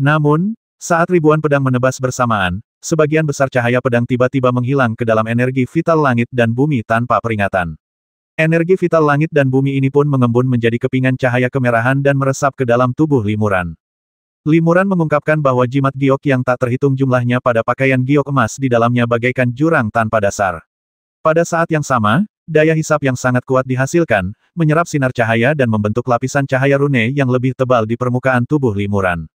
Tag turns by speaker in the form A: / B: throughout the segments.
A: Namun, saat ribuan pedang menebas bersamaan, sebagian besar cahaya pedang tiba-tiba menghilang ke dalam energi vital langit dan bumi tanpa peringatan. Energi vital langit dan bumi ini pun mengembun menjadi kepingan cahaya kemerahan dan meresap ke dalam tubuh Limuran. Limuran mengungkapkan bahwa jimat giok yang tak terhitung jumlahnya pada pakaian giok emas di dalamnya bagaikan jurang tanpa dasar. Pada saat yang sama, daya hisap yang sangat kuat dihasilkan, menyerap sinar cahaya dan membentuk lapisan cahaya rune yang lebih tebal di permukaan tubuh Limuran.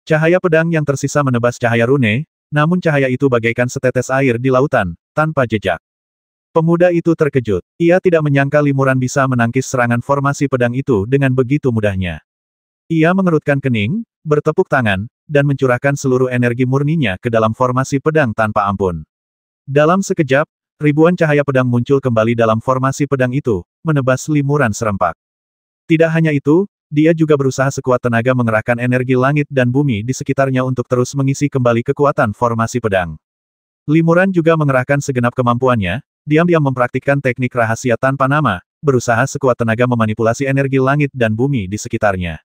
A: Cahaya pedang yang tersisa menebas cahaya rune, namun cahaya itu bagaikan setetes air di lautan, tanpa jejak. Pemuda itu terkejut. Ia tidak menyangka Limuran bisa menangkis serangan formasi pedang itu dengan begitu mudahnya. Ia mengerutkan kening, bertepuk tangan, dan mencurahkan seluruh energi murninya ke dalam formasi pedang tanpa ampun. Dalam sekejap, ribuan cahaya pedang muncul kembali dalam formasi pedang itu, menebas Limuran serempak. Tidak hanya itu, dia juga berusaha sekuat tenaga mengerahkan energi langit dan bumi di sekitarnya untuk terus mengisi kembali kekuatan formasi pedang. Limuran juga mengerahkan segenap kemampuannya, diam-diam mempraktikkan teknik rahasia tanpa nama, berusaha sekuat tenaga memanipulasi energi langit dan bumi di sekitarnya.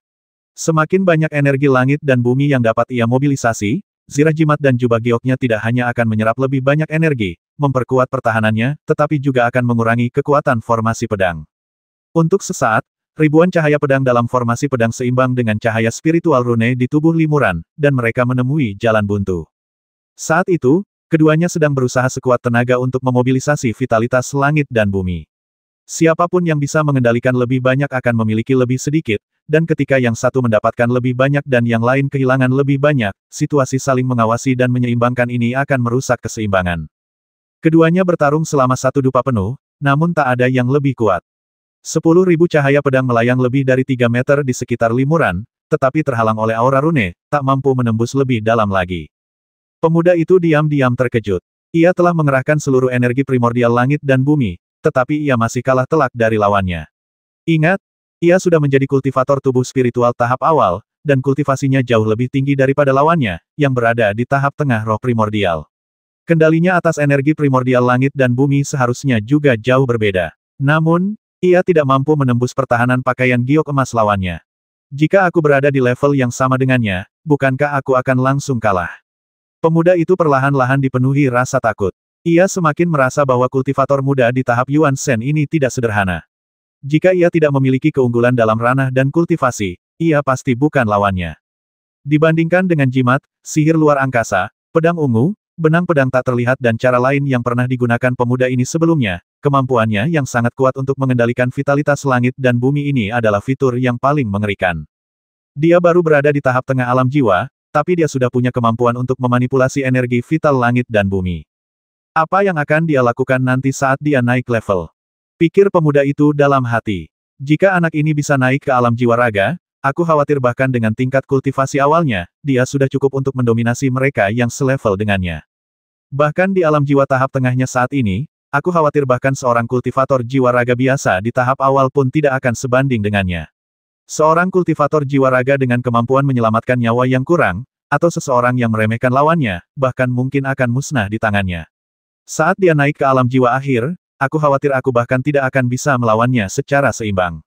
A: Semakin banyak energi langit dan bumi yang dapat ia mobilisasi, zirah jimat dan jubah gioknya tidak hanya akan menyerap lebih banyak energi, memperkuat pertahanannya, tetapi juga akan mengurangi kekuatan formasi pedang. Untuk sesaat, ribuan cahaya pedang dalam formasi pedang seimbang dengan cahaya spiritual rune di tubuh Limuran, dan mereka menemui jalan buntu. Saat itu, keduanya sedang berusaha sekuat tenaga untuk memobilisasi vitalitas langit dan bumi. Siapapun yang bisa mengendalikan lebih banyak akan memiliki lebih sedikit, dan ketika yang satu mendapatkan lebih banyak dan yang lain kehilangan lebih banyak, situasi saling mengawasi dan menyeimbangkan ini akan merusak keseimbangan. Keduanya bertarung selama satu dupa penuh, namun tak ada yang lebih kuat. 10.000 cahaya pedang melayang lebih dari 3 meter di sekitar Limuran, tetapi terhalang oleh aura rune, tak mampu menembus lebih dalam lagi. Pemuda itu diam-diam terkejut. Ia telah mengerahkan seluruh energi primordial langit dan bumi, tetapi ia masih kalah telak dari lawannya. Ingat, ia sudah menjadi kultivator tubuh spiritual tahap awal, dan kultivasinya jauh lebih tinggi daripada lawannya, yang berada di tahap tengah roh primordial. Kendalinya atas energi primordial langit dan bumi seharusnya juga jauh berbeda. Namun, ia tidak mampu menembus pertahanan pakaian giok emas lawannya. Jika aku berada di level yang sama dengannya, bukankah aku akan langsung kalah? Pemuda itu perlahan-lahan dipenuhi rasa takut. Ia semakin merasa bahwa kultivator muda di tahap Yuan Shen ini tidak sederhana. Jika ia tidak memiliki keunggulan dalam ranah dan kultivasi, ia pasti bukan lawannya. Dibandingkan dengan jimat, sihir luar angkasa, pedang ungu, benang pedang tak terlihat dan cara lain yang pernah digunakan pemuda ini sebelumnya, kemampuannya yang sangat kuat untuk mengendalikan vitalitas langit dan bumi ini adalah fitur yang paling mengerikan. Dia baru berada di tahap tengah alam jiwa, tapi dia sudah punya kemampuan untuk memanipulasi energi vital langit dan bumi. Apa yang akan dia lakukan nanti saat dia naik level? Pikir pemuda itu dalam hati. Jika anak ini bisa naik ke alam jiwa raga, aku khawatir bahkan dengan tingkat kultivasi awalnya, dia sudah cukup untuk mendominasi mereka yang selevel dengannya. Bahkan di alam jiwa tahap tengahnya saat ini, aku khawatir bahkan seorang kultivator jiwa raga biasa di tahap awal pun tidak akan sebanding dengannya. Seorang kultivator jiwa raga dengan kemampuan menyelamatkan nyawa yang kurang, atau seseorang yang meremehkan lawannya, bahkan mungkin akan musnah di tangannya. Saat dia naik ke alam jiwa akhir, aku khawatir aku bahkan tidak akan bisa melawannya secara seimbang.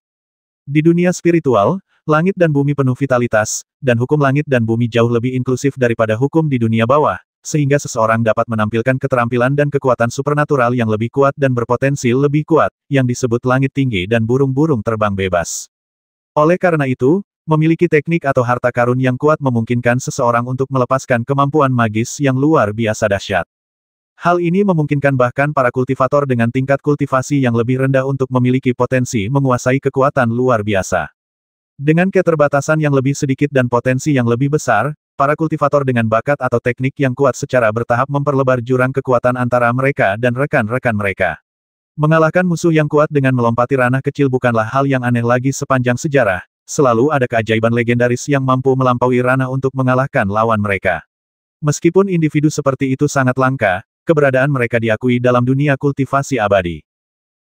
A: Di dunia spiritual, langit dan bumi penuh vitalitas, dan hukum langit dan bumi jauh lebih inklusif daripada hukum di dunia bawah, sehingga seseorang dapat menampilkan keterampilan dan kekuatan supernatural yang lebih kuat dan berpotensi lebih kuat, yang disebut langit tinggi dan burung-burung terbang bebas. Oleh karena itu, memiliki teknik atau harta karun yang kuat memungkinkan seseorang untuk melepaskan kemampuan magis yang luar biasa dahsyat. Hal ini memungkinkan bahkan para kultivator dengan tingkat kultivasi yang lebih rendah untuk memiliki potensi menguasai kekuatan luar biasa. Dengan keterbatasan yang lebih sedikit dan potensi yang lebih besar, para kultivator dengan bakat atau teknik yang kuat secara bertahap memperlebar jurang kekuatan antara mereka dan rekan-rekan mereka. Mengalahkan musuh yang kuat dengan melompati ranah kecil bukanlah hal yang aneh lagi sepanjang sejarah, selalu ada keajaiban legendaris yang mampu melampaui ranah untuk mengalahkan lawan mereka. Meskipun individu seperti itu sangat langka, keberadaan mereka diakui dalam dunia kultivasi abadi.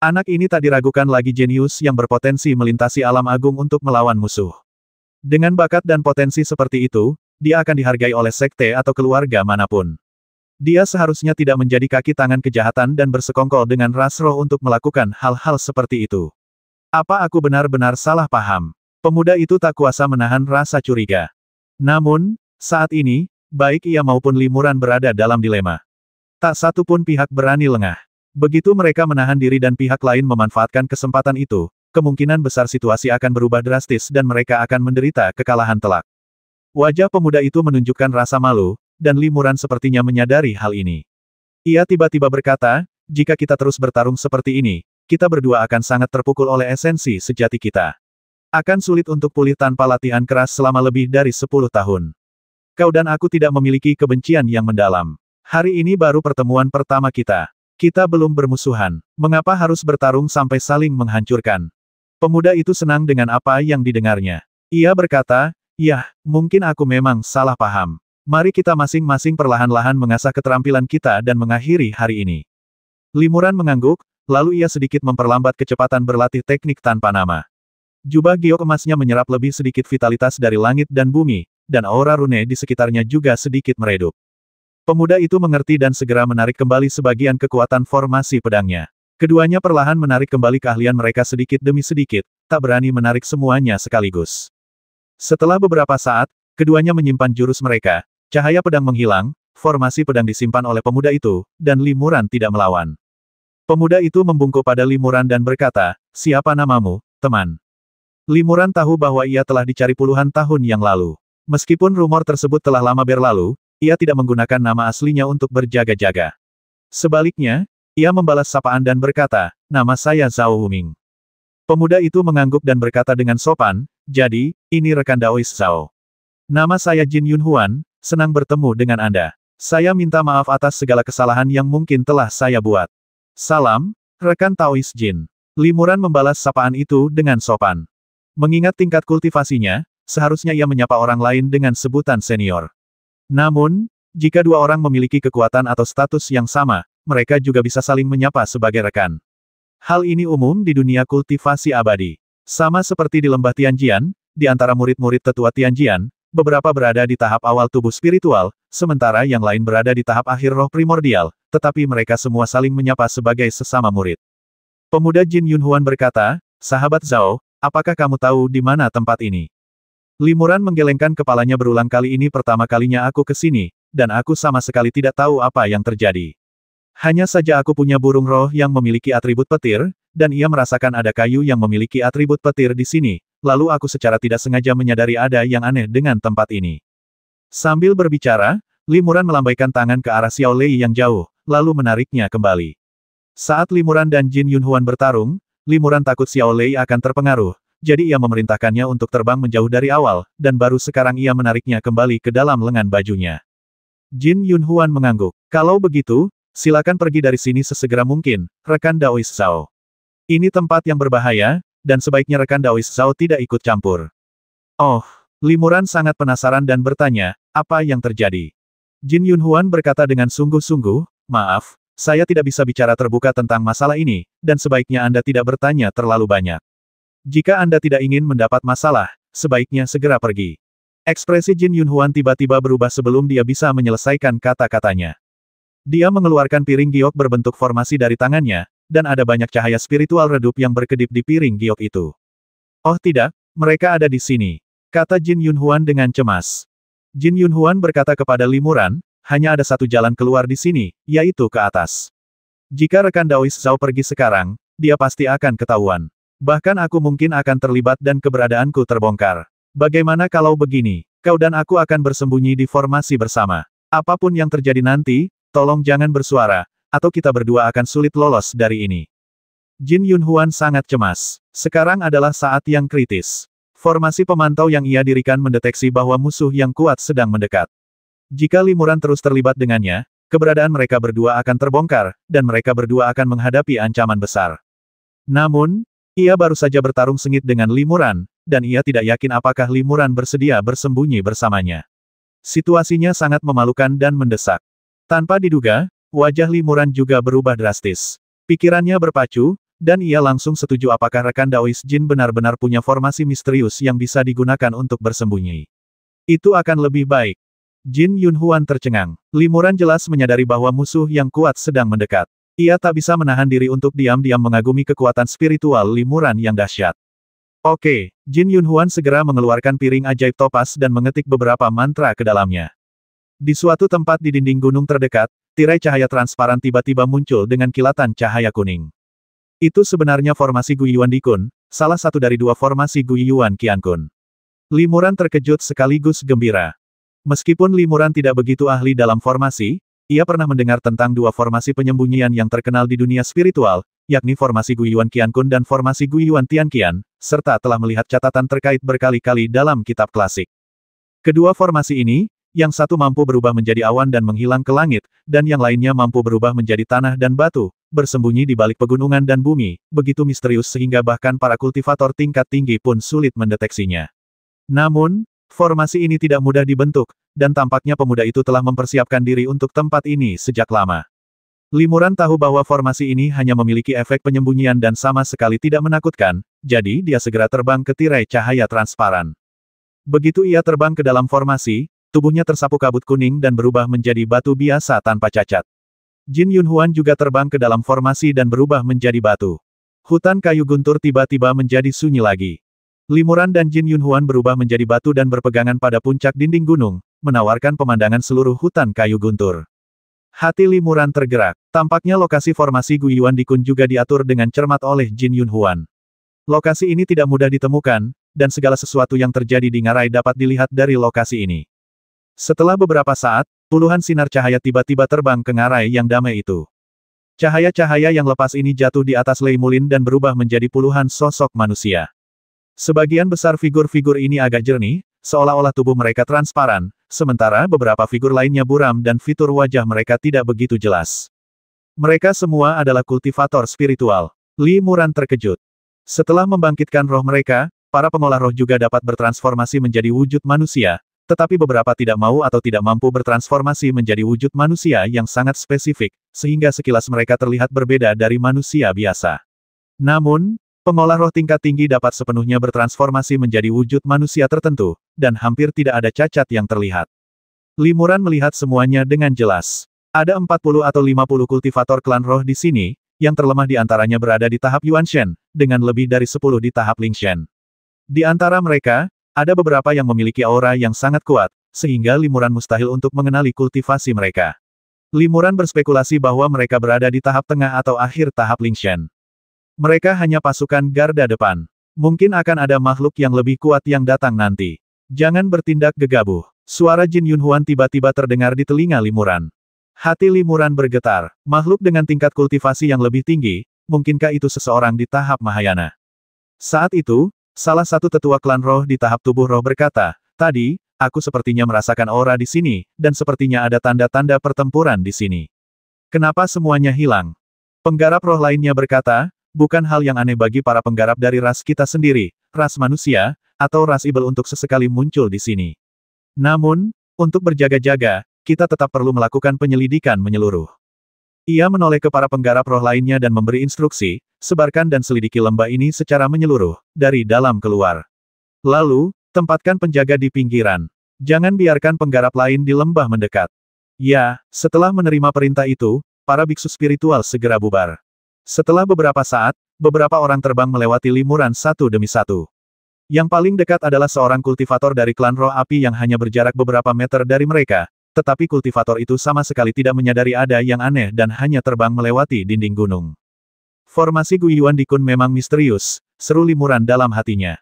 A: Anak ini tak diragukan lagi jenius yang berpotensi melintasi alam agung untuk melawan musuh. Dengan bakat dan potensi seperti itu, dia akan dihargai oleh sekte atau keluarga manapun. Dia seharusnya tidak menjadi kaki tangan kejahatan dan bersekongkol dengan ras roh untuk melakukan hal-hal seperti itu. Apa aku benar-benar salah paham? Pemuda itu tak kuasa menahan rasa curiga. Namun, Saat ini, baik ia maupun Limuran berada dalam dilema. Tak satu pun pihak berani lengah. Begitu mereka menahan diri dan pihak lain memanfaatkan kesempatan itu, kemungkinan besar situasi akan berubah drastis dan mereka akan menderita kekalahan telak. Wajah pemuda itu menunjukkan rasa malu, dan Limuran sepertinya menyadari hal ini. Ia tiba-tiba berkata, jika kita terus bertarung seperti ini, kita berdua akan sangat terpukul oleh esensi sejati kita. Akan sulit untuk pulih tanpa latihan keras selama lebih dari 10 tahun. Kau dan aku tidak memiliki kebencian yang mendalam. Hari ini baru pertemuan pertama kita. Kita belum bermusuhan. Mengapa harus bertarung sampai saling menghancurkan? Pemuda itu senang dengan apa yang didengarnya. Ia berkata, "Yah, mungkin aku memang salah paham. Mari kita masing-masing perlahan-lahan mengasah keterampilan kita dan mengakhiri hari ini." Limuran mengangguk, lalu ia sedikit memperlambat kecepatan berlatih teknik tanpa nama. Jubah giok emasnya menyerap lebih sedikit vitalitas dari langit dan bumi, dan aura rune di sekitarnya juga sedikit meredup. Pemuda itu mengerti dan segera menarik kembali sebagian kekuatan formasi pedangnya. Keduanya perlahan menarik kembali keahlian mereka sedikit demi sedikit, tak berani menarik semuanya sekaligus. Setelah beberapa saat, keduanya menyimpan jurus mereka, cahaya pedang menghilang, formasi pedang disimpan oleh pemuda itu, dan Limuran tidak melawan. Pemuda itu membungkuk pada Limuran dan berkata, "Siapa namamu, teman?" Limuran tahu bahwa ia telah dicari puluhan tahun yang lalu. Meskipun rumor tersebut telah lama berlalu, ia tidak menggunakan nama aslinya untuk berjaga-jaga. Sebaliknya, ia membalas sapaan dan berkata, "Nama saya Zhao Wuming." Pemuda itu mengangguk dan berkata dengan sopan, "Jadi, ini rekan Daois Zhao. Nama saya Jin Yunhuan, senang bertemu dengan Anda. Saya minta maaf atas segala kesalahan yang mungkin telah saya buat." "Salam, rekan Taois Jin." Limuran membalas sapaan itu dengan sopan. Mengingat tingkat kultivasinya, seharusnya ia menyapa orang lain dengan sebutan senior. Namun, jika dua orang memiliki kekuatan atau status yang sama, mereka juga bisa saling menyapa sebagai rekan. Hal ini umum di dunia kultivasi abadi. Sama seperti di lembah Tianjian, di antara murid-murid tetua Tianjian, beberapa berada di tahap awal tubuh spiritual, sementara yang lain berada di tahap akhir roh primordial, tetapi mereka semua saling menyapa sebagai sesama murid. Pemuda Jin Yunhuan berkata, "Sahabat Zhao, apakah kamu tahu di mana tempat ini?" Limuran menggelengkan kepalanya berulang kali. "Ini pertama kalinya aku ke sini, dan aku sama sekali tidak tahu apa yang terjadi. Hanya saja aku punya burung roh yang memiliki atribut petir, dan ia merasakan ada kayu yang memiliki atribut petir di sini, lalu aku secara tidak sengaja menyadari ada yang aneh dengan tempat ini." Sambil berbicara, Limuran melambaikan tangan ke arah Xiao Lei yang jauh, lalu menariknya kembali. Saat Limuran dan Jin Yunhuan bertarung, Limuran takut Xiao Lei akan terpengaruh, jadi ia memerintahkannya untuk terbang menjauh dari awal, dan baru sekarang ia menariknya kembali ke dalam lengan bajunya. Jin Yunhuan mengangguk. "Kalau begitu, silakan pergi dari sini sesegera mungkin, rekan Daois Zhao. Ini tempat yang berbahaya, dan sebaiknya rekan Daois Zhao tidak ikut campur." "Oh." Limuran sangat penasaran dan bertanya, "Apa yang terjadi?" Jin Yunhuan berkata dengan sungguh-sungguh, "Maaf, saya tidak bisa bicara terbuka tentang masalah ini, dan sebaiknya Anda tidak bertanya terlalu banyak. Jika Anda tidak ingin mendapat masalah, sebaiknya segera pergi." Ekspresi Jin Yunhuan tiba-tiba berubah sebelum dia bisa menyelesaikan kata-katanya. Dia mengeluarkan piring giok berbentuk formasi dari tangannya, dan ada banyak cahaya spiritual redup yang berkedip di piring giok itu. "Oh tidak, mereka ada di sini," kata Jin Yunhuan dengan cemas. Jin Yunhuan berkata kepada Limuran, "Hanya ada satu jalan keluar di sini, yaitu ke atas. Jika rekan Daois Zhao pergi sekarang, dia pasti akan ketahuan. Bahkan aku mungkin akan terlibat dan keberadaanku terbongkar. Bagaimana kalau begini? Kau dan aku akan bersembunyi di formasi bersama. Apapun yang terjadi nanti, tolong jangan bersuara, atau kita berdua akan sulit lolos dari ini." Jin Yunhuan sangat cemas. Sekarang adalah saat yang kritis. Formasi pemantau yang ia dirikan mendeteksi bahwa musuh yang kuat sedang mendekat. Jika Limuran terus terlibat dengannya, keberadaan mereka berdua akan terbongkar, dan mereka berdua akan menghadapi ancaman besar. Namun, ia baru saja bertarung sengit dengan Limuran, dan ia tidak yakin apakah Limuran bersedia bersembunyi bersamanya. Situasinya sangat memalukan dan mendesak. Tanpa diduga, wajah Limuran juga berubah drastis. Pikirannya berpacu, dan ia langsung setuju apakah rekan Daois Jin benar-benar punya formasi misterius yang bisa digunakan untuk bersembunyi. Itu akan lebih baik. Jin Yunhuan tercengang. Limuran jelas menyadari bahwa musuh yang kuat sedang mendekat. Ia tak bisa menahan diri untuk diam-diam mengagumi kekuatan spiritual Limuran yang dahsyat. Oke, Jin Yunhuan segera mengeluarkan piring ajaib topas dan mengetik beberapa mantra ke dalamnya. Di suatu tempat di dinding gunung terdekat, tirai cahaya transparan tiba-tiba muncul dengan kilatan cahaya kuning. Itu sebenarnya formasi Guiyuan Dikun, salah satu dari dua formasi Guiyuan Qiankun. Limuran terkejut sekaligus gembira. Meskipun Limuran tidak begitu ahli dalam formasi, ia pernah mendengar tentang dua formasi penyembunyian yang terkenal di dunia spiritual, yakni formasi Guiyuan Qiankun dan formasi Guiyuan Tianqian, serta telah melihat catatan terkait berkali-kali dalam kitab klasik. Kedua formasi ini, yang satu mampu berubah menjadi awan dan menghilang ke langit, dan yang lainnya mampu berubah menjadi tanah dan batu, bersembunyi di balik pegunungan dan bumi, begitu misterius sehingga bahkan para kultivator tingkat tinggi pun sulit mendeteksinya. Namun, formasi ini tidak mudah dibentuk, dan tampaknya pemuda itu telah mempersiapkan diri untuk tempat ini sejak lama. Limuran tahu bahwa formasi ini hanya memiliki efek penyembunyian dan sama sekali tidak menakutkan, jadi dia segera terbang ke tirai cahaya transparan. Begitu ia terbang ke dalam formasi, tubuhnya tersapu kabut kuning dan berubah menjadi batu biasa tanpa cacat. Jin Yunhuan juga terbang ke dalam formasi dan berubah menjadi batu. Hutan kayu guntur tiba-tiba menjadi sunyi lagi. Limuran dan Jin Yunhuan berubah menjadi batu dan berpegangan pada puncak dinding gunung, menawarkan pemandangan seluruh hutan kayu guntur. Hati Limuran tergerak. Tampaknya lokasi formasi Guiyuan Dikun juga diatur dengan cermat oleh Jin Yunhuan. Lokasi ini tidak mudah ditemukan, dan segala sesuatu yang terjadi di ngarai dapat dilihat dari lokasi ini. Setelah beberapa saat, puluhan sinar cahaya tiba-tiba terbang ke ngarai yang damai itu. Cahaya-cahaya yang lepas ini jatuh di atas Lei Mulin dan berubah menjadi puluhan sosok manusia. Sebagian besar figur-figur ini agak jernih, seolah-olah tubuh mereka transparan, sementara beberapa figur lainnya buram dan fitur wajah mereka tidak begitu jelas. Mereka semua adalah kultivator spiritual. Limuran terkejut. Setelah membangkitkan roh mereka, para pengolah roh juga dapat bertransformasi menjadi wujud manusia, tetapi beberapa tidak mau atau tidak mampu bertransformasi menjadi wujud manusia yang sangat spesifik, sehingga sekilas mereka terlihat berbeda dari manusia biasa. Namun, pengolah roh tingkat tinggi dapat sepenuhnya bertransformasi menjadi wujud manusia tertentu, dan hampir tidak ada cacat yang terlihat. Limuran melihat semuanya dengan jelas. Ada 40 atau 50 kultivator klan roh di sini, yang terlemah di antaranya berada di tahap Yuanshen, dengan lebih dari 10 di tahap Lingshen. Di antara mereka, ada beberapa yang memiliki aura yang sangat kuat, sehingga Limuran mustahil untuk mengenali kultivasi mereka. Limuran berspekulasi bahwa mereka berada di tahap tengah atau akhir tahap Lingshen. Mereka hanya pasukan garda depan. Mungkin akan ada makhluk yang lebih kuat yang datang nanti. Jangan bertindak gegabah. Suara Jin Yunhuan tiba-tiba terdengar di telinga Limuran. Hati Limuran bergetar. Makhluk dengan tingkat kultivasi yang lebih tinggi, mungkinkah itu seseorang di tahap Mahayana? Saat itu, salah satu tetua klan roh di tahap tubuh roh berkata, "Tadi, aku sepertinya merasakan aura di sini, dan sepertinya ada tanda-tanda pertempuran di sini. Kenapa semuanya hilang?" Penggarap roh lainnya berkata, "Bukan hal yang aneh bagi para penggarap dari ras kita sendiri, ras manusia, atau ras ibel untuk sesekali muncul di sini. Namun, untuk berjaga-jaga, kita tetap perlu melakukan penyelidikan menyeluruh." Ia menoleh ke para penggarap roh lainnya dan memberi instruksi, "Sebarkan dan selidiki lembah ini secara menyeluruh, dari dalam keluar. Lalu, tempatkan penjaga di pinggiran. Jangan biarkan penggarap lain di lembah mendekat." Ya, setelah menerima perintah itu, para biksu spiritual segera bubar. Setelah beberapa saat, beberapa orang terbang melewati Limuran satu demi satu. Yang paling dekat adalah seorang kultivator dari klan roh api yang hanya berjarak beberapa meter dari mereka, tetapi kultivator itu sama sekali tidak menyadari ada yang aneh dan hanya terbang melewati dinding gunung. Formasi Guiyuan Dikun memang misterius, seru Limuran dalam hatinya.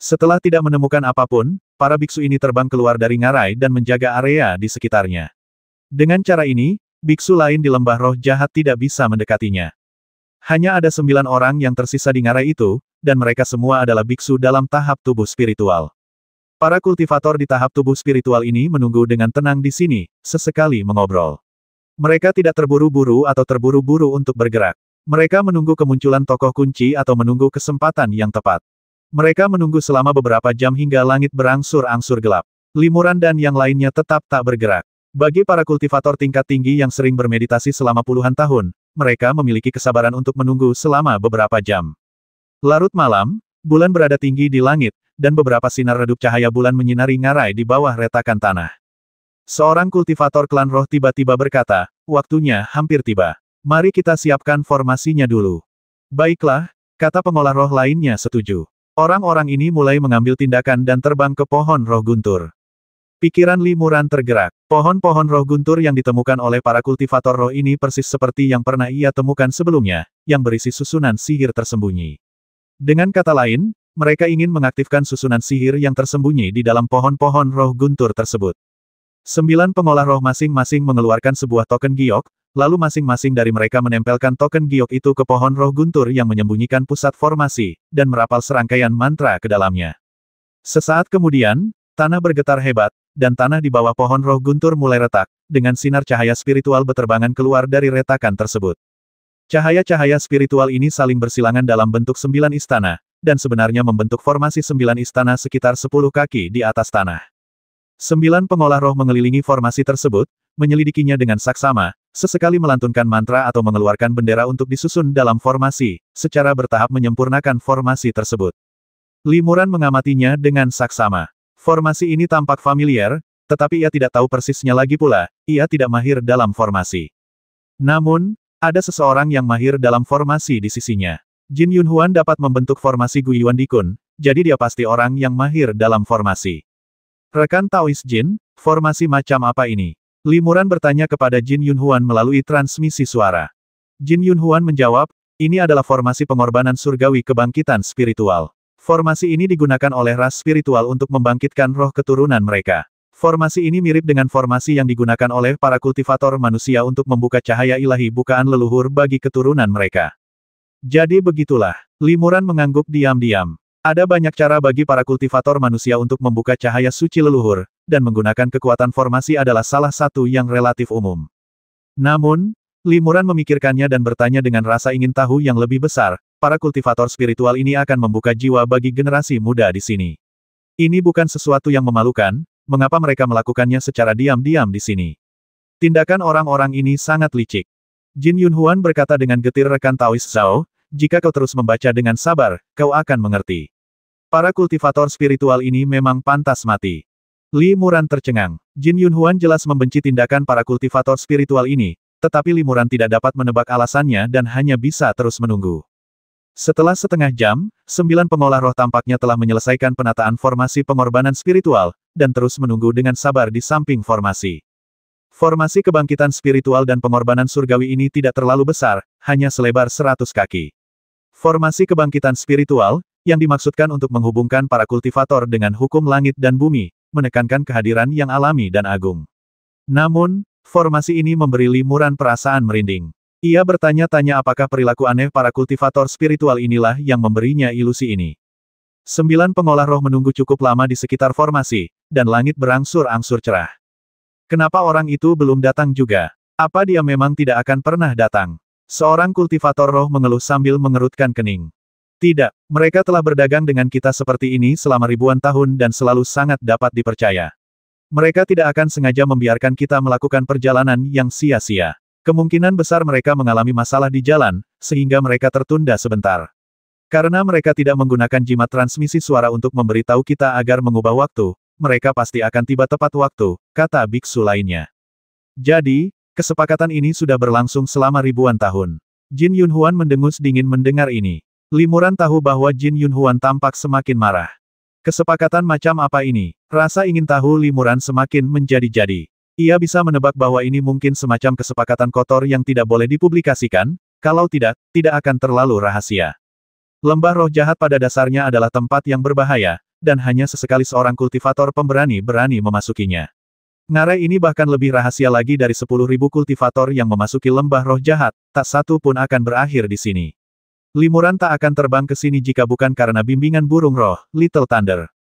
A: Setelah tidak menemukan apapun, para biksu ini terbang keluar dari ngarai dan menjaga area di sekitarnya. Dengan cara ini, biksu lain di lembah roh jahat tidak bisa mendekatinya. Hanya ada 9 orang yang tersisa di ngarai itu, dan mereka semua adalah biksu dalam tahap tubuh spiritual. Para kultivator di tahap tubuh spiritual ini menunggu dengan tenang di sini, sesekali mengobrol. Mereka tidak terburu-buru atau terburu-buru untuk bergerak. Mereka menunggu kemunculan tokoh kunci atau menunggu kesempatan yang tepat. Mereka menunggu selama beberapa jam hingga langit berangsur-angsur gelap. Limuran dan yang lainnya tetap tak bergerak. Bagi para kultivator tingkat tinggi yang sering bermeditasi selama puluhan tahun, mereka memiliki kesabaran untuk menunggu selama beberapa jam. Larut malam, bulan berada tinggi di langit, dan beberapa sinar redup cahaya bulan menyinari ngarai di bawah retakan tanah. Seorang kultivator klan roh tiba-tiba berkata, "Waktunya hampir tiba. Mari kita siapkan formasinya dulu." "Baiklah," kata pengolah roh lainnya setuju. Orang-orang ini mulai mengambil tindakan dan terbang ke pohon roh guntur. Pikiran Li Muran tergerak. Pohon-pohon roh guntur yang ditemukan oleh para kultivator roh ini persis seperti yang pernah ia temukan sebelumnya, yang berisi susunan sihir tersembunyi. Dengan kata lain, mereka ingin mengaktifkan susunan sihir yang tersembunyi di dalam pohon-pohon roh guntur tersebut. 9 pengolah roh masing-masing mengeluarkan sebuah token giok, lalu masing-masing dari mereka menempelkan token giok itu ke pohon roh guntur yang menyembunyikan pusat formasi, dan merapal serangkaian mantra ke dalamnya. Sesaat kemudian, tanah bergetar hebat, dan tanah di bawah pohon roh guntur mulai retak, dengan sinar cahaya spiritual beterbangan keluar dari retakan tersebut. Cahaya-cahaya spiritual ini saling bersilangan dalam bentuk 9 istana, dan sebenarnya membentuk formasi 9 istana sekitar 10 kaki di atas tanah. 9 pengolah roh mengelilingi formasi tersebut, menyelidikinya dengan saksama, sesekali melantunkan mantra atau mengeluarkan bendera untuk disusun dalam formasi, secara bertahap menyempurnakan formasi tersebut. Li Muran mengamatinya dengan saksama. Formasi ini tampak familiar, tetapi ia tidak tahu persisnya lagi pula, ia tidak mahir dalam formasi. Namun, ada seseorang yang mahir dalam formasi di sisinya. Jin Yunhuan dapat membentuk formasi Guiyuan Dikun, jadi dia pasti orang yang mahir dalam formasi. Rekan Taois Jin, formasi macam apa ini? Li Muran bertanya kepada Jin Yunhuan melalui transmisi suara. Jin Yunhuan menjawab, ini adalah formasi pengorbanan surgawi kebangkitan spiritual. Formasi ini digunakan oleh ras spiritual untuk membangkitkan roh keturunan mereka. Formasi ini mirip dengan formasi yang digunakan oleh para kultivator manusia untuk membuka cahaya ilahi bukaan leluhur bagi keturunan mereka. Jadi begitulah, Li Muran mengangguk diam-diam. Ada banyak cara bagi para kultivator manusia untuk membuka cahaya suci leluhur, dan menggunakan kekuatan formasi adalah salah satu yang relatif umum. Namun, Li Muran memikirkannya dan bertanya dengan rasa ingin tahu yang lebih besar, para kultivator spiritual ini akan membuka jiwa bagi generasi muda di sini. Ini bukan sesuatu yang memalukan, mengapa mereka melakukannya secara diam-diam di sini? Tindakan orang-orang ini sangat licik. Jin Yunhuan berkata dengan getir rekan Taois Zhao, jika kau terus membaca dengan sabar, kau akan mengerti. Para kultivator spiritual ini memang pantas mati. Li Muran tercengang. Jin Yunhuan jelas membenci tindakan para kultivator spiritual ini, tetapi Li Muran tidak dapat menebak alasannya dan hanya bisa terus menunggu. Setelah setengah jam, 9 pengolah roh tampaknya telah menyelesaikan penataan formasi pengorbanan spiritual, dan terus menunggu dengan sabar di samping formasi. Formasi kebangkitan spiritual dan pengorbanan surgawi ini tidak terlalu besar, hanya selebar 100 kaki. Formasi kebangkitan spiritual, yang dimaksudkan untuk menghubungkan para kultivator dengan hukum langit dan bumi, menekankan kehadiran yang alami dan agung. Namun, formasi ini memberi Li Muran perasaan merinding. Ia bertanya-tanya apakah perilaku aneh para kultivator spiritual inilah yang memberinya ilusi ini. 9 pengolah roh menunggu cukup lama di sekitar formasi, dan langit berangsur-angsur cerah. Kenapa orang itu belum datang juga? Apa dia memang tidak akan pernah datang? Seorang kultivator roh mengeluh sambil mengerutkan kening. Tidak, mereka telah berdagang dengan kita seperti ini selama ribuan tahun dan selalu sangat dapat dipercaya. Mereka tidak akan sengaja membiarkan kita melakukan perjalanan yang sia-sia. Kemungkinan besar mereka mengalami masalah di jalan, sehingga mereka tertunda sebentar. Karena mereka tidak menggunakan jimat transmisi suara untuk memberitahu kita agar mengubah waktu, mereka pasti akan tiba tepat waktu, kata biksu lainnya. Jadi, kesepakatan ini sudah berlangsung selama ribuan tahun. Jin Yunhuan mendengus dingin mendengar ini. Li Muran tahu bahwa Jin Yunhuan tampak semakin marah. Kesepakatan macam apa ini? Rasa ingin tahu Li Muran semakin menjadi-jadi. Ia bisa menebak bahwa ini mungkin semacam kesepakatan kotor yang tidak boleh dipublikasikan, kalau tidak, tidak akan terlalu rahasia. Lembah roh jahat pada dasarnya adalah tempat yang berbahaya, dan hanya sesekali seorang kultivator pemberani berani memasukinya. Ngarai ini bahkan lebih rahasia lagi dari 10.000 kultivator yang memasuki lembah roh jahat, tak satu pun akan berakhir di sini. Li Muran tak akan terbang ke sini jika bukan karena bimbingan burung roh, Little Thunder.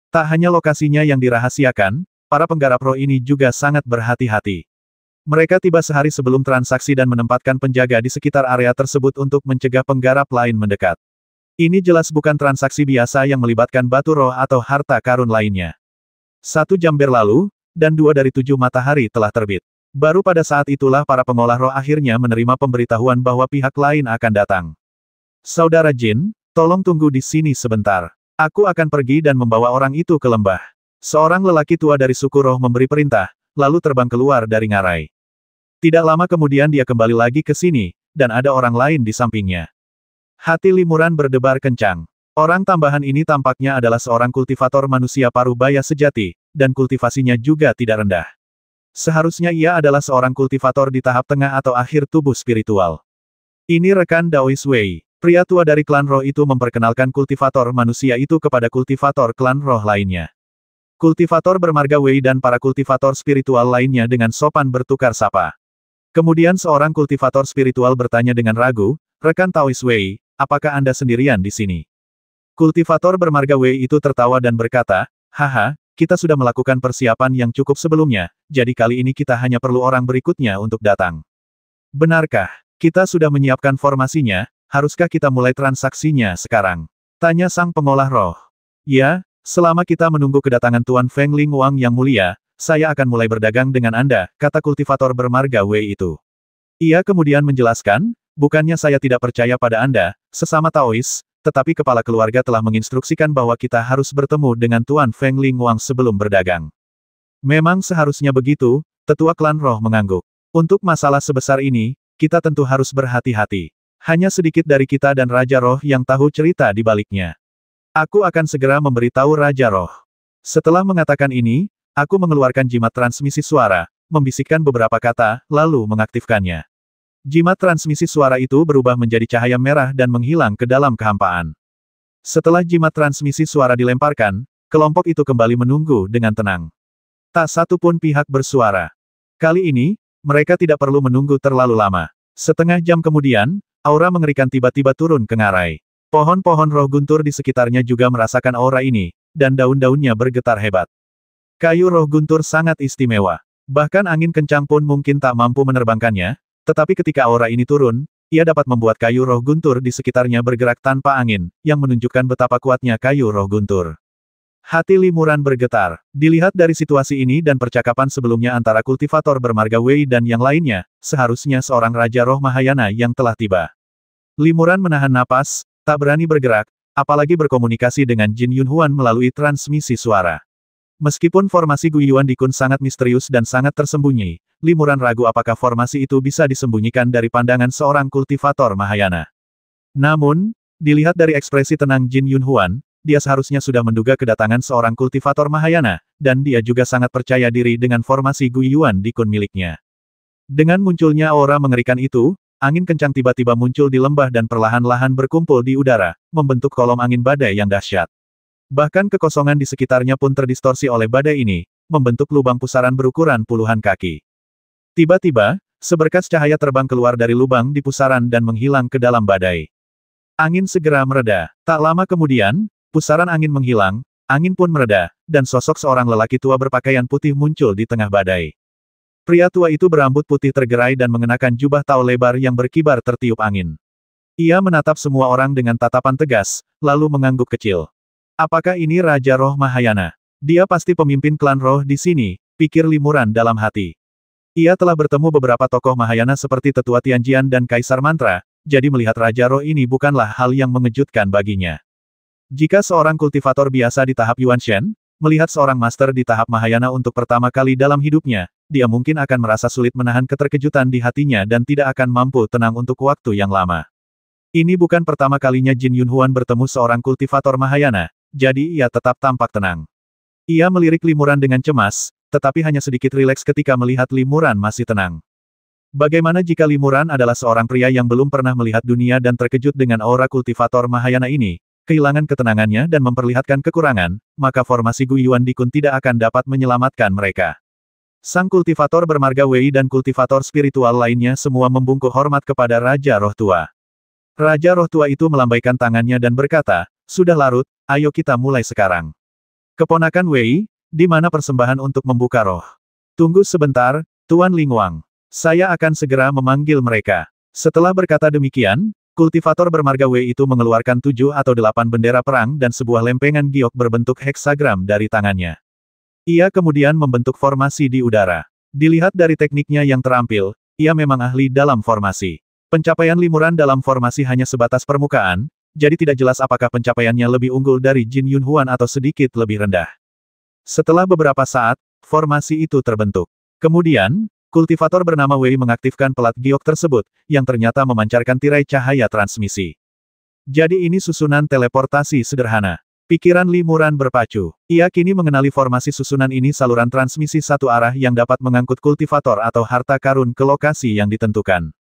A: Tak hanya lokasinya yang dirahasiakan, para penggarap roh ini juga sangat berhati-hati. Mereka tiba sehari sebelum transaksi dan menempatkan penjaga di sekitar area tersebut untuk mencegah penggarap lain mendekat. Ini jelas bukan transaksi biasa yang melibatkan batu roh atau harta karun lainnya. 1 jam berlalu, dan 2 dari 7 matahari telah terbit. Baru pada saat itulah para pengolah roh akhirnya menerima pemberitahuan bahwa pihak lain akan datang. Saudara Jin, tolong tunggu di sini sebentar. Aku akan pergi dan membawa orang itu ke lembah. Seorang lelaki tua dari suku roh memberi perintah, lalu terbang keluar dari ngarai. Tidak lama kemudian dia kembali lagi ke sini, dan ada orang lain di sampingnya. Hati Li Muran berdebar kencang. Orang tambahan ini tampaknya adalah seorang kultivator manusia paruh baya sejati, dan kultivasinya juga tidak rendah. Seharusnya ia adalah seorang kultivator di tahap tengah atau akhir tubuh spiritual. Ini rekan Daois Wei. Pria tua dari klan roh itu memperkenalkan kultivator manusia itu kepada kultivator klan roh lainnya. Kultivator bermarga Wei dan para kultivator spiritual lainnya dengan sopan bertukar sapa. Kemudian seorang kultivator spiritual bertanya dengan ragu, "Rekan Daois Wei, apakah Anda sendirian di sini?" Kultivator bermarga Wei itu tertawa dan berkata, "Haha, kita sudah melakukan persiapan yang cukup sebelumnya, jadi kali ini kita hanya perlu orang berikutnya untuk datang." "Benarkah? Kita sudah menyiapkan formasinya, haruskah kita mulai transaksinya sekarang?" tanya sang pengolah roh. "Ya, selama kita menunggu kedatangan Tuan Feng Ling Wang yang mulia, saya akan mulai berdagang dengan Anda," kata kultivator bermarga Wei itu. Ia kemudian menjelaskan, "Bukannya saya tidak percaya pada Anda, sesama Taois, tetapi kepala keluarga telah menginstruksikan bahwa kita harus bertemu dengan Tuan Feng Ling Wang sebelum berdagang." "Memang seharusnya begitu," tetua klan roh mengangguk. "Untuk masalah sebesar ini, kita tentu harus berhati-hati. Hanya sedikit dari kita dan Raja Roh yang tahu cerita di baliknya. Aku akan segera memberitahu Raja Roh." Setelah mengatakan ini, aku mengeluarkan jimat transmisi suara, membisikkan beberapa kata, lalu mengaktifkannya. Jimat transmisi suara itu berubah menjadi cahaya merah dan menghilang ke dalam kehampaan. Setelah jimat transmisi suara dilemparkan, kelompok itu kembali menunggu dengan tenang. Tak satu pun pihak bersuara. Kali ini, mereka tidak perlu menunggu terlalu lama. Setengah jam kemudian, aura mengerikan tiba-tiba turun ke ngarai. Pohon-pohon roh guntur di sekitarnya juga merasakan aura ini, dan daun-daunnya bergetar hebat. Kayu roh guntur sangat istimewa. Bahkan angin kencang pun mungkin tak mampu menerbangkannya, tetapi ketika aura ini turun, ia dapat membuat kayu roh guntur di sekitarnya bergerak tanpa angin, yang menunjukkan betapa kuatnya kayu roh guntur. Hati Limuran bergetar. Dilihat dari situasi ini dan percakapan sebelumnya antara kultivator bermarga Wei dan yang lainnya, seharusnya seorang Raja Roh Mahayana yang telah tiba. Limuran menahan napas, tak berani bergerak, apalagi berkomunikasi dengan Jin Yunhuan melalui transmisi suara. Meskipun formasi Guiyuan Dikun sangat misterius dan sangat tersembunyi, Limuran ragu apakah formasi itu bisa disembunyikan dari pandangan seorang kultivator Mahayana. Namun, dilihat dari ekspresi tenang Jin Yunhuan, dia seharusnya sudah menduga kedatangan seorang kultivator Mahayana, dan dia juga sangat percaya diri dengan formasi Guiyuan Dikun miliknya. Dengan munculnya aura mengerikan itu, angin kencang tiba-tiba muncul di lembah dan perlahan-lahan berkumpul di udara, membentuk kolom angin badai yang dahsyat. Bahkan kekosongan di sekitarnya pun terdistorsi oleh badai ini, membentuk lubang pusaran berukuran puluhan kaki. Tiba-tiba, seberkas cahaya terbang keluar dari lubang di pusaran dan menghilang ke dalam badai. Angin segera mereda. Tak lama kemudian, pusaran angin menghilang, angin pun mereda, dan sosok seorang lelaki tua berpakaian putih muncul di tengah badai. Pria tua itu berambut putih tergerai dan mengenakan jubah tao lebar yang berkibar tertiup angin. Ia menatap semua orang dengan tatapan tegas, lalu mengangguk kecil. "Apakah ini Raja Roh Mahayana? Dia pasti pemimpin klan roh di sini," pikir Limuran dalam hati. Ia telah bertemu beberapa tokoh Mahayana seperti Tetua Tianjian dan Kaisar Mantra, jadi melihat Raja Roh ini bukanlah hal yang mengejutkan baginya. Jika seorang kultivator biasa di tahap Yuanshen, melihat seorang master di tahap Mahayana untuk pertama kali dalam hidupnya, dia mungkin akan merasa sulit menahan keterkejutan di hatinya dan tidak akan mampu tenang untuk waktu yang lama. Ini bukan pertama kalinya Jin Yunhuan bertemu seorang kultivator Mahayana, jadi ia tetap tampak tenang. Ia melirik Limuran dengan cemas, tetapi hanya sedikit rileks ketika melihat Limuran masih tenang. Bagaimana jika Limuran adalah seorang pria yang belum pernah melihat dunia dan terkejut dengan aura kultivator Mahayana ini, kehilangan ketenangannya dan memperlihatkan kekurangan, maka formasi Guiyuan Dikun tidak akan dapat menyelamatkan mereka. Sang kultivator bermarga Wei dan kultivator spiritual lainnya semua membungkuk hormat kepada Raja Roh Tua. Raja Roh Tua itu melambaikan tangannya dan berkata, "Sudah larut, ayo kita mulai sekarang. Keponakan Wei, di mana persembahan untuk membuka roh?" "Tunggu sebentar, Tuan Ling Wang. Saya akan segera memanggil mereka." Setelah berkata demikian, kultivator bermarga Wei itu mengeluarkan 7 atau 8 bendera perang dan sebuah lempengan giok berbentuk heksagram dari tangannya. Ia kemudian membentuk formasi di udara. Dilihat dari tekniknya yang terampil, ia memang ahli dalam formasi. Pencapaian Limuran dalam formasi hanya sebatas permukaan, jadi tidak jelas apakah pencapaiannya lebih unggul dari Jin Yunhuan atau sedikit lebih rendah. Setelah beberapa saat, formasi itu terbentuk. Kemudian, kultivator bernama Wei mengaktifkan pelat giok tersebut, yang ternyata memancarkan tirai cahaya transmisi. Jadi ini susunan teleportasi sederhana. Pikiran Li Muran berpacu. Ia kini mengenali formasi susunan ini saluran transmisi satu arah yang dapat mengangkut kultivator atau harta karun ke lokasi yang ditentukan.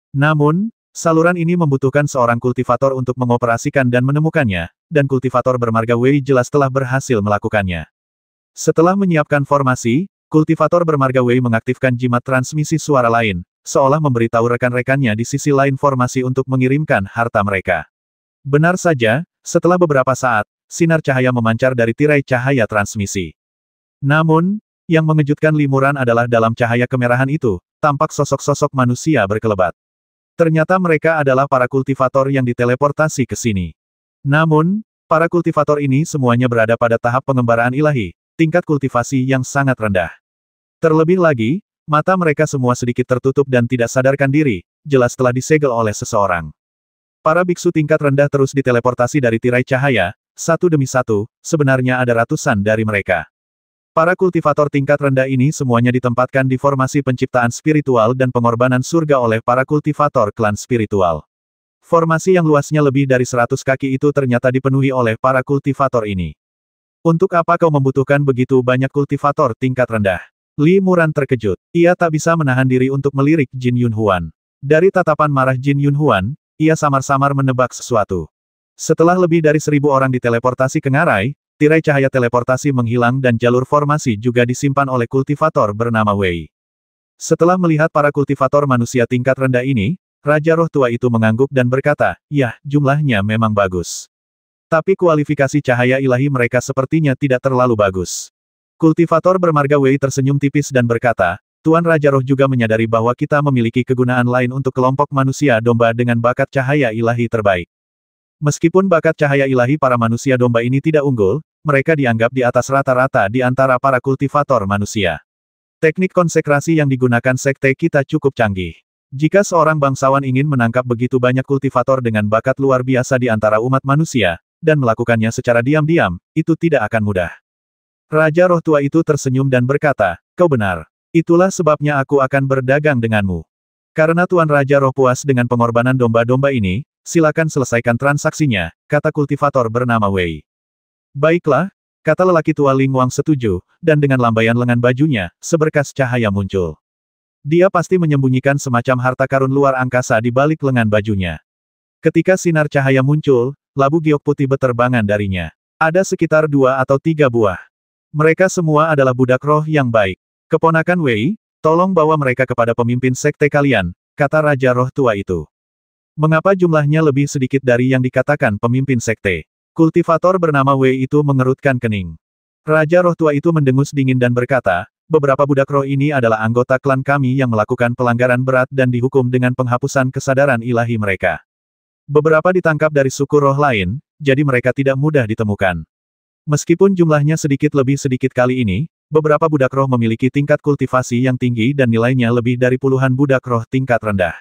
A: Namun, saluran ini membutuhkan seorang kultivator untuk mengoperasikan dan menemukannya, dan kultivator bermarga Wei jelas telah berhasil melakukannya. Setelah menyiapkan formasi, kultivator bermarga Wei mengaktifkan jimat transmisi suara lain, seolah memberitahu rekan-rekannya di sisi lain formasi untuk mengirimkan harta mereka. Benar saja, setelah beberapa saat, sinar cahaya memancar dari tirai cahaya transmisi. Namun, yang mengejutkan Li Muran adalah dalam cahaya kemerahan itu, tampak sosok-sosok manusia berkelebat. Ternyata mereka adalah para kultivator yang diteleportasi ke sini. Namun, para kultivator ini semuanya berada pada tahap pengembaraan ilahi, tingkat kultivasi yang sangat rendah. Terlebih lagi, mata mereka semua sedikit tertutup dan tidak sadarkan diri, jelas telah disegel oleh seseorang. Para biksu tingkat rendah terus diteleportasi dari tirai cahaya, satu demi satu, sebenarnya ada ratusan dari mereka. Para kultivator tingkat rendah ini semuanya ditempatkan di formasi penciptaan spiritual dan pengorbanan surga oleh para kultivator klan spiritual. Formasi yang luasnya lebih dari 100 kaki itu ternyata dipenuhi oleh para kultivator ini. Untuk apa kau membutuhkan begitu banyak kultivator tingkat rendah? Li Muran terkejut. Ia tak bisa menahan diri untuk melirik Jin Yunhuan. Dari tatapan marah Jin Yunhuan, ia samar-samar menebak sesuatu. Setelah lebih dari 1000 orang diteleportasi ke ngarai, tirai cahaya teleportasi menghilang dan jalur formasi juga disimpan oleh kultivator bernama Wei. Setelah melihat para kultivator manusia tingkat rendah ini, Raja Roh Tua itu mengangguk dan berkata, "Yah, jumlahnya memang bagus. Tapi kualifikasi cahaya ilahi mereka sepertinya tidak terlalu bagus." Kultivator bermarga Wei tersenyum tipis dan berkata, "Tuan Raja Roh juga menyadari bahwa kita memiliki kegunaan lain untuk kelompok manusia domba dengan bakat cahaya ilahi terbaik. Meskipun bakat cahaya ilahi para manusia domba ini tidak unggul, mereka dianggap di atas rata-rata di antara para kultivator manusia. Teknik konsekrasi yang digunakan sekte kita cukup canggih. Jika seorang bangsawan ingin menangkap begitu banyak kultivator dengan bakat luar biasa di antara umat manusia, dan melakukannya secara diam-diam, itu tidak akan mudah." Raja Roh Tua itu tersenyum dan berkata, "Kau benar. Itulah sebabnya aku akan berdagang denganmu. Karena Tuan Raja Roh puas dengan pengorbanan domba-domba ini, silakan selesaikan transaksinya," kata kultivator bernama Wei. "Baiklah," kata lelaki tua Ling Wang setuju, dan dengan lambaian lengan bajunya, seberkas cahaya muncul. Dia pasti menyembunyikan semacam harta karun luar angkasa di balik lengan bajunya. Ketika sinar cahaya muncul, labu giok putih berterbangan darinya. Ada sekitar 2 atau 3 buah. Mereka semua adalah budak roh yang baik. "Keponakan Wei, tolong bawa mereka kepada pemimpin sekte kalian," kata Raja Roh Tua itu. "Mengapa jumlahnya lebih sedikit dari yang dikatakan pemimpin sekte?" Kultivator bernama Wei itu mengerutkan kening. Raja Roh Tua itu mendengus dingin dan berkata, "Beberapa budak roh ini adalah anggota klan kami yang melakukan pelanggaran berat dan dihukum dengan penghapusan kesadaran ilahi mereka. Beberapa ditangkap dari suku roh lain, jadi mereka tidak mudah ditemukan. Meskipun jumlahnya sedikit lebih sedikit kali ini, beberapa budak roh memiliki tingkat kultivasi yang tinggi dan nilainya lebih dari puluhan budak roh tingkat rendah.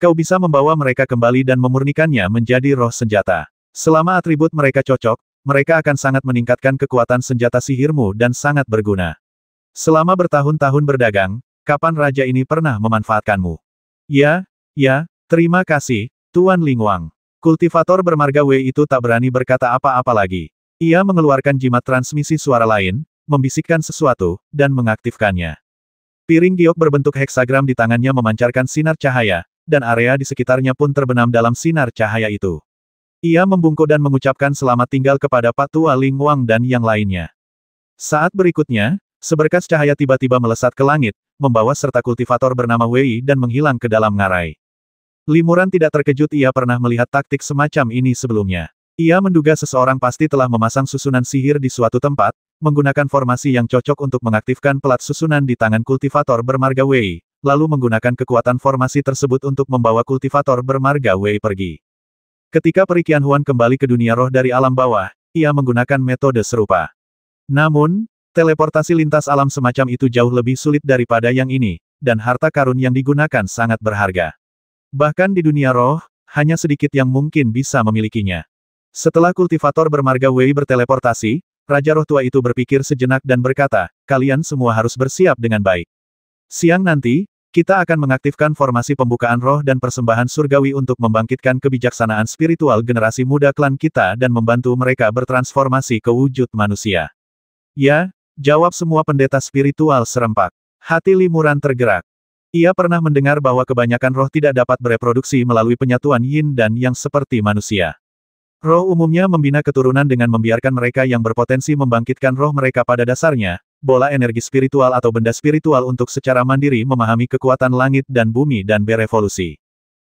A: Kau bisa membawa mereka kembali dan memurnikannya menjadi roh senjata. Selama atribut mereka cocok, mereka akan sangat meningkatkan kekuatan senjata sihirmu dan sangat berguna. Selama bertahun-tahun berdagang, kapan raja ini pernah memanfaatkanmu?" Ya, terima kasih, Tuan Ling Wang." Kultivator bermarga Wei itu tak berani berkata apa-apa lagi. Ia mengeluarkan jimat transmisi suara lain, membisikkan sesuatu, dan mengaktifkannya. Piring giok berbentuk heksagram di tangannya memancarkan sinar cahaya, dan area di sekitarnya pun terbenam dalam sinar cahaya itu. Ia membungkuk dan mengucapkan selamat tinggal kepada Pak Tua Ling Wang dan yang lainnya. Saat berikutnya, seberkas cahaya tiba-tiba melesat ke langit, membawa serta kultivator bernama Wei dan menghilang ke dalam ngarai. Li Muran tidak terkejut, ia pernah melihat taktik semacam ini sebelumnya. Ia menduga seseorang pasti telah memasang susunan sihir di suatu tempat, menggunakan formasi yang cocok untuk mengaktifkan pelat susunan di tangan kultivator bermarga Wei, lalu menggunakan kekuatan formasi tersebut untuk membawa kultivator bermarga Wei pergi. Ketika Peri Qianhuan kembali ke dunia roh dari alam bawah, ia menggunakan metode serupa. Namun, teleportasi lintas alam semacam itu jauh lebih sulit daripada yang ini, dan harta karun yang digunakan sangat berharga. Bahkan di dunia roh, hanya sedikit yang mungkin bisa memilikinya. Setelah kultivator bermarga Wei berteleportasi, Raja Roh Tua itu berpikir sejenak dan berkata, "Kalian semua harus bersiap dengan baik. Siang nanti, Kita akan mengaktifkan formasi pembukaan roh dan persembahan surgawi untuk membangkitkan kebijaksanaan spiritual generasi muda klan kita dan membantu mereka bertransformasi ke wujud manusia. Ya, jawab semua pendeta spiritual serempak. Hati Limuran tergerak. Ia pernah mendengar bahwa kebanyakan roh tidak dapat bereproduksi melalui penyatuan yin dan yang seperti manusia. Roh umumnya membina keturunan dengan membiarkan mereka yang berpotensi membangkitkan roh mereka pada dasarnya, bola energi spiritual atau benda spiritual untuk secara mandiri memahami kekuatan langit dan bumi dan berevolusi.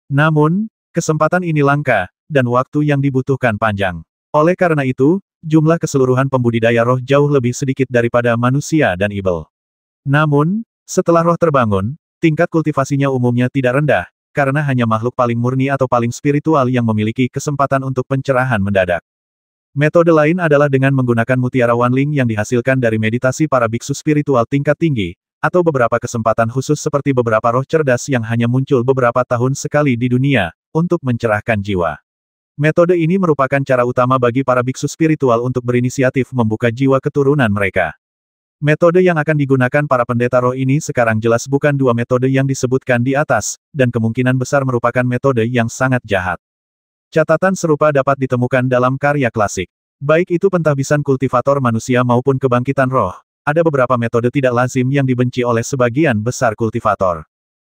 A: Namun, kesempatan ini langka, dan waktu yang dibutuhkan panjang. Oleh karena itu, jumlah keseluruhan pembudidaya roh jauh lebih sedikit daripada manusia dan ibel. Namun, setelah roh terbangun, tingkat kultivasinya umumnya tidak rendah, karena hanya makhluk paling murni atau paling spiritual yang memiliki kesempatan untuk pencerahan mendadak. Metode lain adalah dengan menggunakan mutiara Wanling yang dihasilkan dari meditasi para biksu spiritual tingkat tinggi, atau beberapa kesempatan khusus seperti beberapa roh cerdas yang hanya muncul beberapa tahun sekali di dunia, untuk mencerahkan jiwa. Metode ini merupakan cara utama bagi para biksu spiritual untuk berinisiatif membuka jiwa keturunan mereka. Metode yang akan digunakan para pendeta roh ini sekarang jelas bukan dua metode yang disebutkan di atas, dan kemungkinan besar merupakan metode yang sangat jahat. Catatan serupa dapat ditemukan dalam karya klasik. Baik itu pentahbisan kultivator manusia maupun kebangkitan roh, ada beberapa metode tidak lazim yang dibenci oleh sebagian besar kultivator.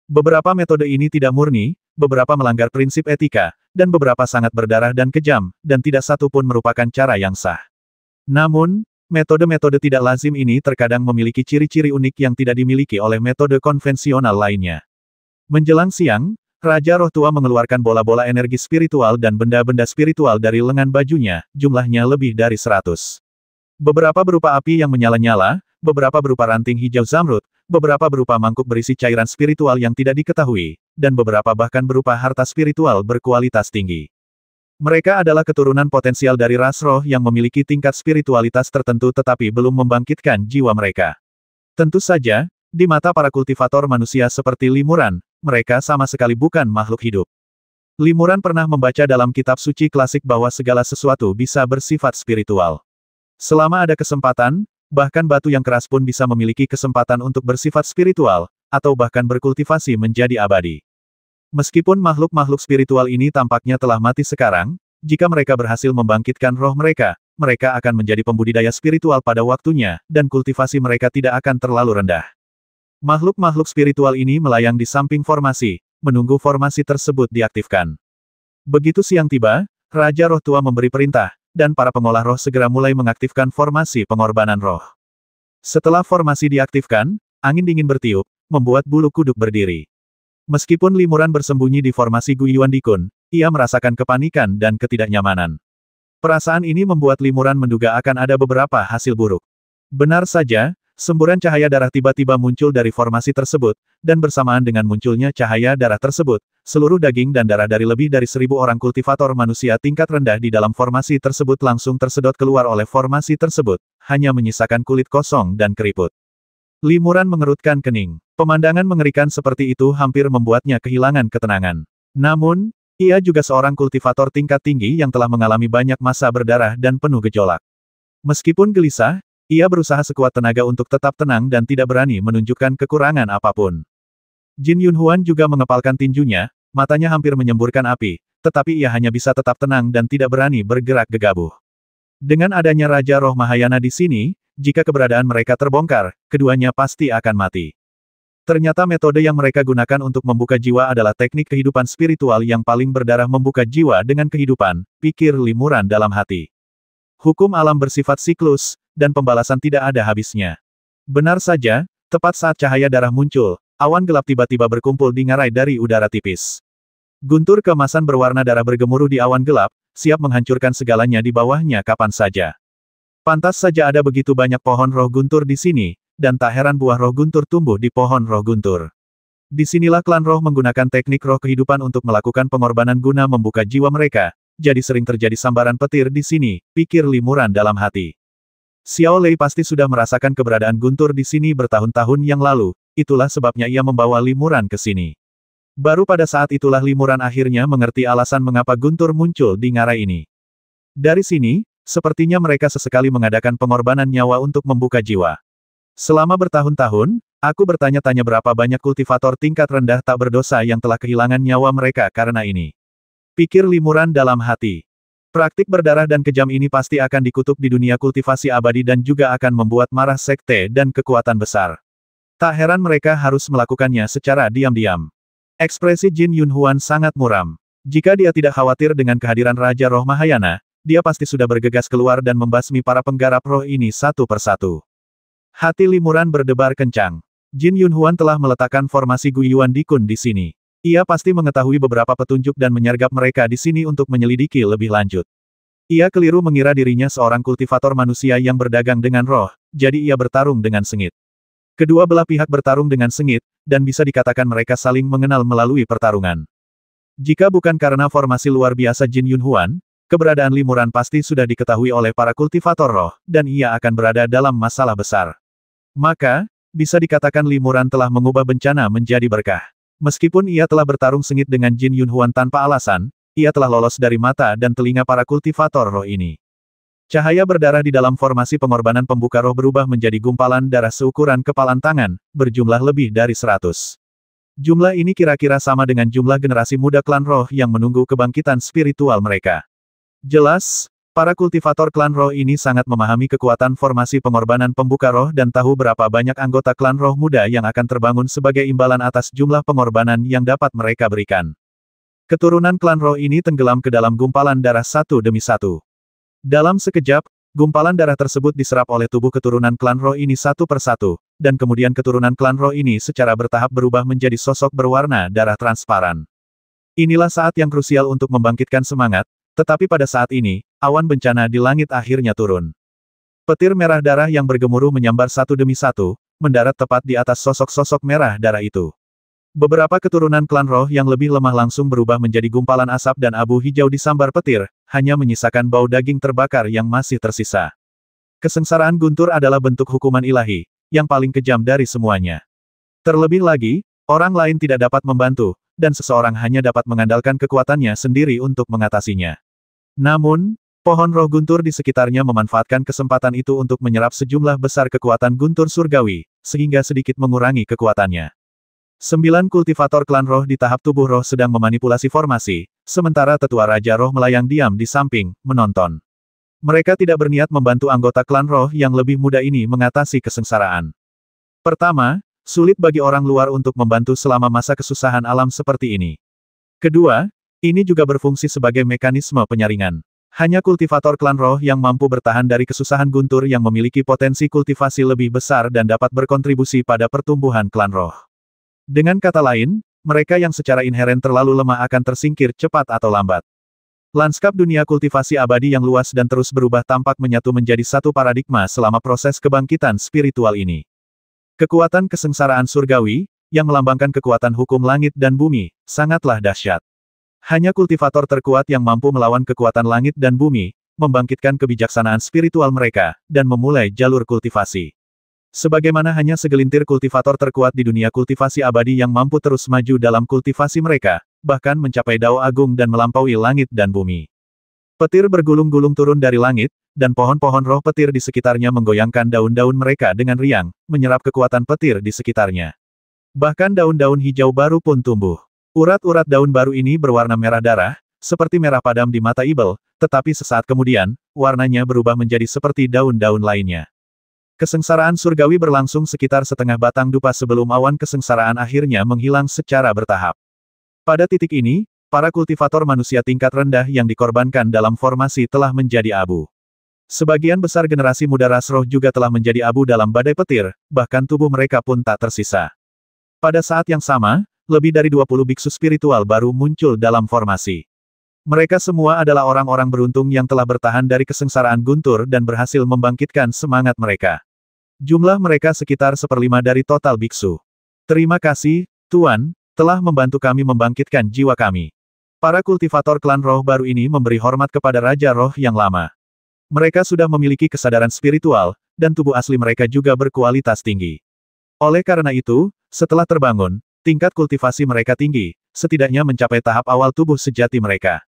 A: Beberapa metode ini tidak murni, beberapa melanggar prinsip etika, dan beberapa sangat berdarah dan kejam, dan tidak satu pun merupakan cara yang sah. Namun, metode-metode tidak lazim ini terkadang memiliki ciri-ciri unik yang tidak dimiliki oleh metode konvensional lainnya. Menjelang siang, Raja Roh Tua mengeluarkan bola-bola energi spiritual dan benda-benda spiritual dari lengan bajunya, jumlahnya lebih dari 100. Beberapa berupa api yang menyala-nyala, beberapa berupa ranting hijau zamrud, beberapa berupa mangkuk berisi cairan spiritual yang tidak diketahui, dan beberapa bahkan berupa harta spiritual berkualitas tinggi. Mereka adalah keturunan potensial dari ras roh yang memiliki tingkat spiritualitas tertentu tetapi belum membangkitkan jiwa mereka. Tentu saja, di mata para kultivator manusia seperti Limuran, mereka sama sekali bukan makhluk hidup. Limuran pernah membaca dalam kitab suci klasik bahwa segala sesuatu bisa bersifat spiritual. Selama ada kesempatan, bahkan batu yang keras pun bisa memiliki kesempatan untuk bersifat spiritual, atau bahkan berkultivasi menjadi abadi. Meskipun makhluk-makhluk spiritual ini tampaknya telah mati sekarang, jika mereka berhasil membangkitkan roh mereka, mereka akan menjadi pembudidaya spiritual pada waktunya, dan kultivasi mereka tidak akan terlalu rendah. Makhluk-makhluk spiritual ini melayang di samping formasi, menunggu formasi tersebut diaktifkan. Begitu siang tiba, Raja Roh Tua memberi perintah, dan para pengolah roh segera mulai mengaktifkan formasi pengorbanan roh. Setelah formasi diaktifkan, angin dingin bertiup, membuat bulu kuduk berdiri. Meskipun Limuran bersembunyi di formasi Guiyuan Dikun, ia merasakan kepanikan dan ketidaknyamanan. Perasaan ini membuat Limuran menduga akan ada beberapa hasil buruk. Benar saja, semburan cahaya darah tiba-tiba muncul dari formasi tersebut, dan bersamaan dengan munculnya cahaya darah tersebut, seluruh daging dan darah dari lebih dari 1000 orang kultivator manusia tingkat rendah di dalam formasi tersebut langsung tersedot keluar oleh formasi tersebut, hanya menyisakan kulit kosong dan keriput. Limuran mengerutkan kening. Pemandangan mengerikan seperti itu hampir membuatnya kehilangan ketenangan. Namun, ia juga seorang kultivator tingkat tinggi yang telah mengalami banyak masa berdarah dan penuh gejolak. Meskipun gelisah, ia berusaha sekuat tenaga untuk tetap tenang dan tidak berani menunjukkan kekurangan apapun. Jin Yunhuan juga mengepalkan tinjunya, matanya hampir menyemburkan api, tetapi ia hanya bisa tetap tenang dan tidak berani bergerak gegabah. Dengan adanya Raja Roh Mahayana di sini, jika keberadaan mereka terbongkar, keduanya pasti akan mati. Ternyata metode yang mereka gunakan untuk membuka jiwa adalah teknik kehidupan spiritual yang paling berdarah membuka jiwa dengan kehidupan, pikir Limuran dalam hati. Hukum alam bersifat siklus, dan pembalasan tidak ada habisnya. Benar saja, tepat saat cahaya darah muncul, awan gelap tiba-tiba berkumpul di ngarai dari udara tipis. Guntur keemasan berwarna darah bergemuruh di awan gelap, siap menghancurkan segalanya di bawahnya kapan saja. Pantas saja ada begitu banyak pohon roh guntur di sini, dan tak heran buah roh guntur tumbuh di pohon roh guntur. Disinilah klan roh menggunakan teknik roh kehidupan untuk melakukan pengorbanan guna membuka jiwa mereka, jadi sering terjadi sambaran petir di sini, pikir Limuran dalam hati. Xiao Lei pasti sudah merasakan keberadaan guntur di sini bertahun-tahun yang lalu, itulah sebabnya ia membawa Limuran ke sini. Baru pada saat itulah Limuran akhirnya mengerti alasan mengapa guntur muncul di ngarai ini. Dari sini, sepertinya mereka sesekali mengadakan pengorbanan nyawa untuk membuka jiwa. Selama bertahun-tahun, Aku bertanya-tanya berapa banyak kultivator tingkat rendah tak berdosa yang telah kehilangan nyawa mereka karena ini. Pikir Limuran dalam hati. Praktik berdarah dan kejam ini pasti akan dikutuk di dunia kultivasi abadi dan juga akan membuat marah sekte dan kekuatan besar. Tak heran mereka harus melakukannya secara diam-diam. Ekspresi Jin Yunhuan sangat muram. Jika dia tidak khawatir dengan kehadiran Raja Roh Mahayana, dia pasti sudah bergegas keluar dan membasmi para penggarap roh ini satu persatu. Hati Limuran berdebar kencang. Jin Yunhuan telah meletakkan formasi Guiyuan Dikun di sini. Ia pasti mengetahui beberapa petunjuk dan menyergap mereka di sini untuk menyelidiki lebih lanjut. Ia keliru mengira dirinya seorang kultivator manusia yang berdagang dengan roh, jadi ia bertarung dengan sengit. Kedua belah pihak bertarung dengan sengit, dan bisa dikatakan mereka saling mengenal melalui pertarungan. Jika bukan karena formasi luar biasa Jin Yunhuan, keberadaan Limuran pasti sudah diketahui oleh para kultivator roh, dan ia akan berada dalam masalah besar. Maka, bisa dikatakan Limuran telah mengubah bencana menjadi berkah. Meskipun ia telah bertarung sengit dengan Jin Yunhuan tanpa alasan, ia telah lolos dari mata dan telinga para kultivator roh ini. Cahaya berdarah di dalam formasi pengorbanan pembuka roh berubah menjadi gumpalan darah seukuran kepalan tangan, berjumlah lebih dari 100. Jumlah ini kira-kira sama dengan jumlah generasi muda klan roh yang menunggu kebangkitan spiritual mereka. Jelas, para kultivator klan roh ini sangat memahami kekuatan formasi pengorbanan pembuka roh dan tahu berapa banyak anggota klan roh muda yang akan terbangun sebagai imbalan atas jumlah pengorbanan yang dapat mereka berikan. Keturunan klan roh ini tenggelam ke dalam gumpalan darah satu demi satu. Dalam sekejap, gumpalan darah tersebut diserap oleh tubuh keturunan klan roh ini satu persatu, dan kemudian keturunan klan roh ini secara bertahap berubah menjadi sosok berwarna darah transparan. Inilah saat yang krusial untuk membangkitkan semangat, tetapi pada saat ini, awan bencana di langit akhirnya turun. Petir merah darah yang bergemuruh menyambar satu demi satu, mendarat tepat di atas sosok-sosok merah darah itu. Beberapa keturunan klan roh yang lebih lemah langsung berubah menjadi gumpalan asap dan abu hijau disambar petir, hanya menyisakan bau daging terbakar yang masih tersisa. Kesengsaraan guntur adalah bentuk hukuman ilahi, yang paling kejam dari semuanya. Terlebih lagi, orang lain tidak dapat membantu, dan seseorang hanya dapat mengandalkan kekuatannya sendiri untuk mengatasinya. Namun, pohon roh guntur di sekitarnya memanfaatkan kesempatan itu untuk menyerap sejumlah besar kekuatan guntur surgawi, sehingga sedikit mengurangi kekuatannya. 9 kultivator klan roh di tahap tubuh roh sedang memanipulasi formasi, sementara tetua Raja Roh melayang diam di samping, menonton. Mereka tidak berniat membantu anggota klan roh yang lebih muda ini mengatasi kesengsaraan. Pertama, sulit bagi orang luar untuk membantu selama masa kesusahan alam seperti ini. Kedua, ini juga berfungsi sebagai mekanisme penyaringan. Hanya kultivator klan roh yang mampu bertahan dari kesusahan guntur yang memiliki potensi kultivasi lebih besar dan dapat berkontribusi pada pertumbuhan klan roh. Dengan kata lain, mereka yang secara inheren terlalu lemah akan tersingkir cepat atau lambat. Lanskap dunia kultivasi abadi yang luas dan terus berubah tampak menyatu menjadi satu paradigma selama proses kebangkitan spiritual ini. Kekuatan kesengsaraan surgawi, yang melambangkan kekuatan hukum langit dan bumi, sangatlah dahsyat. Hanya kultivator terkuat yang mampu melawan kekuatan langit dan bumi, membangkitkan kebijaksanaan spiritual mereka, dan memulai jalur kultivasi. Sebagaimana hanya segelintir kultivator terkuat di dunia kultivasi abadi yang mampu terus maju dalam kultivasi mereka, bahkan mencapai dao agung dan melampaui langit dan bumi. Petir bergulung-gulung turun dari langit, dan pohon-pohon roh petir di sekitarnya menggoyangkan daun-daun mereka dengan riang, menyerap kekuatan petir di sekitarnya. Bahkan daun-daun hijau baru pun tumbuh. Urat-urat daun baru ini berwarna merah darah, seperti merah padam di mata Ibel, tetapi sesaat kemudian, warnanya berubah menjadi seperti daun-daun lainnya. Kesengsaraan surgawi berlangsung sekitar setengah batang dupa sebelum awan kesengsaraan akhirnya menghilang secara bertahap. Pada titik ini, para kultivator manusia tingkat rendah yang dikorbankan dalam formasi telah menjadi abu. Sebagian besar generasi muda ras roh juga telah menjadi abu dalam badai petir, bahkan tubuh mereka pun tak tersisa. Pada saat yang sama, lebih dari 20 biksu spiritual baru muncul dalam formasi. Mereka semua adalah orang-orang beruntung yang telah bertahan dari kesengsaraan guntur dan berhasil membangkitkan semangat mereka. Jumlah mereka sekitar 1/5 dari total biksu. Terima kasih, Tuan, telah membantu kami membangkitkan jiwa kami. Para kultivator klan roh baru ini memberi hormat kepada Raja Roh yang lama. Mereka sudah memiliki kesadaran spiritual, dan tubuh asli mereka juga berkualitas tinggi. Oleh karena itu, setelah terbangun, tingkat kultivasi mereka tinggi, setidaknya mencapai tahap awal tubuh sejati mereka.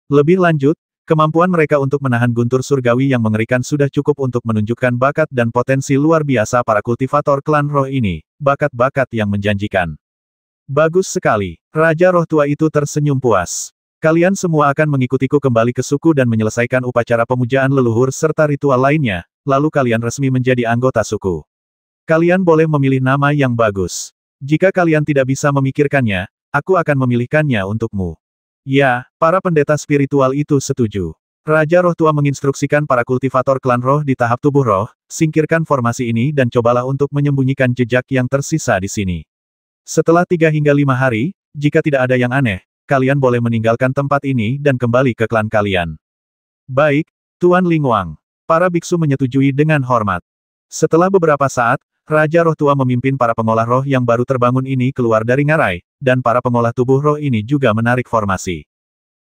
A: Lebih lanjut, Kemampuan mereka untuk menahan guntur surgawi yang mengerikan sudah cukup untuk menunjukkan bakat dan potensi luar biasa para kultivator klan roh ini, bakat-bakat yang menjanjikan. Bagus sekali. Raja roh tua itu tersenyum puas. Kalian semua akan mengikutiku kembali ke suku dan menyelesaikan upacara pemujaan leluhur serta ritual lainnya, lalu kalian resmi menjadi anggota suku. Kalian boleh memilih nama yang bagus. Jika kalian tidak bisa memikirkannya, aku akan memilihkannya untukmu. Ya, para pendeta spiritual itu setuju. Raja roh tua menginstruksikan para kultivator klan roh di tahap tubuh roh, singkirkan formasi ini dan cobalah untuk menyembunyikan jejak yang tersisa di sini. Setelah 3 hingga 5 hari, jika tidak ada yang aneh, kalian boleh meninggalkan tempat ini dan kembali ke klan kalian. Baik, Tuan Ling Wang. Para biksu menyetujui dengan hormat. Setelah beberapa saat, Raja roh tua memimpin para pengolah roh yang baru terbangun ini keluar dari ngarai, dan para pengolah tubuh roh ini juga menarik formasi.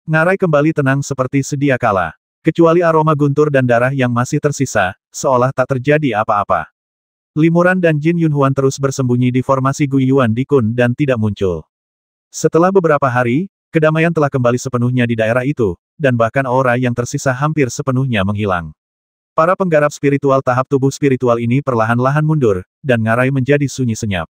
A: Ngarai kembali tenang seperti sedia kala. Kecuali aroma guntur dan darah yang masih tersisa, seolah tak terjadi apa-apa. Limuran dan Jin Yunhuan terus bersembunyi di formasi Guiyuan Dikun dan tidak muncul. Setelah beberapa hari, kedamaian telah kembali sepenuhnya di daerah itu, dan bahkan aura yang tersisa hampir sepenuhnya menghilang. Para penggarap spiritual tahap tubuh spiritual ini perlahan-lahan mundur, dan ngarai menjadi sunyi senyap.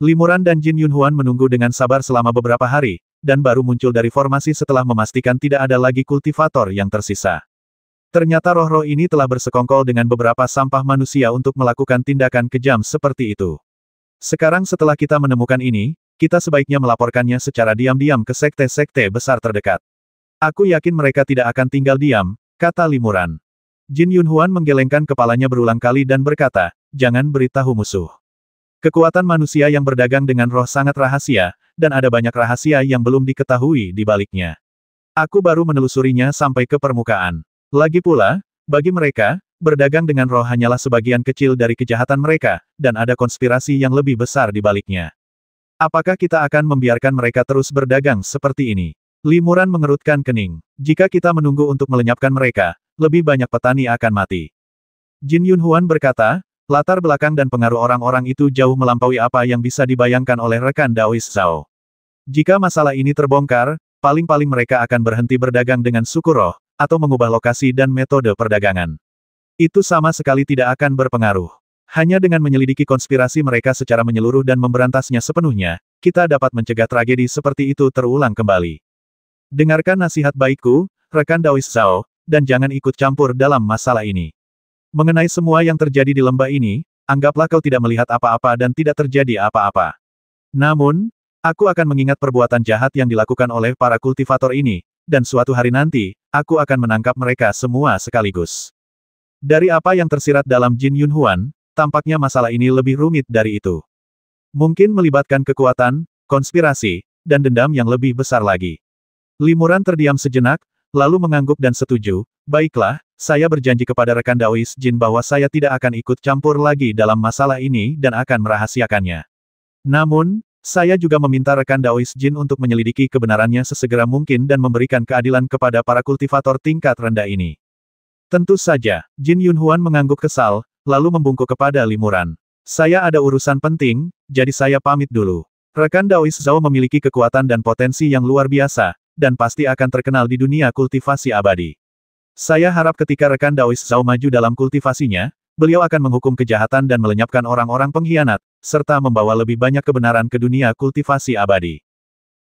A: Limuran dan Jin Yunhuan menunggu dengan sabar selama beberapa hari, dan baru muncul dari formasi setelah memastikan tidak ada lagi kultivator yang tersisa. Ternyata roh-roh ini telah bersekongkol dengan beberapa sampah manusia untuk melakukan tindakan kejam seperti itu. Sekarang setelah kita menemukan ini, kita sebaiknya melaporkannya secara diam-diam ke sekte-sekte besar terdekat. Aku yakin mereka tidak akan tinggal diam, kata Limuran. Jin Yunhuan menggelengkan kepalanya berulang kali dan berkata, jangan beritahu musuh. Kekuatan manusia yang berdagang dengan roh sangat rahasia, dan ada banyak rahasia yang belum diketahui di baliknya. Aku baru menelusurinya sampai ke permukaan. Lagi pula, bagi mereka, berdagang dengan roh hanyalah sebagian kecil dari kejahatan mereka, dan ada konspirasi yang lebih besar di baliknya. Apakah kita akan membiarkan mereka terus berdagang seperti ini? Limuran mengerutkan kening. Jika kita menunggu untuk melenyapkan mereka, lebih banyak petani akan mati. Jin Yunhuan berkata, latar belakang dan pengaruh orang-orang itu jauh melampaui apa yang bisa dibayangkan oleh rekan Daois Zhao. Jika masalah ini terbongkar, paling-paling mereka akan berhenti berdagang dengan suku roh, atau mengubah lokasi dan metode perdagangan. Itu sama sekali tidak akan berpengaruh. Hanya dengan menyelidiki konspirasi mereka secara menyeluruh dan memberantasnya sepenuhnya, kita dapat mencegah tragedi seperti itu terulang kembali. Dengarkan nasihat baikku, rekan Daois Zhao, dan jangan ikut campur dalam masalah ini. Mengenai semua yang terjadi di lembah ini, anggaplah kau tidak melihat apa-apa dan tidak terjadi apa-apa. Namun, aku akan mengingat perbuatan jahat yang dilakukan oleh para kultivator ini, dan suatu hari nanti, aku akan menangkap mereka semua sekaligus. Dari apa yang tersirat dalam Jin Yunhuan, tampaknya masalah ini lebih rumit dari itu. Mungkin melibatkan kekuatan, konspirasi, dan dendam yang lebih besar lagi. Limuran terdiam sejenak, lalu mengangguk dan setuju, baiklah, saya berjanji kepada rekan Daois Jin bahwa saya tidak akan ikut campur lagi dalam masalah ini dan akan merahasiakannya. Namun, saya juga meminta rekan Daois Jin untuk menyelidiki kebenarannya sesegera mungkin dan memberikan keadilan kepada para kultivator tingkat rendah ini. Tentu saja, Jin Yunhuan mengangguk kesal, lalu membungkuk kepada Limuran. Saya ada urusan penting, jadi saya pamit dulu. Rekan Daois Zhao memiliki kekuatan dan potensi yang luar biasa, dan pasti akan terkenal di dunia kultivasi abadi. Saya harap ketika rekan Daois Zhao maju dalam kultivasinya, beliau akan menghukum kejahatan dan melenyapkan orang-orang pengkhianat, serta membawa lebih banyak kebenaran ke dunia kultivasi abadi.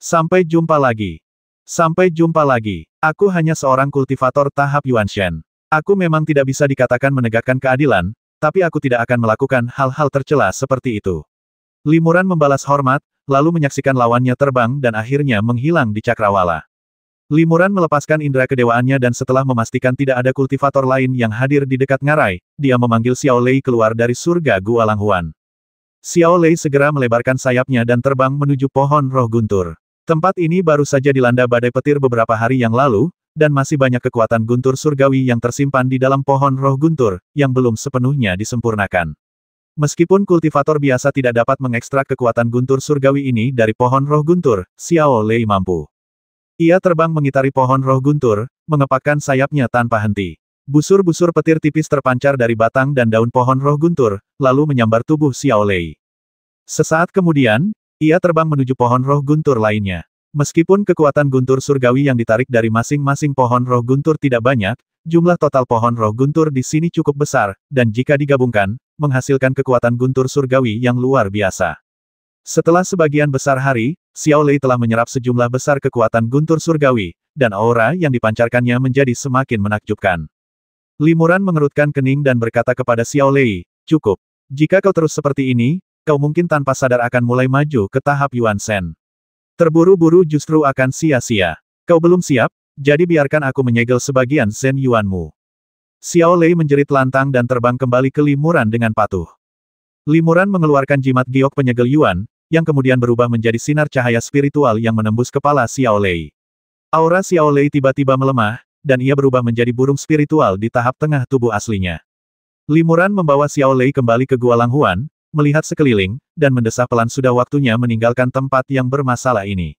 A: Sampai jumpa lagi. Sampai jumpa lagi. Aku hanya seorang kultivator tahap Yuanshen. Aku memang tidak bisa dikatakan menegakkan keadilan, tapi aku tidak akan melakukan hal-hal tercela seperti itu. Limuran membalas hormat, lalu menyaksikan lawannya terbang dan akhirnya menghilang di cakrawala. Limuran melepaskan indera kedewaannya dan setelah memastikan tidak ada kultivator lain yang hadir di dekat ngarai, dia memanggil Xiao Lei keluar dari surga Gua Langhuan. Xiao Lei segera melebarkan sayapnya dan terbang menuju pohon roh guntur. Tempat ini baru saja dilanda badai petir beberapa hari yang lalu, dan masih banyak kekuatan guntur surgawi yang tersimpan di dalam pohon roh guntur, yang belum sepenuhnya disempurnakan. Meskipun kultivator biasa tidak dapat mengekstrak kekuatan guntur surgawi ini dari pohon roh guntur, Xiao Lei mampu. Ia terbang mengitari pohon roh guntur, mengepakkan sayapnya tanpa henti. Busur-busur petir tipis terpancar dari batang dan daun pohon roh guntur, lalu menyambar tubuh Xiao Lei. Sesaat kemudian, ia terbang menuju pohon roh guntur lainnya. Meskipun kekuatan guntur surgawi yang ditarik dari masing-masing pohon roh guntur tidak banyak, jumlah total pohon roh guntur di sini cukup besar, dan jika digabungkan, menghasilkan kekuatan guntur surgawi yang luar biasa. Setelah sebagian besar hari, Xiao Lei telah menyerap sejumlah besar kekuatan guntur surgawi, dan aura yang dipancarkannya menjadi semakin menakjubkan. Limuran mengerutkan kening dan berkata kepada Xiao Lei, "Cukup. Jika kau terus seperti ini, kau mungkin tanpa sadar akan mulai maju ke tahap Yuan Shen. Terburu-buru justru akan sia-sia. Kau belum siap, jadi biarkan aku menyegel sebagian Zen Yuanmu." Xiao Lei menjerit lantang dan terbang kembali ke Limuran dengan patuh. Limuran mengeluarkan jimat giok penyegel Yuan, yang kemudian berubah menjadi sinar cahaya spiritual yang menembus kepala Xiao Lei. Aura Xiao Lei tiba-tiba melemah, dan ia berubah menjadi burung spiritual di tahap tengah tubuh aslinya. Limuran membawa Xiao Lei kembali ke Gua Lang Huan, melihat sekeliling, dan mendesah pelan sudah waktunya meninggalkan tempat yang bermasalah ini.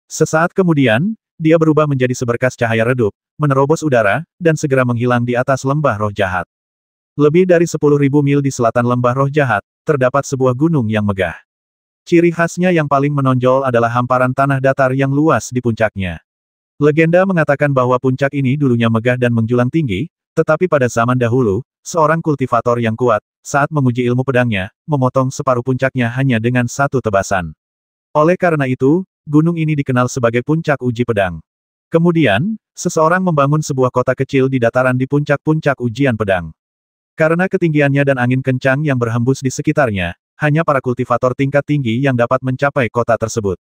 A: Sesaat kemudian, dia berubah menjadi seberkas cahaya redup, menerobos udara, dan segera menghilang di atas lembah roh jahat. Lebih dari 10.000 mil di selatan lembah roh jahat, terdapat sebuah gunung yang megah. Ciri khasnya yang paling menonjol adalah hamparan tanah datar yang luas di puncaknya. Legenda mengatakan bahwa puncak ini dulunya megah dan menjulang tinggi, tetapi pada zaman dahulu, seorang kultivator yang kuat, saat menguji ilmu pedangnya, memotong separuh puncaknya hanya dengan satu tebasan. Oleh karena itu, gunung ini dikenal sebagai puncak uji pedang. Kemudian, seseorang membangun sebuah kota kecil di dataran di puncak-puncak ujian pedang. Karena ketinggiannya dan angin kencang yang berhembus di sekitarnya, hanya para kultivator tingkat tinggi yang dapat mencapai kota tersebut.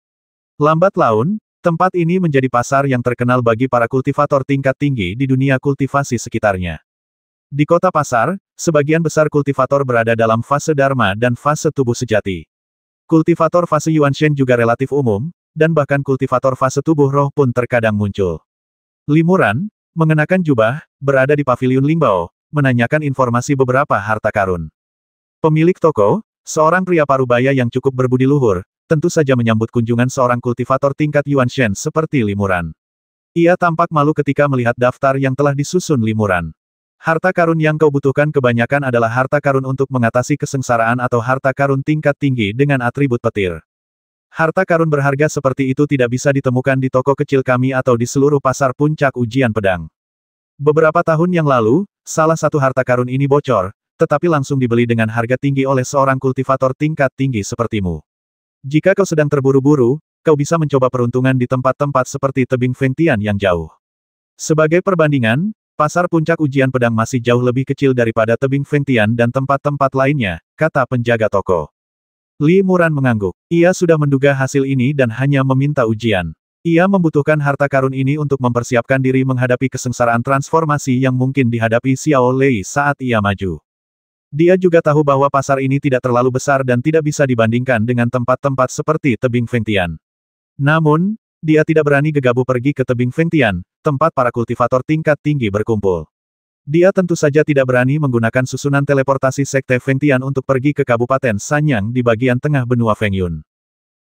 A: Lambat laun, tempat ini menjadi pasar yang terkenal bagi para kultivator tingkat tinggi di dunia kultivasi sekitarnya. Di kota pasar, sebagian besar kultivator berada dalam fase Dharma dan fase tubuh sejati. Kultivator fase Yuan Shen juga relatif umum, dan bahkan kultivator fase tubuh roh pun terkadang muncul. Limuran, mengenakan jubah, berada di paviliun Lingbao, menanyakan informasi beberapa harta karun. Pemilik toko, seorang pria parubaya yang cukup berbudi luhur, tentu saja menyambut kunjungan seorang kultivator tingkat Yuan Shen seperti Limuran. Ia tampak malu ketika melihat daftar yang telah disusun Limuran. Harta karun yang kau butuhkan kebanyakan adalah harta karun untuk mengatasi kesengsaraan atau harta karun tingkat tinggi dengan atribut petir. Harta karun berharga seperti itu tidak bisa ditemukan di toko kecil kami atau di seluruh pasar puncak ujian pedang. Beberapa tahun yang lalu, salah satu harta karun ini bocor, tetapi langsung dibeli dengan harga tinggi oleh seorang kultivator tingkat tinggi sepertimu. Jika kau sedang terburu-buru, kau bisa mencoba peruntungan di tempat-tempat seperti tebing Fengtian yang jauh. Sebagai perbandingan, pasar puncak ujian pedang masih jauh lebih kecil daripada tebing Fengtian dan tempat-tempat lainnya, kata penjaga toko. Li Muran mengangguk. Ia sudah menduga hasil ini dan hanya meminta ujian. Ia membutuhkan harta karun ini untuk mempersiapkan diri menghadapi kesengsaraan transformasi yang mungkin dihadapi Xiao Lei saat ia maju. Dia juga tahu bahwa pasar ini tidak terlalu besar dan tidak bisa dibandingkan dengan tempat-tempat seperti tebing Fengtian. Namun, dia tidak berani gegabah pergi ke tebing Fengtian, tempat para kultivator tingkat tinggi berkumpul. Dia tentu saja tidak berani menggunakan susunan teleportasi Sekte Fengtian untuk pergi ke Kabupaten Sanyang di bagian tengah benua Fengyun.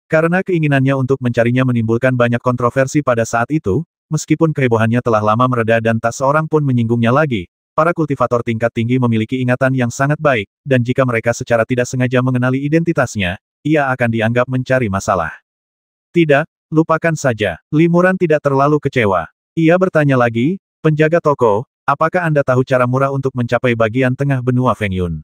A: Karena keinginannya untuk mencarinya menimbulkan banyak kontroversi pada saat itu, meskipun kehebohannya telah lama mereda dan tak seorang pun menyinggungnya lagi, para kultivator tingkat tinggi memiliki ingatan yang sangat baik, dan jika mereka secara tidak sengaja mengenali identitasnya, ia akan dianggap mencari masalah. Tidak, lupakan saja. Limuran tidak terlalu kecewa. Ia bertanya lagi, penjaga toko, apakah Anda tahu cara murah untuk mencapai bagian tengah benua Fengyun?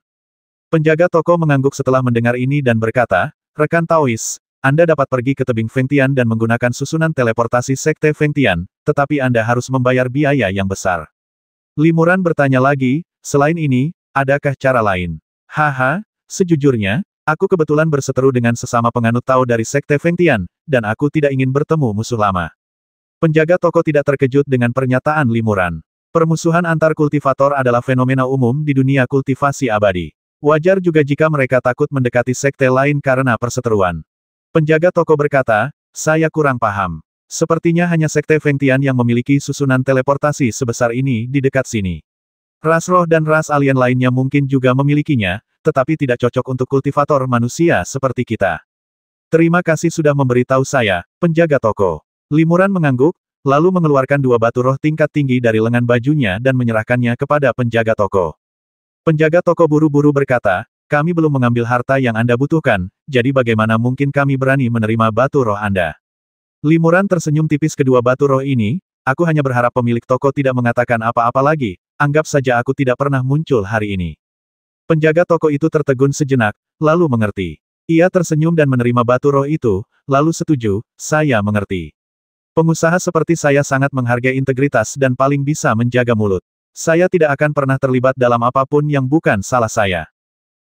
A: Penjaga toko mengangguk setelah mendengar ini dan berkata, rekan Taois, Anda dapat pergi ke tebing Fengtian dan menggunakan susunan teleportasi Sekte Fengtian, tetapi Anda harus membayar biaya yang besar. Limuran bertanya lagi, selain ini, adakah cara lain? Haha, sejujurnya, aku kebetulan berseteru dengan sesama penganut Tao dari Sekte Fengtian, dan aku tidak ingin bertemu musuh lama. Penjaga toko tidak terkejut dengan pernyataan Limuran. Permusuhan antar kultivator adalah fenomena umum di dunia kultivasi abadi. Wajar juga jika mereka takut mendekati sekte lain karena perseteruan. Penjaga toko berkata, saya kurang paham. Sepertinya hanya Sekte Fengtian yang memiliki susunan teleportasi sebesar ini di dekat sini. Ras roh dan ras alien lainnya mungkin juga memilikinya, tetapi tidak cocok untuk kultivator manusia seperti kita. Terima kasih sudah memberitahu saya, penjaga toko. Limuran mengangguk, lalu mengeluarkan 2 batu roh tingkat tinggi dari lengan bajunya dan menyerahkannya kepada penjaga toko. Penjaga toko buru-buru berkata, kami belum mengambil harta yang Anda butuhkan, jadi bagaimana mungkin kami berani menerima batu roh Anda? Limuran tersenyum tipis kedua batu roh ini, aku hanya berharap pemilik toko tidak mengatakan apa-apa lagi, anggap saja aku tidak pernah muncul hari ini. Penjaga toko itu tertegun sejenak, lalu mengerti. Ia tersenyum dan menerima batu roh itu, lalu setuju, saya mengerti. Pengusaha seperti saya sangat menghargai integritas dan paling bisa menjaga mulut. Saya tidak akan pernah terlibat dalam apapun yang bukan salah saya.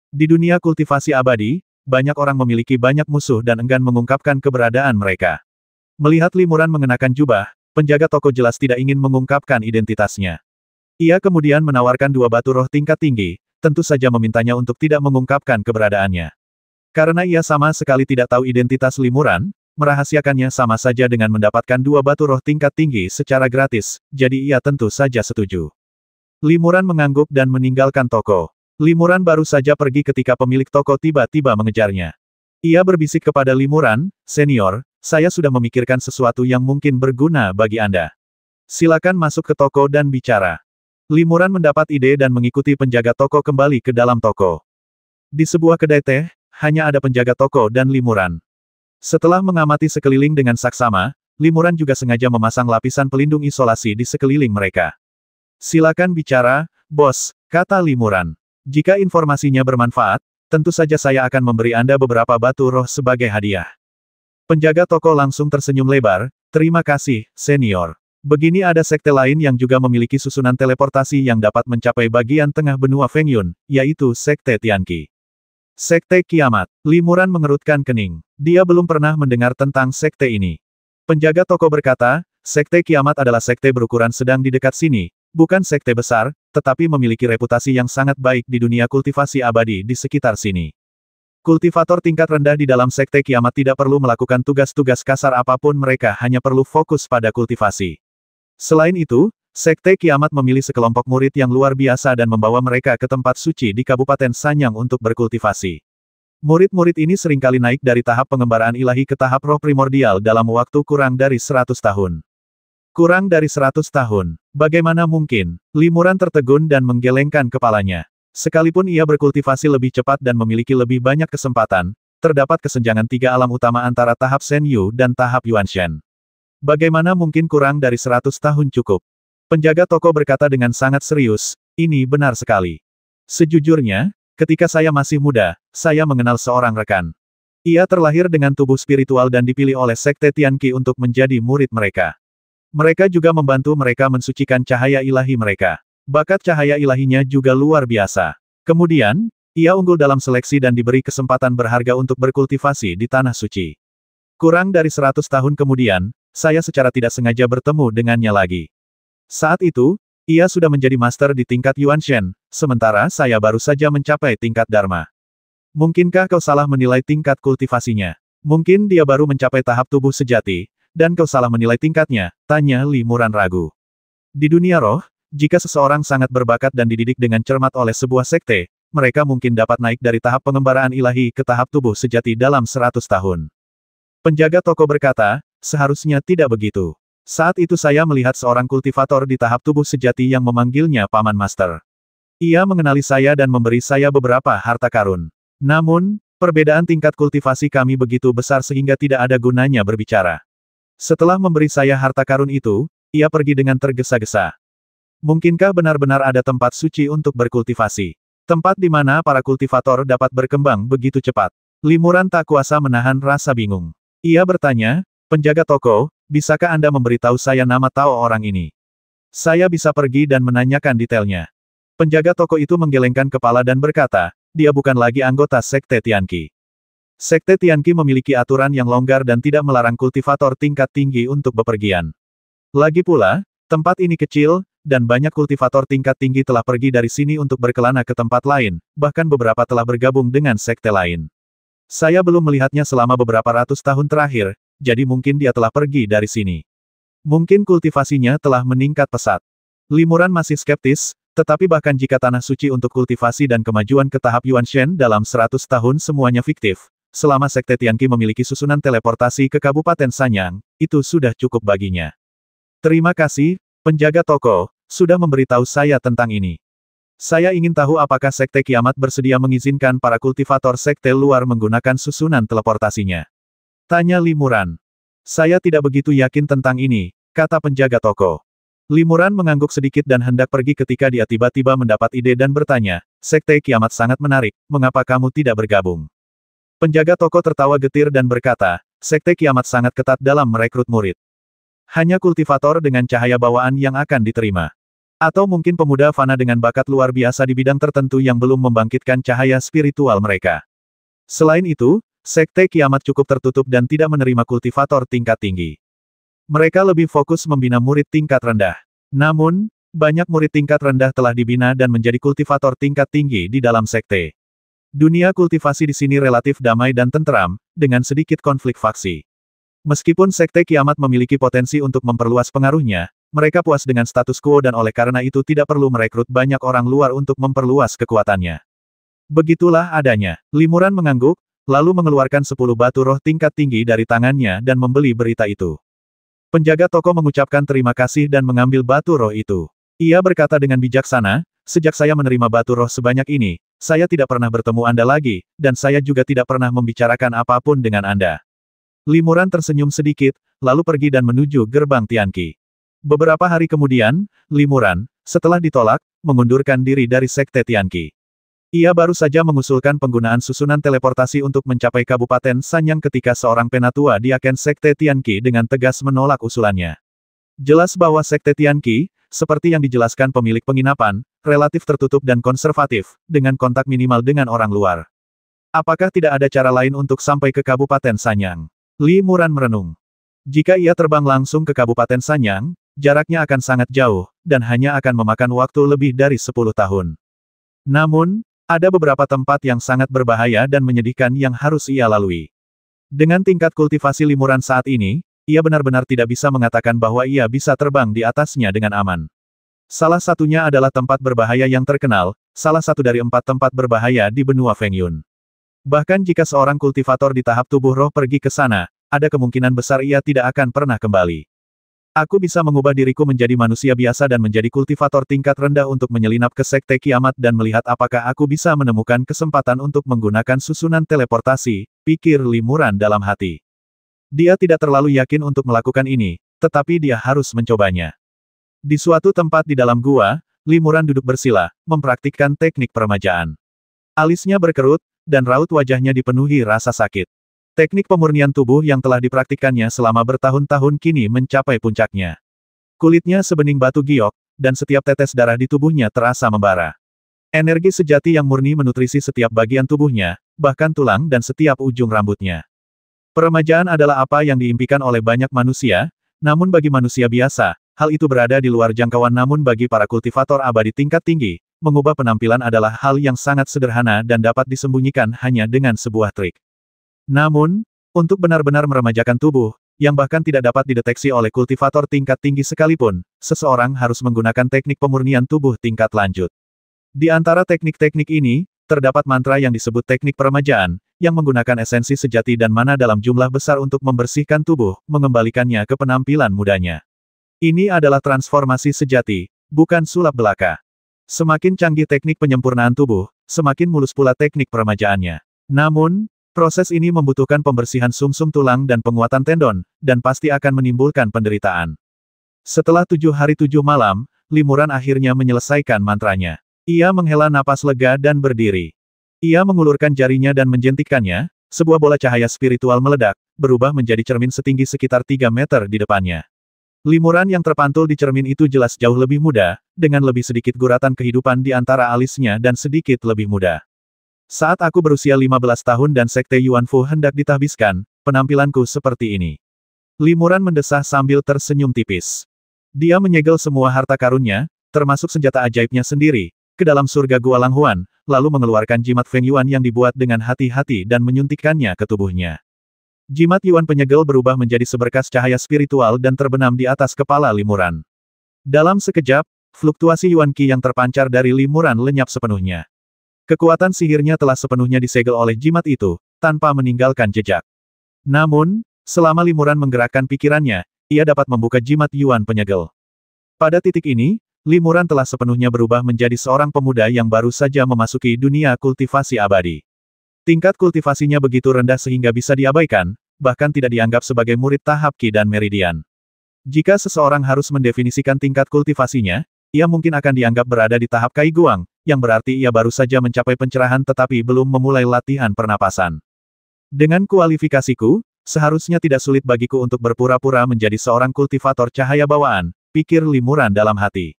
A: Di dunia kultivasi abadi, banyak orang memiliki banyak musuh dan enggan mengungkapkan keberadaan mereka. Melihat Limuran mengenakan jubah, penjaga toko jelas tidak ingin mengungkapkan identitasnya. Ia kemudian menawarkan dua batu roh tingkat tinggi, tentu saja memintanya untuk tidak mengungkapkan keberadaannya. Karena ia sama sekali tidak tahu identitas Limuran, merahasiakannya sama saja dengan mendapatkan dua batu roh tingkat tinggi secara gratis, jadi ia tentu saja setuju. Limuran mengangguk dan meninggalkan toko. Limuran baru saja pergi ketika pemilik toko tiba-tiba mengejarnya. Ia berbisik kepada Limuran, "Senior, saya sudah memikirkan sesuatu yang mungkin berguna bagi Anda. Silakan masuk ke toko dan bicara." Limuran mendapat ide dan mengikuti penjaga toko kembali ke dalam toko. Di sebuah kedai teh, hanya ada penjaga toko dan Limuran. Setelah mengamati sekeliling dengan saksama, Limuran juga sengaja memasang lapisan pelindung isolasi di sekeliling mereka. "Silakan bicara, bos," kata Limuran. "Jika informasinya bermanfaat, tentu saja saya akan memberi Anda beberapa batu roh sebagai hadiah." Penjaga toko langsung tersenyum lebar, "Terima kasih, senior. Begini ada sekte lain yang juga memiliki susunan teleportasi yang dapat mencapai bagian tengah benua Fengyun, yaitu Sekte Tianqi." Sekte Kiamat. Limuran mengerutkan kening. Dia belum pernah mendengar tentang sekte ini. Penjaga toko berkata, "Sekte Kiamat adalah sekte berukuran sedang di dekat sini, bukan sekte besar, tetapi memiliki reputasi yang sangat baik di dunia kultivasi abadi di sekitar sini. Kultivator tingkat rendah di dalam Sekte Kiamat tidak perlu melakukan tugas-tugas kasar apapun, mereka hanya perlu fokus pada kultivasi. Selain itu, Sekte Kiamat memilih sekelompok murid yang luar biasa dan membawa mereka ke tempat suci di Kabupaten Sanyang untuk berkultivasi. Murid-murid ini seringkali naik dari tahap pengembaraan ilahi ke tahap roh primordial dalam waktu kurang dari 100 tahun. Kurang dari 100 tahun. Bagaimana mungkin? Limuran tertegun dan menggelengkan kepalanya. Sekalipun ia berkultivasi lebih cepat dan memiliki lebih banyak kesempatan, terdapat kesenjangan tiga alam utama antara tahap Shen Yu dan tahap Yuanshen. Bagaimana mungkin kurang dari 100 tahun cukup? Penjaga toko berkata dengan sangat serius, "Ini benar sekali. Sejujurnya, ketika saya masih muda, saya mengenal seorang rekan. Ia terlahir dengan tubuh spiritual dan dipilih oleh Sekte Tianqi untuk menjadi murid mereka. Mereka juga membantu mereka mensucikan cahaya ilahi mereka. Bakat cahaya ilahinya juga luar biasa. Kemudian, ia unggul dalam seleksi dan diberi kesempatan berharga untuk berkultivasi di Tanah Suci. Kurang dari 100 tahun kemudian, saya secara tidak sengaja bertemu dengannya lagi. Saat itu, ia sudah menjadi master di tingkat Yuanshen, sementara saya baru saja mencapai tingkat Dharma. Mungkinkah kau salah menilai tingkat kultivasinya? Mungkin dia baru mencapai tahap tubuh sejati, dan kau salah menilai tingkatnya, tanya Limuran ragu. Di dunia roh, jika seseorang sangat berbakat dan dididik dengan cermat oleh sebuah sekte, mereka mungkin dapat naik dari tahap pengembaraan ilahi ke tahap tubuh sejati dalam 100 tahun. Penjaga toko berkata, "Seharusnya tidak begitu. Saat itu saya melihat seorang kultivator di tahap tubuh sejati yang memanggilnya Paman Master. Ia mengenali saya dan memberi saya beberapa harta karun. Namun, perbedaan tingkat kultivasi kami begitu besar sehingga tidak ada gunanya berbicara. Setelah memberi saya harta karun itu, ia pergi dengan tergesa-gesa. Mungkinkah benar-benar ada tempat suci untuk berkultivasi? Tempat di mana para kultivator dapat berkembang begitu cepat?" Limuran tak kuasa menahan rasa bingung. Ia bertanya, "Penjaga toko, bisakah Anda memberitahu saya nama tahu orang ini? Saya bisa pergi dan menanyakan detailnya." Penjaga toko itu menggelengkan kepala dan berkata, "Dia bukan lagi anggota Sekte Tianqi. Sekte Tianqi memiliki aturan yang longgar dan tidak melarang kultivator tingkat tinggi untuk bepergian. Lagi pula, tempat ini kecil, dan banyak kultivator tingkat tinggi telah pergi dari sini untuk berkelana ke tempat lain, bahkan beberapa telah bergabung dengan sekte lain. Saya belum melihatnya selama beberapa ratus tahun terakhir, jadi mungkin dia telah pergi dari sini. Mungkin kultivasinya telah meningkat pesat." Limuran masih skeptis, tetapi bahkan jika tanah suci untuk kultivasi dan kemajuan ke tahap Yuanshen dalam 100 tahun semuanya fiktif, selama Sekte Tianqi memiliki susunan teleportasi ke Kabupaten Sanyang, itu sudah cukup baginya. "Terima kasih, penjaga toko, sudah memberitahu saya tentang ini. Saya ingin tahu apakah Sekte Kiamat bersedia mengizinkan para kultivator sekte luar menggunakan susunan teleportasinya?" tanya Limuran. Saya tidak begitu yakin tentang ini, kata penjaga toko. Limuran mengangguk sedikit dan hendak pergi ketika dia tiba-tiba mendapat ide dan bertanya, Sekte Kiamat sangat menarik, mengapa kamu tidak bergabung? Penjaga toko tertawa getir dan berkata, Sekte Kiamat sangat ketat dalam merekrut murid. Hanya kultivator dengan cahaya bawaan yang akan diterima. Atau mungkin pemuda fana dengan bakat luar biasa di bidang tertentu yang belum membangkitkan cahaya spiritual mereka. Selain itu, Sekte Kiamat cukup tertutup dan tidak menerima kultivator tingkat tinggi. Mereka lebih fokus membina murid tingkat rendah. Namun, banyak murid tingkat rendah telah dibina dan menjadi kultivator tingkat tinggi di dalam sekte. Dunia kultivasi di sini relatif damai dan tenteram, dengan sedikit konflik faksi. Meskipun Sekte Kiamat memiliki potensi untuk memperluas pengaruhnya, mereka puas dengan status quo dan oleh karena itu tidak perlu merekrut banyak orang luar untuk memperluas kekuatannya. Begitulah adanya. Limuran mengangguk, lalu mengeluarkan 10 batu roh tingkat tinggi dari tangannya dan membeli berita itu. Penjaga toko mengucapkan terima kasih dan mengambil batu roh itu. Ia berkata dengan bijaksana, sejak saya menerima batu roh sebanyak ini, saya tidak pernah bertemu Anda lagi, dan saya juga tidak pernah membicarakan apapun dengan Anda. Limuran tersenyum sedikit, lalu pergi dan menuju gerbang Tianqi. Beberapa hari kemudian, Limuran, setelah ditolak, mengundurkan diri dari Sekte Tianqi. Ia baru saja mengusulkan penggunaan susunan teleportasi untuk mencapai Kabupaten Sanyang ketika seorang penatua di Aken Sekte Tianqi dengan tegas menolak usulannya. Jelas bahwa Sekte Tianqi, seperti yang dijelaskan pemilik penginapan, relatif tertutup dan konservatif, dengan kontak minimal dengan orang luar. Apakah tidak ada cara lain untuk sampai ke Kabupaten Sanyang? Limuran merenung. Jika ia terbang langsung ke Kabupaten Sanyang, jaraknya akan sangat jauh, dan hanya akan memakan waktu lebih dari 10 tahun. Namun, ada beberapa tempat yang sangat berbahaya dan menyedihkan yang harus ia lalui. Dengan tingkat kultivasi Limuran saat ini, ia benar-benar tidak bisa mengatakan bahwa ia bisa terbang di atasnya dengan aman. Salah satunya adalah tempat berbahaya yang terkenal, salah satu dari 4 tempat berbahaya di benua Fengyun. Bahkan jika seorang kultivator di tahap tubuh roh pergi ke sana, ada kemungkinan besar ia tidak akan pernah kembali. Aku bisa mengubah diriku menjadi manusia biasa dan menjadi kultivator tingkat rendah untuk menyelinap ke Sekte Kiamat dan melihat apakah aku bisa menemukan kesempatan untuk menggunakan susunan teleportasi, pikir Limuran dalam hati. Dia tidak terlalu yakin untuk melakukan ini, tetapi dia harus mencobanya. Di suatu tempat di dalam gua, Limuran duduk bersila, mempraktikkan teknik peremajaan. Alisnya berkerut, dan raut wajahnya dipenuhi rasa sakit. Teknik pemurnian tubuh yang telah dipraktikkannya selama bertahun-tahun kini mencapai puncaknya. Kulitnya sebening batu giok, dan setiap tetes darah di tubuhnya terasa membara. Energi sejati yang murni menutrisi setiap bagian tubuhnya, bahkan tulang dan setiap ujung rambutnya. Peremajaan adalah apa yang diimpikan oleh banyak manusia, namun bagi manusia biasa, hal itu berada di luar jangkauan namun bagi para kultivator abadi tingkat tinggi, mengubah penampilan adalah hal yang sangat sederhana dan dapat disembunyikan hanya dengan sebuah trik. Namun, untuk benar-benar meremajakan tubuh, yang bahkan tidak dapat dideteksi oleh kultivator tingkat tinggi sekalipun, seseorang harus menggunakan teknik pemurnian tubuh tingkat lanjut. Di antara teknik-teknik ini, terdapat mantra yang disebut teknik peremajaan, yang menggunakan esensi sejati dan mana dalam jumlah besar untuk membersihkan tubuh, mengembalikannya ke penampilan mudanya. Ini adalah transformasi sejati, bukan sulap belaka. Semakin canggih teknik penyempurnaan tubuh, semakin mulus pula teknik peremajaannya. Namun, proses ini membutuhkan pembersihan sumsum tulang dan penguatan tendon, dan pasti akan menimbulkan penderitaan. Setelah 7 hari 7 malam, Limuran akhirnya menyelesaikan mantranya. Ia menghela napas lega dan berdiri. Ia mengulurkan jarinya dan menjentikkannya, sebuah bola cahaya spiritual meledak, berubah menjadi cermin setinggi sekitar 3 meter di depannya. Limuran yang terpantul di cermin itu jelas jauh lebih muda, dengan lebih sedikit guratan kehidupan di antara alisnya dan sedikit lebih muda. Saat aku berusia 15 tahun dan Sekte Yuanfu hendak ditahbiskan, penampilanku seperti ini. Limuran mendesah sambil tersenyum tipis. Dia menyegel semua harta karunnya, termasuk senjata ajaibnya sendiri, ke dalam surga Gua Langhuan, lalu mengeluarkan jimat Feng Yuan yang dibuat dengan hati-hati dan menyuntikkannya ke tubuhnya. Jimat Yuan penyegel berubah menjadi seberkas cahaya spiritual dan terbenam di atas kepala Limuran. Dalam sekejap, fluktuasi Yuan Qi yang terpancar dari Limuran lenyap sepenuhnya. Kekuatan sihirnya telah sepenuhnya disegel oleh jimat itu, tanpa meninggalkan jejak. Namun, selama Limuran menggerakkan pikirannya, ia dapat membuka jimat Yuan penyegel. Pada titik ini, Limuran telah sepenuhnya berubah menjadi seorang pemuda yang baru saja memasuki dunia kultivasi abadi. Tingkat kultivasinya begitu rendah sehingga bisa diabaikan, bahkan tidak dianggap sebagai murid tahap Qi dan Meridian. Jika seseorang harus mendefinisikan tingkat kultivasinya, ia mungkin akan dianggap berada di tahap Kai Guang, yang berarti ia baru saja mencapai pencerahan tetapi belum memulai latihan pernapasan. Dengan kualifikasiku, seharusnya tidak sulit bagiku untuk berpura-pura menjadi seorang kultivator cahaya bawaan, pikir Limuran dalam hati.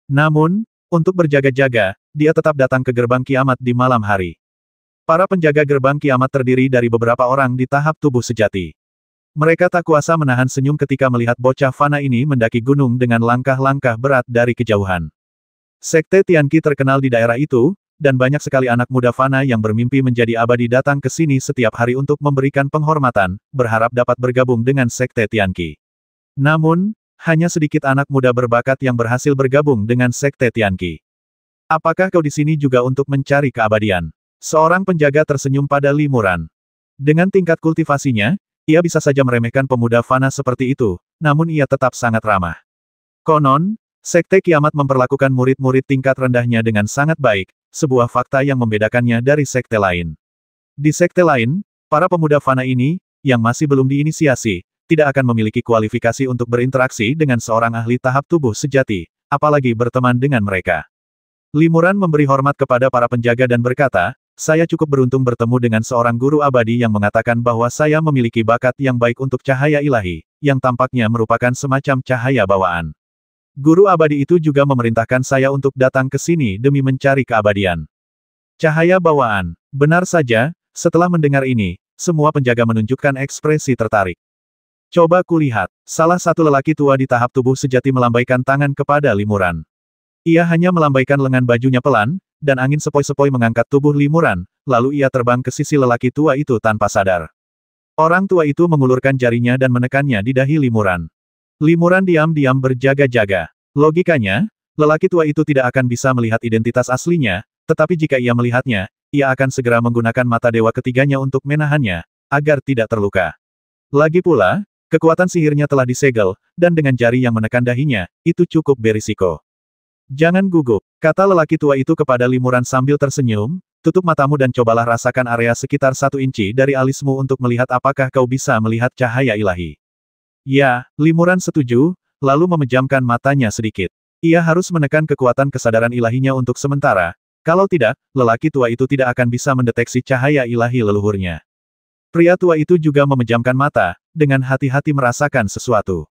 A: Namun, untuk berjaga-jaga, dia tetap datang ke gerbang kiamat di malam hari. Para penjaga gerbang kiamat terdiri dari beberapa orang di tahap tubuh sejati. Mereka tak kuasa menahan senyum ketika melihat bocah fana ini mendaki gunung dengan langkah-langkah berat dari kejauhan. Sekte Tianqi terkenal di daerah itu, dan banyak sekali anak muda fana yang bermimpi menjadi abadi datang ke sini setiap hari untuk memberikan penghormatan, berharap dapat bergabung dengan Sekte Tianqi. Namun, hanya sedikit anak muda berbakat yang berhasil bergabung dengan Sekte Tianqi. Apakah kau di sini juga untuk mencari keabadian? Seorang penjaga tersenyum pada Limuran. Dengan tingkat kultivasinya, ia bisa saja meremehkan pemuda fana seperti itu, namun ia tetap sangat ramah. Konon, Sekte Kiamat memperlakukan murid-murid tingkat rendahnya dengan sangat baik, sebuah fakta yang membedakannya dari sekte lain. Di sekte lain, para pemuda fana ini, yang masih belum diinisiasi, tidak akan memiliki kualifikasi untuk berinteraksi dengan seorang ahli tahap tubuh sejati, apalagi berteman dengan mereka. Limuran memberi hormat kepada para penjaga dan berkata, saya cukup beruntung bertemu dengan seorang guru abadi yang mengatakan bahwa saya memiliki bakat yang baik untuk cahaya ilahi, yang tampaknya merupakan semacam cahaya bawaan. Guru abadi itu juga memerintahkan saya untuk datang ke sini demi mencari keabadian. Cahaya bawaan. Benar saja, setelah mendengar ini, semua penjaga menunjukkan ekspresi tertarik. Coba kulihat, salah satu lelaki tua di tahap tubuh sejati melambaikan tangan kepada Limuran. Ia hanya melambaikan lengan bajunya pelan, dan angin sepoi-sepoi mengangkat tubuh Limuran, lalu ia terbang ke sisi lelaki tua itu tanpa sadar. Orang tua itu mengulurkan jarinya dan menekannya di dahi Limuran. Limuran diam-diam berjaga-jaga. Logikanya, lelaki tua itu tidak akan bisa melihat identitas aslinya, tetapi jika ia melihatnya, ia akan segera menggunakan mata dewa ketiganya untuk menahannya, agar tidak terluka. Lagi pula, kekuatan sihirnya telah disegel, dan dengan jari yang menekan dahinya, itu cukup berisiko. Jangan gugup, kata lelaki tua itu kepada Limuran sambil tersenyum, tutup matamu dan cobalah rasakan area sekitar 1 inci dari alismu untuk melihat apakah kau bisa melihat cahaya ilahi. Ya, Limuran setuju, lalu memejamkan matanya sedikit. Ia harus menekan kekuatan kesadaran ilahinya untuk sementara, kalau tidak, lelaki tua itu tidak akan bisa mendeteksi cahaya ilahi leluhurnya. Pria tua itu juga memejamkan mata, dengan hati-hati merasakan sesuatu.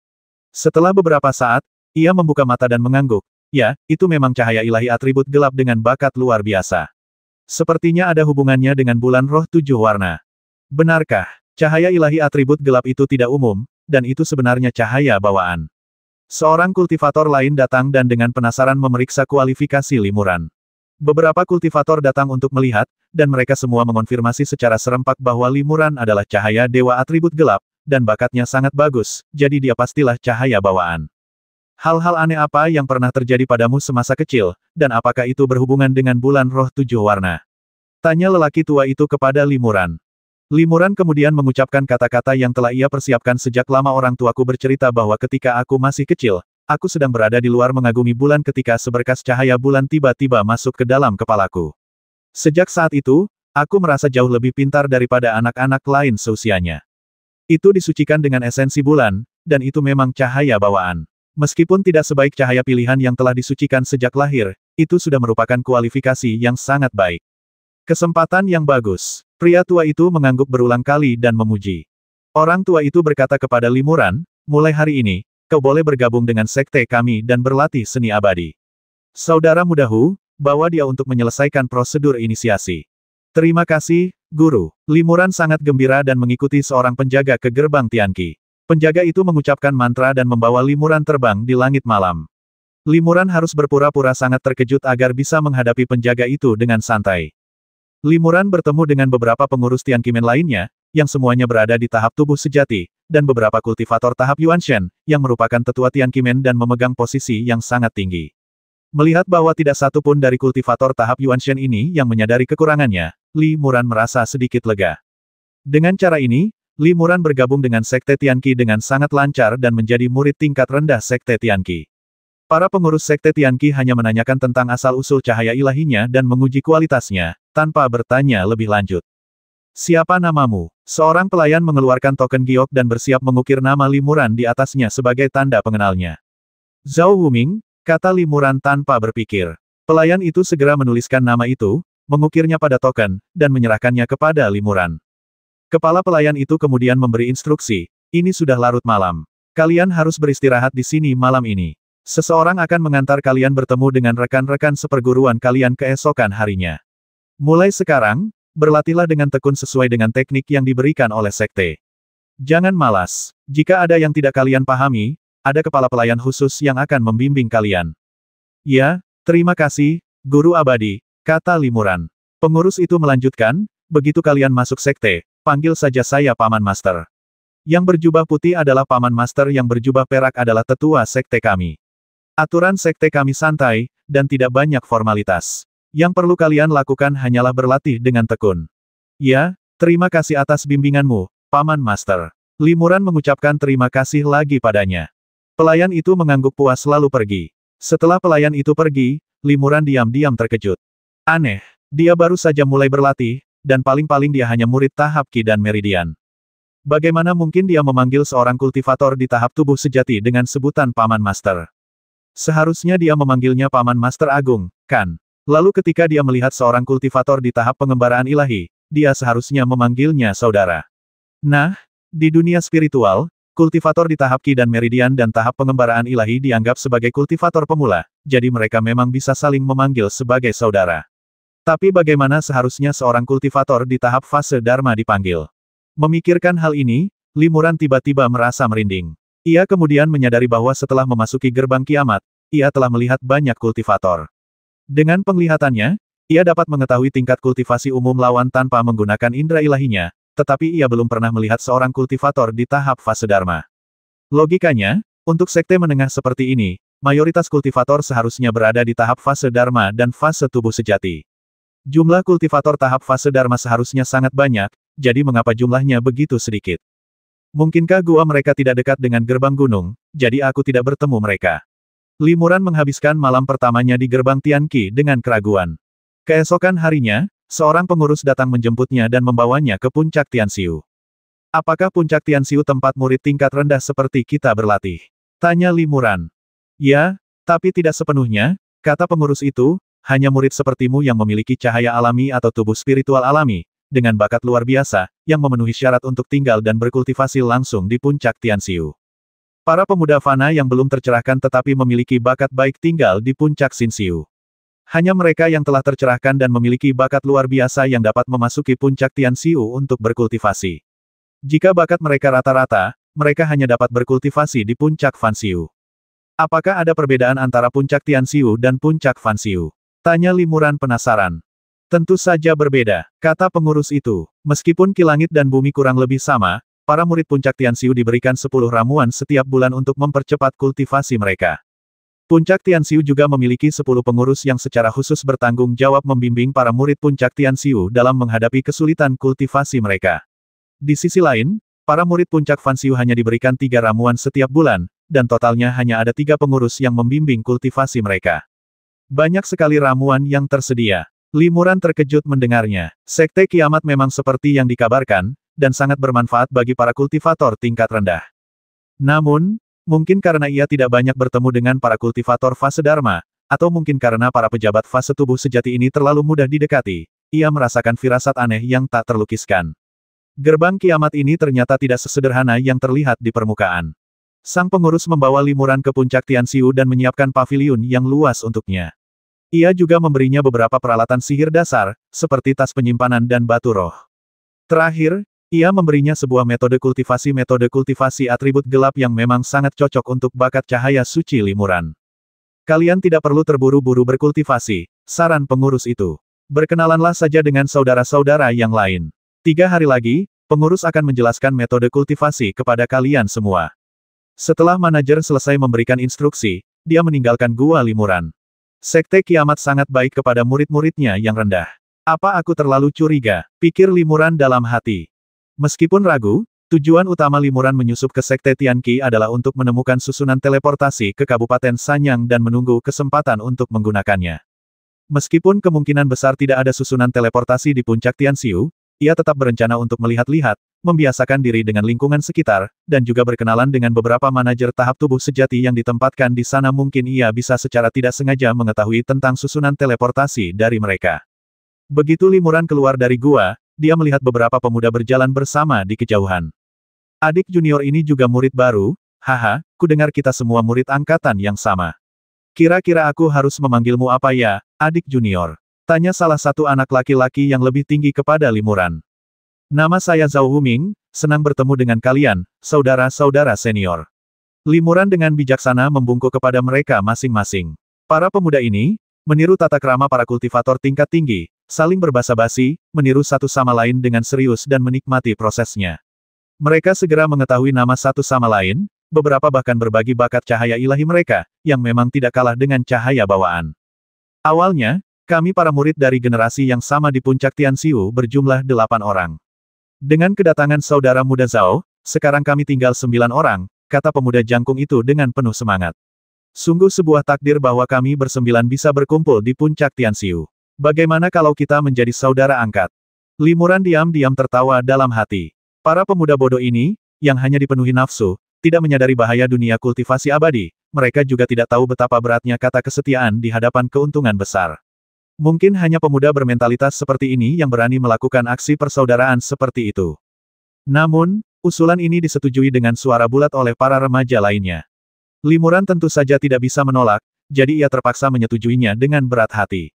A: Setelah beberapa saat, ia membuka mata dan mengangguk. Ya, itu memang cahaya ilahi atribut gelap dengan bakat luar biasa. Sepertinya ada hubungannya dengan bulan roh 7 warna. Benarkah, cahaya ilahi atribut gelap itu tidak umum, dan itu sebenarnya cahaya bawaan? Seorang kultivator lain datang dan dengan penasaran memeriksa kualifikasi Limuran. Beberapa kultivator datang untuk melihat, dan mereka semua mengonfirmasi secara serempak bahwa Limuran adalah cahaya dewa atribut gelap, dan bakatnya sangat bagus, jadi dia pastilah cahaya bawaan. Hal-hal aneh apa yang pernah terjadi padamu semasa kecil, dan apakah itu berhubungan dengan bulan roh 7 warna? Tanya lelaki tua itu kepada Limuran. Limuran kemudian mengucapkan kata-kata yang telah ia persiapkan sejak lama. Orang tuaku bercerita bahwa ketika aku masih kecil, aku sedang berada di luar mengagumi bulan ketika seberkas cahaya bulan tiba-tiba masuk ke dalam kepalaku. Sejak saat itu, aku merasa jauh lebih pintar daripada anak-anak lain seusianya. Itu disucikan dengan esensi bulan, dan itu memang cahaya bawaan. Meskipun tidak sebaik cahaya pilihan yang telah disucikan sejak lahir, itu sudah merupakan kualifikasi yang sangat baik. Kesempatan yang bagus. Pria tua itu mengangguk berulang kali dan memuji. Orang tua itu berkata kepada Limuran, mulai hari ini, kau boleh bergabung dengan sekte kami dan berlatih seni abadi. Saudara mudaku, bawa dia untuk menyelesaikan prosedur inisiasi. Terima kasih, Guru. Limuran sangat gembira dan mengikuti seorang penjaga ke gerbang Tianqi. Penjaga itu mengucapkan mantra dan membawa Limuran terbang di langit malam. Limuran harus berpura-pura sangat terkejut agar bisa menghadapi penjaga itu dengan santai. Limuran bertemu dengan beberapa pengurus Tianqimen lainnya, yang semuanya berada di tahap tubuh sejati, dan beberapa kultivator tahap Yuanshen, yang merupakan tetua Tianqimen dan memegang posisi yang sangat tinggi. Melihat bahwa tidak satu pun dari kultivator tahap Yuanshen ini yang menyadari kekurangannya, Limuran merasa sedikit lega. Dengan cara ini, Limuran bergabung dengan Sekte Tianqi dengan sangat lancar dan menjadi murid tingkat rendah Sekte Tianqi. Para pengurus Sekte Tianqi hanya menanyakan tentang asal-usul cahaya ilahinya dan menguji kualitasnya, tanpa bertanya lebih lanjut. Siapa namamu? Seorang pelayan mengeluarkan token giok dan bersiap mengukir nama Limuran di atasnya sebagai tanda pengenalnya. Zhao Wuming, kata Limuran tanpa berpikir. Pelayan itu segera menuliskan nama itu, mengukirnya pada token, dan menyerahkannya kepada Limuran. Kepala pelayan itu kemudian memberi instruksi, ini sudah larut malam. Kalian harus beristirahat di sini malam ini. Seseorang akan mengantar kalian bertemu dengan rekan-rekan seperguruan kalian keesokan harinya. Mulai sekarang, berlatihlah dengan tekun sesuai dengan teknik yang diberikan oleh sekte. Jangan malas. Jika ada yang tidak kalian pahami, ada kepala pelayan khusus yang akan membimbing kalian. Ya, terima kasih, Guru Abadi, kata Limuran. Pengurus itu melanjutkan, begitu kalian masuk sekte, panggil saja saya Paman Master. Yang berjubah putih adalah Paman Master, yang berjubah perak adalah tetua sekte kami. Aturan sekte kami santai, dan tidak banyak formalitas. Yang perlu kalian lakukan hanyalah berlatih dengan tekun. Ya, terima kasih atas bimbinganmu, Paman Master. Limuran mengucapkan terima kasih lagi padanya. Pelayan itu mengangguk puas lalu pergi. Setelah pelayan itu pergi, Limuran diam-diam terkejut. Aneh, dia baru saja mulai berlatih, dan paling-paling dia hanya murid tahap Qi dan Meridian. Bagaimana mungkin dia memanggil seorang kultivator di tahap tubuh sejati dengan sebutan Paman Master? Seharusnya dia memanggilnya Paman Master Agung, kan? Lalu ketika dia melihat seorang kultivator di tahap pengembaraan ilahi, dia seharusnya memanggilnya saudara. Nah, di dunia spiritual, kultivator di tahap Qi dan Meridian dan tahap pengembaraan ilahi dianggap sebagai kultivator pemula, jadi mereka memang bisa saling memanggil sebagai saudara. Tapi bagaimana seharusnya seorang kultivator di tahap fase Dharma dipanggil? Memikirkan hal ini, Limuran tiba-tiba merasa merinding. Ia kemudian menyadari bahwa setelah memasuki gerbang kiamat, ia telah melihat banyak kultivator. Dengan penglihatannya, ia dapat mengetahui tingkat kultivasi umum lawan tanpa menggunakan indera ilahinya, tetapi ia belum pernah melihat seorang kultivator di tahap fase Dharma. Logikanya, untuk sekte menengah seperti ini, mayoritas kultivator seharusnya berada di tahap fase Dharma dan fase tubuh sejati. Jumlah kultivator tahap fase Dharma seharusnya sangat banyak, jadi mengapa jumlahnya begitu sedikit? Mungkinkah gua mereka tidak dekat dengan gerbang gunung, jadi aku tidak bertemu mereka? Limuran menghabiskan malam pertamanya di gerbang Tianqi dengan keraguan. Keesokan harinya, seorang pengurus datang menjemputnya dan membawanya ke puncak Tianxiu. Apakah puncak Tianxiu tempat murid tingkat rendah seperti kita berlatih? Tanya Limuran. Ya, tapi tidak sepenuhnya, kata pengurus itu, hanya murid sepertimu yang memiliki cahaya alami atau tubuh spiritual alami, dengan bakat luar biasa, yang memenuhi syarat untuk tinggal dan berkultivasi langsung di puncak Tianxiu. Para pemuda fana yang belum tercerahkan tetapi memiliki bakat baik tinggal di puncak Xinxiu. Hanya mereka yang telah tercerahkan dan memiliki bakat luar biasa yang dapat memasuki puncak Tianxiu untuk berkultivasi. Jika bakat mereka rata-rata, mereka hanya dapat berkultivasi di puncak Fanxiu. Apakah ada perbedaan antara puncak Tianxiu dan puncak Fanxiu? Tanya Limuran penasaran. Tentu saja berbeda, kata pengurus itu. Meskipun Qi Langit dan Bumi kurang lebih sama, para murid puncak Tianxiu diberikan 10 ramuan setiap bulan untuk mempercepat kultivasi mereka. Puncak Tianxiu juga memiliki 10 pengurus yang secara khusus bertanggung jawab membimbing para murid puncak Tianxiu dalam menghadapi kesulitan kultivasi mereka. Di sisi lain, para murid puncak Fanxiu hanya diberikan 3 ramuan setiap bulan, dan totalnya hanya ada 3 pengurus yang membimbing kultivasi mereka. Banyak sekali ramuan yang tersedia. Limuran terkejut mendengarnya. Sekte kiamat memang seperti yang dikabarkan, dan sangat bermanfaat bagi para kultivator tingkat rendah. Namun, mungkin karena ia tidak banyak bertemu dengan para kultivator fase Dharma, atau mungkin karena para pejabat fase tubuh sejati ini terlalu mudah didekati, ia merasakan firasat aneh yang tak terlukiskan. Gerbang kiamat ini ternyata tidak sesederhana yang terlihat di permukaan. Sang pengurus membawa Limuran ke puncak Tianxiu dan menyiapkan paviliun yang luas untuknya. Ia juga memberinya beberapa peralatan sihir dasar, seperti tas penyimpanan dan batu roh. Terakhir, ia memberinya sebuah metode kultivasi atribut gelap yang memang sangat cocok untuk bakat cahaya suci Limuran. Kalian tidak perlu terburu-buru berkultivasi, saran pengurus itu. Berkenalanlah saja dengan saudara-saudara yang lain. 3 hari lagi, pengurus akan menjelaskan metode kultivasi kepada kalian semua. Setelah manajer selesai memberikan instruksi, dia meninggalkan gua Limuran. Sekte kiamat sangat baik kepada murid-muridnya yang rendah. Apa aku terlalu curiga? Pikir Limuran dalam hati. Meskipun ragu, tujuan utama Limuran menyusup ke Sekte Tianqi adalah untuk menemukan susunan teleportasi ke Kabupaten Sanyang dan menunggu kesempatan untuk menggunakannya. Meskipun kemungkinan besar tidak ada susunan teleportasi di puncak Tianxiu, ia tetap berencana untuk melihat-lihat, membiasakan diri dengan lingkungan sekitar, dan juga berkenalan dengan beberapa manajer tahap tubuh sejati yang ditempatkan di sana. Mungkin ia bisa secara tidak sengaja mengetahui tentang susunan teleportasi dari mereka. Begitu Limuran keluar dari gua, dia melihat beberapa pemuda berjalan bersama di kejauhan. Adik junior ini juga murid baru, haha, kudengar kita semua murid angkatan yang sama. Kira-kira aku harus memanggilmu apa ya, adik junior? Tanya salah satu anak laki-laki yang lebih tinggi kepada Limuran. Nama saya Zhao Wuming, senang bertemu dengan kalian, saudara-saudara senior. Limuran dengan bijaksana membungkuk kepada mereka masing-masing. Para pemuda ini, meniru tata krama para kultivator tingkat tinggi, saling berbasa-basi, meniru satu sama lain dengan serius dan menikmati prosesnya. Mereka segera mengetahui nama satu sama lain, beberapa bahkan berbagi bakat cahaya ilahi mereka, yang memang tidak kalah dengan cahaya bawaan. Awalnya, kami para murid dari generasi yang sama di puncak Tianxiu berjumlah 8 orang. Dengan kedatangan saudara muda Zhao, sekarang kami tinggal 9 orang, kata pemuda jangkung itu dengan penuh semangat. Sungguh sebuah takdir bahwa kami bersembilan bisa berkumpul di puncak Tianxiu. Bagaimana kalau kita menjadi saudara angkat? Limuran diam-diam tertawa dalam hati. Para pemuda bodoh ini, yang hanya dipenuhi nafsu, tidak menyadari bahaya dunia kultivasi abadi, mereka juga tidak tahu betapa beratnya kata kesetiaan di hadapan keuntungan besar. Mungkin hanya pemuda bermentalitas seperti ini yang berani melakukan aksi persaudaraan seperti itu. Namun, usulan ini disetujui dengan suara bulat oleh para remaja lainnya. Limuran tentu saja tidak bisa menolak, jadi ia terpaksa menyetujuinya dengan berat hati.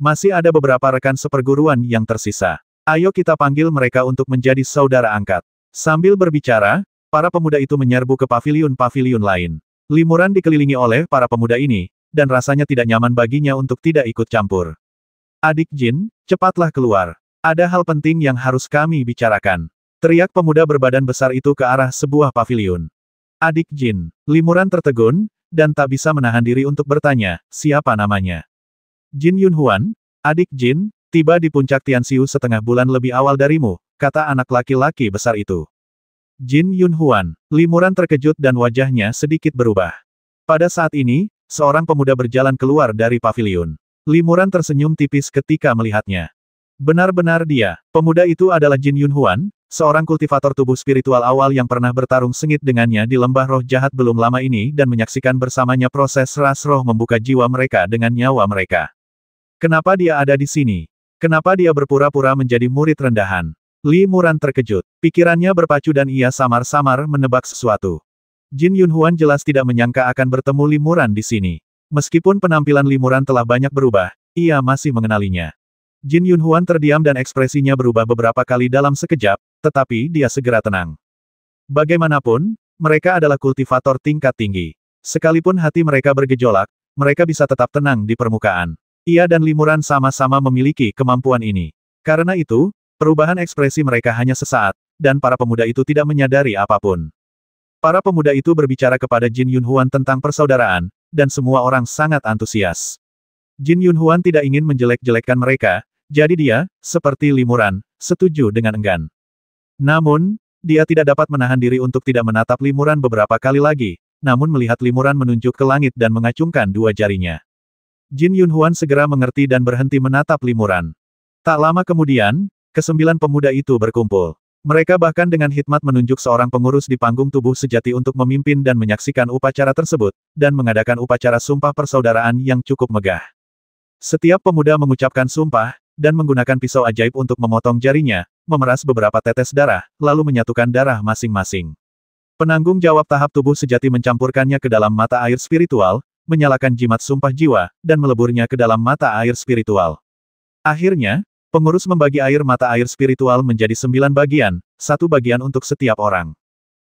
A: Masih ada beberapa rekan seperguruan yang tersisa. Ayo kita panggil mereka untuk menjadi saudara angkat. Sambil berbicara, para pemuda itu menyerbu ke paviliun-paviliun lain. Limuran dikelilingi oleh para pemuda ini, dan rasanya tidak nyaman baginya untuk tidak ikut campur. Adik Jin, cepatlah keluar. Ada hal penting yang harus kami bicarakan. Teriak pemuda berbadan besar itu ke arah sebuah paviliun. Adik Jin, Limuran tertegun, dan tak bisa menahan diri untuk bertanya, siapa namanya? Jin Yunhuan, adik Jin, tiba di puncak Tianxiu setengah bulan lebih awal darimu, kata anak laki-laki besar itu. Jin Yunhuan, Limuran terkejut dan wajahnya sedikit berubah. Pada saat ini, seorang pemuda berjalan keluar dari paviliun. Limuran tersenyum tipis ketika melihatnya. Benar-benar dia, pemuda itu adalah Jin Yunhuan, seorang kultivator tubuh spiritual awal yang pernah bertarung sengit dengannya di lembah roh jahat belum lama ini dan menyaksikan bersamanya proses ras roh membuka jiwa mereka dengan nyawa mereka. Kenapa dia ada di sini? Kenapa dia berpura-pura menjadi murid rendahan? Limuran terkejut. Pikirannya berpacu dan ia samar-samar menebak sesuatu. Jin Yunhuan jelas tidak menyangka akan bertemu Limuran di sini. Meskipun penampilan Limuran telah banyak berubah, ia masih mengenalinya. Jin Yunhuan terdiam dan ekspresinya berubah beberapa kali dalam sekejap, tetapi dia segera tenang. Bagaimanapun, mereka adalah kultivator tingkat tinggi. Sekalipun hati mereka bergejolak, mereka bisa tetap tenang di permukaan. Ia dan Limuran sama-sama memiliki kemampuan ini. Karena itu, perubahan ekspresi mereka hanya sesaat, dan para pemuda itu tidak menyadari apapun. Para pemuda itu berbicara kepada Jin Yunhuan tentang persaudaraan, dan semua orang sangat antusias. Jin Yunhuan tidak ingin menjelek-jelekkan mereka, jadi dia, seperti Limuran, setuju dengan enggan. Namun, dia tidak dapat menahan diri untuk tidak menatap Limuran beberapa kali lagi, namun melihat Limuran menunjuk ke langit dan mengacungkan dua jarinya. Jin Yunhuan segera mengerti dan berhenti menatap Limuran. Tak lama kemudian, kesembilan pemuda itu berkumpul. Mereka bahkan dengan hikmat menunjuk seorang pengurus di panggung tubuh sejati untuk memimpin dan menyaksikan upacara tersebut, dan mengadakan upacara sumpah persaudaraan yang cukup megah. Setiap pemuda mengucapkan sumpah, dan menggunakan pisau ajaib untuk memotong jarinya, memeras beberapa tetes darah, lalu menyatukan darah masing-masing. Penanggung jawab tahap tubuh sejati mencampurkannya ke dalam mata air spiritual, menyalakan jimat sumpah jiwa, dan meleburnya ke dalam mata air spiritual. Akhirnya, pengurus membagi air mata air spiritual menjadi 9 bagian, 1 bagian untuk setiap orang.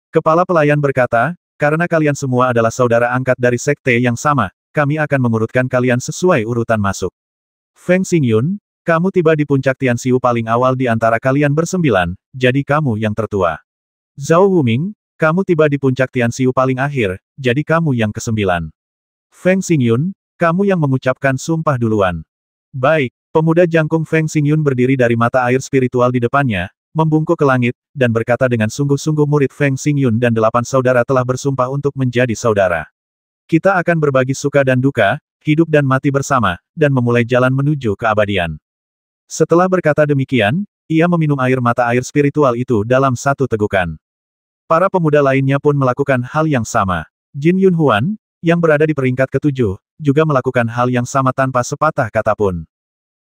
A: Kepala pelayan berkata, karena kalian semua adalah saudara angkat dari sekte yang sama, kami akan mengurutkan kalian sesuai urutan masuk. Feng Xingyun, kamu tiba di puncak Tianxiu paling awal di antara kalian bersembilan, jadi kamu yang tertua. Zhao Wuming, kamu tiba di puncak Tianxiu paling akhir, jadi kamu yang ke-9. Feng Xingyun, kamu yang mengucapkan sumpah duluan. Baik. Pemuda jangkung Feng Xingyun berdiri dari mata air spiritual di depannya, membungkuk ke langit, dan berkata dengan sungguh-sungguh murid Feng Xingyun dan 8 saudara telah bersumpah untuk menjadi saudara. Kita akan berbagi suka dan duka, hidup dan mati bersama, dan memulai jalan menuju keabadian. Setelah berkata demikian, Ia meminum air mata air spiritual itu dalam satu tegukan. Para pemuda lainnya pun melakukan hal yang sama. Jin Yunhuan, yang berada di peringkat ketujuh, juga melakukan hal yang sama tanpa sepatah kata pun.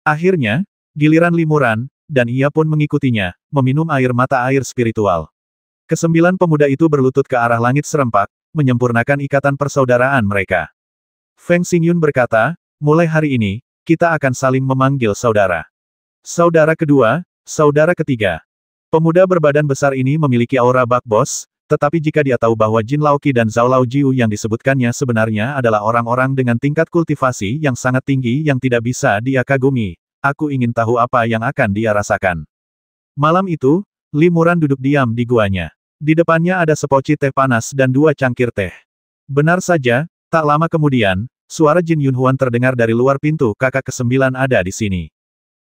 A: Akhirnya, giliran Limuran, dan ia pun mengikutinya, meminum air mata air spiritual. Kesembilan pemuda itu berlutut ke arah langit serempak, menyempurnakan ikatan persaudaraan mereka. Feng Xingyun berkata, mulai hari ini, kita akan saling memanggil saudara. Saudara kedua, saudara ketiga. Pemuda berbadan besar ini memiliki aura bak bos, tetapi jika dia tahu bahwa Jin Laoqi dan Zhao Laojiu yang disebutkannya sebenarnya adalah orang-orang dengan tingkat kultivasi yang sangat tinggi yang tidak bisa dia kagumi, aku ingin tahu apa yang akan dia rasakan. Malam itu, Limuran duduk diam di guanya. Di depannya ada sepoci teh panas dan dua cangkir teh. Benar saja, tak lama kemudian, suara Jin Yunhuan terdengar dari luar pintu. Kakak ke-9 ada di sini.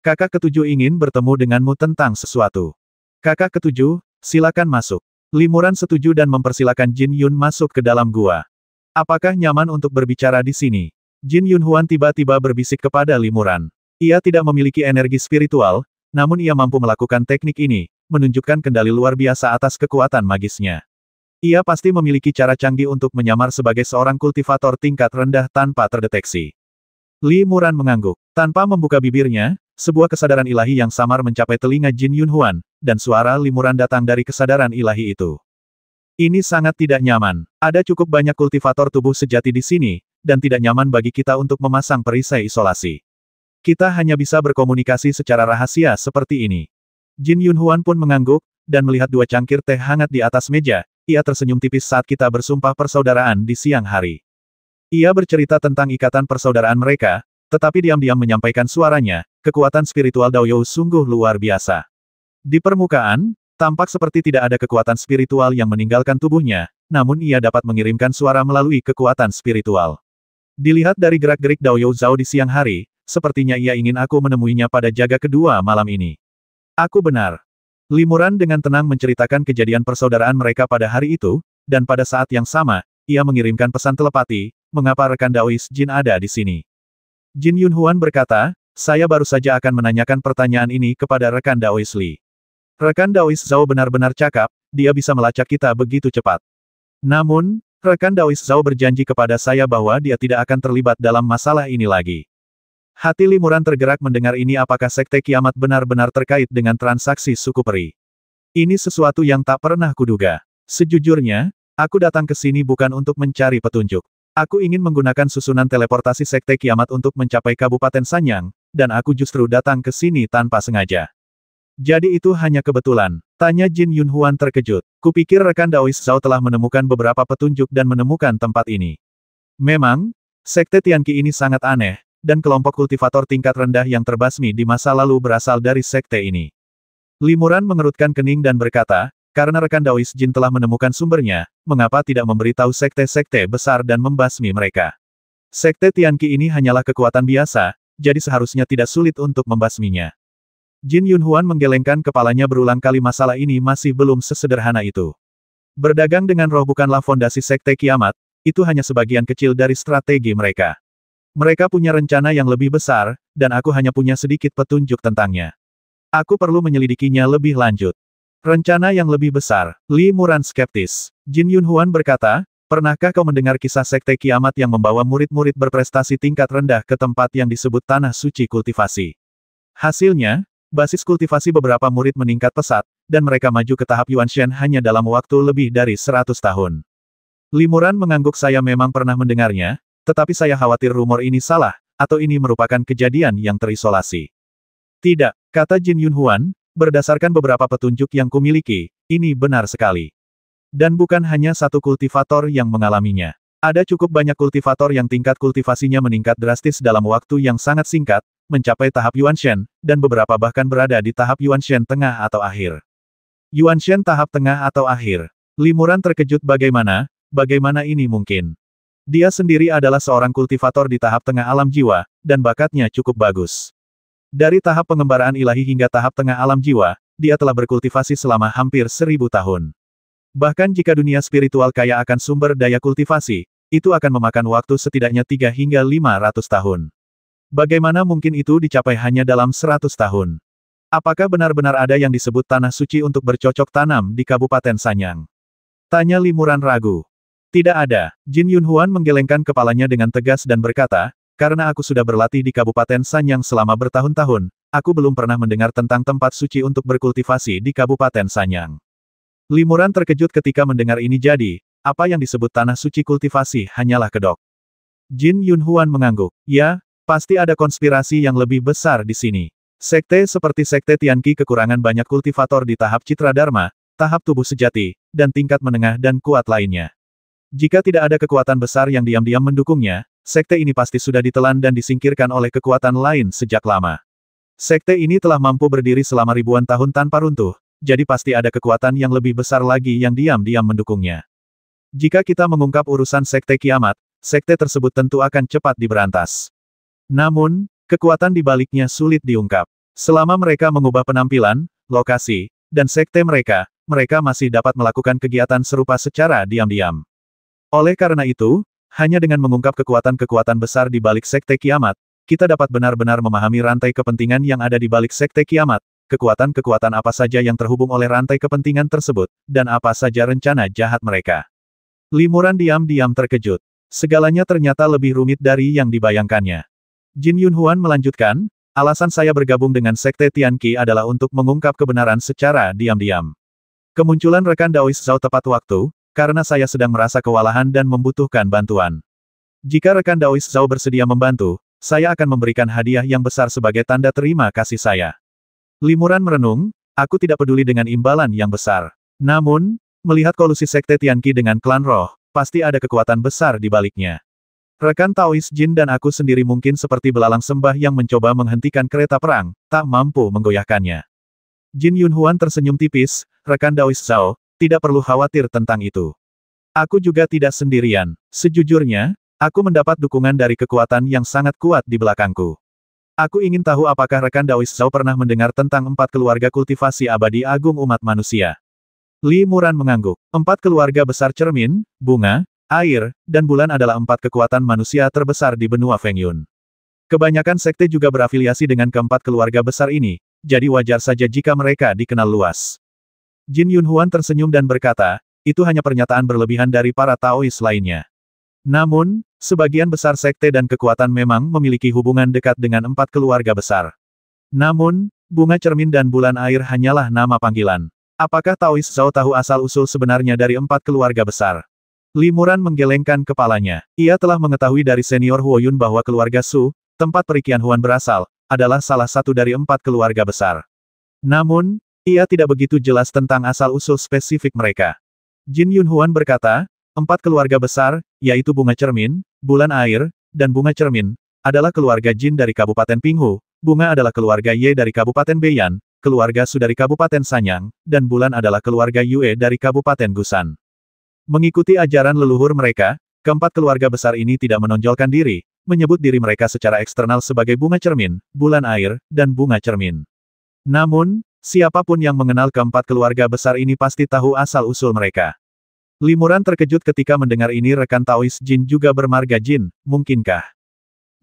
A: Kakak ke-7 ingin bertemu denganmu tentang sesuatu. Kakak ke-7, silakan masuk. Limuran setuju dan mempersilakan Jin Yun masuk ke dalam gua. Apakah nyaman untuk berbicara di sini? Jin Yunhuan tiba-tiba berbisik kepada Limuran. Ia tidak memiliki energi spiritual, namun ia mampu melakukan teknik ini, menunjukkan kendali luar biasa atas kekuatan magisnya. Ia pasti memiliki cara canggih untuk menyamar sebagai seorang kultivator tingkat rendah tanpa terdeteksi. Limuran mengangguk. Tanpa membuka bibirnya, sebuah kesadaran ilahi yang samar mencapai telinga Jin Yunhuan, dan suara Limuran datang dari kesadaran ilahi itu. Ini sangat tidak nyaman. Ada cukup banyak kultivator tubuh sejati di sini, dan tidak nyaman bagi kita untuk memasang perisai isolasi. Kita hanya bisa berkomunikasi secara rahasia seperti ini. Jin Yunhuan pun mengangguk, dan melihat dua cangkir teh hangat di atas meja, ia tersenyum tipis saat kita bersumpah persaudaraan di siang hari. Ia bercerita tentang ikatan persaudaraan mereka, tetapi diam-diam menyampaikan suaranya, kekuatan spiritual Daoyou sungguh luar biasa. Di permukaan, tampak seperti tidak ada kekuatan spiritual yang meninggalkan tubuhnya, namun ia dapat mengirimkan suara melalui kekuatan spiritual. Dilihat dari gerak-gerik Daoyou Zhao di siang hari, sepertinya ia ingin aku menemuinya pada jaga kedua malam ini. Aku benar. Limuran dengan tenang menceritakan kejadian persaudaraan mereka pada hari itu, dan pada saat yang sama, ia mengirimkan pesan telepati, mengapa rekan Daois Jin ada di sini. Jin Yunhuan berkata, saya baru saja akan menanyakan pertanyaan ini kepada rekan Daois Li. Rekan Daois Zhao benar-benar cakap, dia bisa melacak kita begitu cepat. Namun, rekan Daois Zhao berjanji kepada saya bahwa dia tidak akan terlibat dalam masalah ini lagi. Hati Limuran tergerak mendengar ini. Apakah Sekte Kiamat benar-benar terkait dengan transaksi suku peri? Ini sesuatu yang tak pernah kuduga. Sejujurnya, aku datang ke sini bukan untuk mencari petunjuk. Aku ingin menggunakan susunan teleportasi Sekte Kiamat untuk mencapai Kabupaten Sanyang, dan aku justru datang ke sini tanpa sengaja. Jadi itu hanya kebetulan, tanya Jin Yunhuan terkejut. Kupikir rekan Daois Zhao telah menemukan beberapa petunjuk dan menemukan tempat ini. Memang, Sekte Tianqi ini sangat aneh, dan kelompok kultivator tingkat rendah yang terbasmi di masa lalu berasal dari sekte ini. Limuran mengerutkan kening dan berkata, karena rekan Daois Jin telah menemukan sumbernya, mengapa tidak memberitahu sekte-sekte besar dan membasmi mereka? Sekte Tianqi ini hanyalah kekuatan biasa, jadi seharusnya tidak sulit untuk membasminya. Jin Yunhuan menggelengkan kepalanya berulang kali. Masalah ini masih belum sesederhana itu. Berdagang dengan roh bukanlah fondasi Sekte Kiamat, itu hanya sebagian kecil dari strategi mereka. Mereka punya rencana yang lebih besar, dan aku hanya punya sedikit petunjuk tentangnya. Aku perlu menyelidikinya lebih lanjut. Rencana yang lebih besar. Limuran skeptis. Jin Yunhuan berkata, pernahkah kau mendengar kisah Sekte Kiamat yang membawa murid-murid berprestasi tingkat rendah ke tempat yang disebut Tanah Suci Kultivasi? Hasilnya, basis kultivasi beberapa murid meningkat pesat, dan mereka maju ke tahap Yuanshen hanya dalam waktu lebih dari 100 tahun. Limuran mengangguk. Saya memang pernah mendengarnya, tetapi saya khawatir rumor ini salah, atau ini merupakan kejadian yang terisolasi. Tidak, kata Jin Yunhuan, berdasarkan beberapa petunjuk yang kumiliki, ini benar sekali. Dan bukan hanya satu kultivator yang mengalaminya. Ada cukup banyak kultivator yang tingkat kultivasinya meningkat drastis dalam waktu yang sangat singkat, mencapai tahap Yuanshen, dan beberapa bahkan berada di tahap Yuanshen tengah atau akhir. Yuanshen tahap tengah atau akhir. Limuran terkejut. Bagaimana ini mungkin? Dia sendiri adalah seorang kultivator di tahap tengah alam jiwa, dan bakatnya cukup bagus. Dari tahap pengembaraan ilahi hingga tahap tengah alam jiwa, dia telah berkultivasi selama hampir 1000 tahun. Bahkan jika dunia spiritual kaya akan sumber daya kultivasi, itu akan memakan waktu setidaknya 3 hingga 500 tahun. Bagaimana mungkin itu dicapai hanya dalam 100 tahun? Apakah benar-benar ada yang disebut tanah suci untuk bercocok tanam di Kabupaten Sanyang? Tanya Limuran ragu. Tidak ada. Jin Yunhuan menggelengkan kepalanya dengan tegas dan berkata, karena aku sudah berlatih di Kabupaten Sanyang selama bertahun-tahun, aku belum pernah mendengar tentang tempat suci untuk berkultivasi di Kabupaten Sanyang. Limuran terkejut ketika mendengar ini jadi, apa yang disebut tanah suci kultivasi hanyalah kedok. Jin Yunhuan mengangguk. Ya, pasti ada konspirasi yang lebih besar di sini. Sekte seperti Sekte Tianqi kekurangan banyak kultivator di tahap Citra Dharma, tahap tubuh sejati, dan tingkat menengah dan kuat lainnya. Jika tidak ada kekuatan besar yang diam-diam mendukungnya, sekte ini pasti sudah ditelan dan disingkirkan oleh kekuatan lain sejak lama. Sekte ini telah mampu berdiri selama ribuan tahun tanpa runtuh, jadi pasti ada kekuatan yang lebih besar lagi yang diam-diam mendukungnya. Jika kita mengungkap urusan Sekte Kiamat, sekte tersebut tentu akan cepat diberantas. Namun, kekuatan di baliknya sulit diungkap. Selama mereka mengubah penampilan, lokasi, dan sekte mereka, mereka masih dapat melakukan kegiatan serupa secara diam-diam. Oleh karena itu, hanya dengan mengungkap kekuatan-kekuatan besar di balik Sekte Kiamat, kita dapat benar-benar memahami rantai kepentingan yang ada di balik Sekte Kiamat, kekuatan-kekuatan apa saja yang terhubung oleh rantai kepentingan tersebut, dan apa saja rencana jahat mereka. Limuran diam-diam terkejut. Segalanya ternyata lebih rumit dari yang dibayangkannya. Jin Yunhuan melanjutkan, alasan saya bergabung dengan Sekte Tianqi adalah untuk mengungkap kebenaran secara diam-diam. Kemunculan rekan Daois Zhao tepat waktu, karena saya sedang merasa kewalahan dan membutuhkan bantuan. Jika rekan Daois Zhao bersedia membantu, saya akan memberikan hadiah yang besar sebagai tanda terima kasih saya. Limuran merenung, aku tidak peduli dengan imbalan yang besar. Namun, melihat kolusi Sekte Tianqi dengan klan roh, pasti ada kekuatan besar di baliknya. Rekan Taois Jin dan aku sendiri mungkin seperti belalang sembah yang mencoba menghentikan kereta perang, tak mampu menggoyahkannya. Jin Yunhuan tersenyum tipis, rekan Daois Zhao, tidak perlu khawatir tentang itu. Aku juga tidak sendirian. Sejujurnya, aku mendapat dukungan dari kekuatan yang sangat kuat di belakangku. Aku ingin tahu apakah rekan Daois Zhao pernah mendengar tentang 4 keluarga kultivasi abadi agung umat manusia. Limuran mengangguk. 4 keluarga besar cermin, bunga, air, dan bulan adalah 4 kekuatan manusia terbesar di benua Fengyun. Kebanyakan sekte juga berafiliasi dengan keempat keluarga besar ini, jadi wajar saja jika mereka dikenal luas. Jin Yunhuan tersenyum dan berkata, itu hanya pernyataan berlebihan dari para Taois lainnya. Namun, sebagian besar sekte dan kekuatan memang memiliki hubungan dekat dengan 4 keluarga besar. Namun, bunga cermin dan bulan air hanyalah nama panggilan. Apakah Taois Zhao tahu asal-usul sebenarnya dari 4 keluarga besar? Limuran menggelengkan kepalanya. Ia telah mengetahui dari senior Huoyun bahwa keluarga Su, tempat perikian Huan berasal, adalah salah satu dari 4 keluarga besar. Namun, ia tidak begitu jelas tentang asal-usul spesifik mereka. Jin Yunhuan berkata, 4 keluarga besar, yaitu bunga cermin, bulan air, dan bunga cermin, adalah keluarga Jin dari Kabupaten Pinghu, bunga adalah keluarga Ye dari Kabupaten Beiyan, keluarga Su dari Kabupaten Sanyang, dan bulan adalah keluarga Yue dari Kabupaten Gusan. Mengikuti ajaran leluhur mereka, keempat keluarga besar ini tidak menonjolkan diri, menyebut diri mereka secara eksternal sebagai bunga cermin, bulan air, dan bunga cermin. Namun, siapapun yang mengenal keempat keluarga besar ini pasti tahu asal-usul mereka. Limuran terkejut ketika mendengar ini rekan Taois Jin juga bermarga Jin, mungkinkah?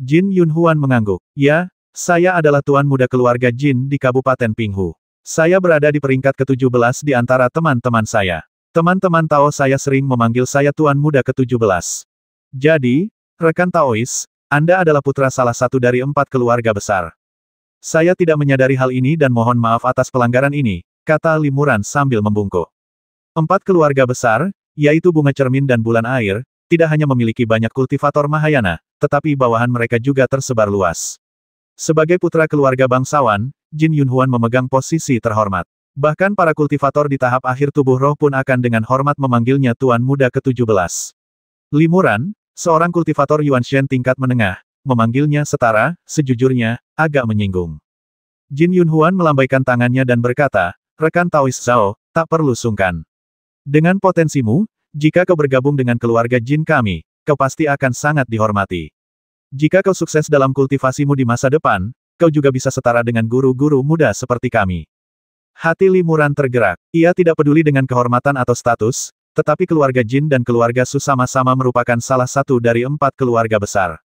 A: Jin Yunhuan mengangguk. Ya, saya adalah tuan muda keluarga Jin di Kabupaten Pinghu. Saya berada di peringkat ke-17 di antara teman-teman saya. Teman-teman Tao saya sering memanggil saya tuan muda ke-17. Jadi, rekan Taois, Anda adalah putra salah satu dari 4 keluarga besar. Saya tidak menyadari hal ini dan mohon maaf atas pelanggaran ini, kata Limuran sambil membungkuk. 4 keluarga besar, yaitu bunga cermin dan bulan air, tidak hanya memiliki banyak kultivator Mahayana, tetapi bawahan mereka juga tersebar luas. Sebagai putra keluarga bangsawan, Jin Yunhuan memegang posisi terhormat. Bahkan para kultivator di tahap akhir tubuh roh pun akan dengan hormat memanggilnya tuan muda ke-17. Limuran, seorang kultivator Yuanshen tingkat menengah, memanggilnya setara, sejujurnya, agak menyinggung. Jin Yunhuan melambaikan tangannya dan berkata, rekan Taois Zhao, tak perlu sungkan. Dengan potensimu, jika kau bergabung dengan keluarga Jin kami, kau pasti akan sangat dihormati. Jika kau sukses dalam kultivasimu di masa depan, kau juga bisa setara dengan guru-guru muda seperti kami. Hati Limuran tergerak. Ia tidak peduli dengan kehormatan atau status, tetapi keluarga Jin dan keluarga Su sama-sama merupakan salah satu dari 4 keluarga besar.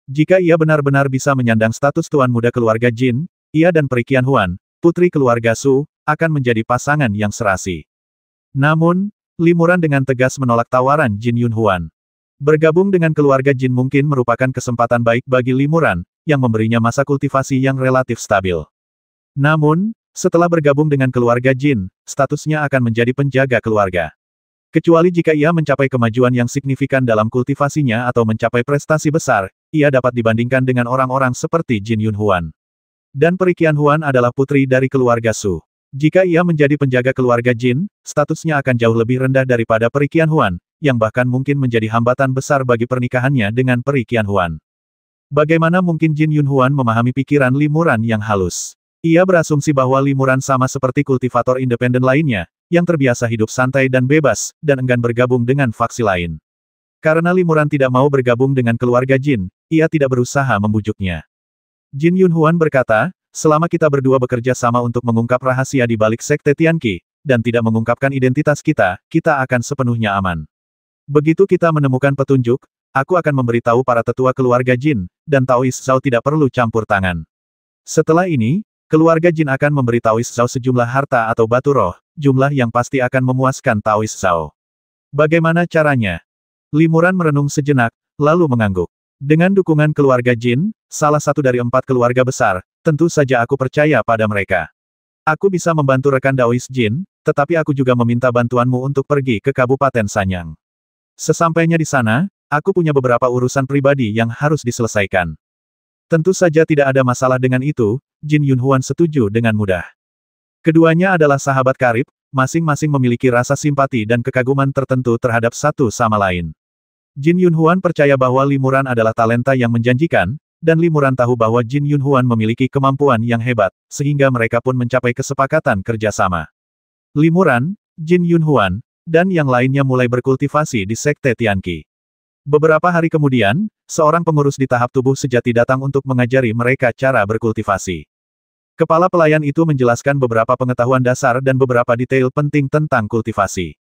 A: Jika ia benar-benar bisa menyandang status tuan muda keluarga Jin, ia dan perikian Huan, putri keluarga Su, akan menjadi pasangan yang serasi. Namun, Limuran dengan tegas menolak tawaran Jin Yunhuan. Bergabung dengan keluarga Jin mungkin merupakan kesempatan baik bagi Limuran, yang memberinya masa kultivasi yang relatif stabil. Namun, setelah bergabung dengan keluarga Jin, statusnya akan menjadi penjaga keluarga. Kecuali jika ia mencapai kemajuan yang signifikan dalam kultivasinya atau mencapai prestasi besar, ia dapat dibandingkan dengan orang-orang seperti Jin Yunhuan. Dan Peri Qianhuan adalah putri dari keluarga Su. Jika ia menjadi penjaga keluarga Jin, statusnya akan jauh lebih rendah daripada Peri Qianhuan, yang bahkan mungkin menjadi hambatan besar bagi pernikahannya dengan Peri Qianhuan. Bagaimana mungkin Jin Yunhuan memahami pikiran Limuran yang halus? Ia berasumsi bahwa Limuran sama seperti kultivator independen lainnya, yang terbiasa hidup santai dan bebas, dan enggan bergabung dengan faksi lain. Karena Limuran tidak mau bergabung dengan keluarga Jin, ia tidak berusaha membujuknya. Jin Yunhuan berkata, selama kita berdua bekerja sama untuk mengungkap rahasia di balik sekte Tianqi, dan tidak mengungkapkan identitas kita, kita akan sepenuhnya aman. Begitu kita menemukan petunjuk, aku akan memberitahu para tetua keluarga Jin, dan Taois Zhao tidak perlu campur tangan. Setelah ini, keluarga Jin akan memberi Taois Zhao sejumlah harta atau batu roh, jumlah yang pasti akan memuaskan Taois Zhao. Bagaimana caranya? Limuran merenung sejenak, lalu mengangguk. Dengan dukungan keluarga Jin, salah satu dari 4 keluarga besar, tentu saja aku percaya pada mereka. Aku bisa membantu rekan Daois Jin, tetapi aku juga meminta bantuanmu untuk pergi ke Kabupaten Sanyang. Sesampainya di sana, aku punya beberapa urusan pribadi yang harus diselesaikan. Tentu saja tidak ada masalah dengan itu, Jin Yunhuan setuju dengan mudah. Keduanya adalah sahabat karib, masing-masing memiliki rasa simpati dan kekaguman tertentu terhadap satu sama lain. Jin Yunhuan percaya bahwa Limuran adalah talenta yang menjanjikan, dan Limuran tahu bahwa Jin Yunhuan memiliki kemampuan yang hebat, sehingga mereka pun mencapai kesepakatan kerjasama. Limuran, Jin Yunhuan, dan yang lainnya mulai berkultivasi di sekte Tianqi. Beberapa hari kemudian, seorang pengurus di tahap tubuh sejati datang untuk mengajari mereka cara berkultivasi. Kepala pelayan itu menjelaskan beberapa pengetahuan dasar dan beberapa detail penting tentang kultivasi.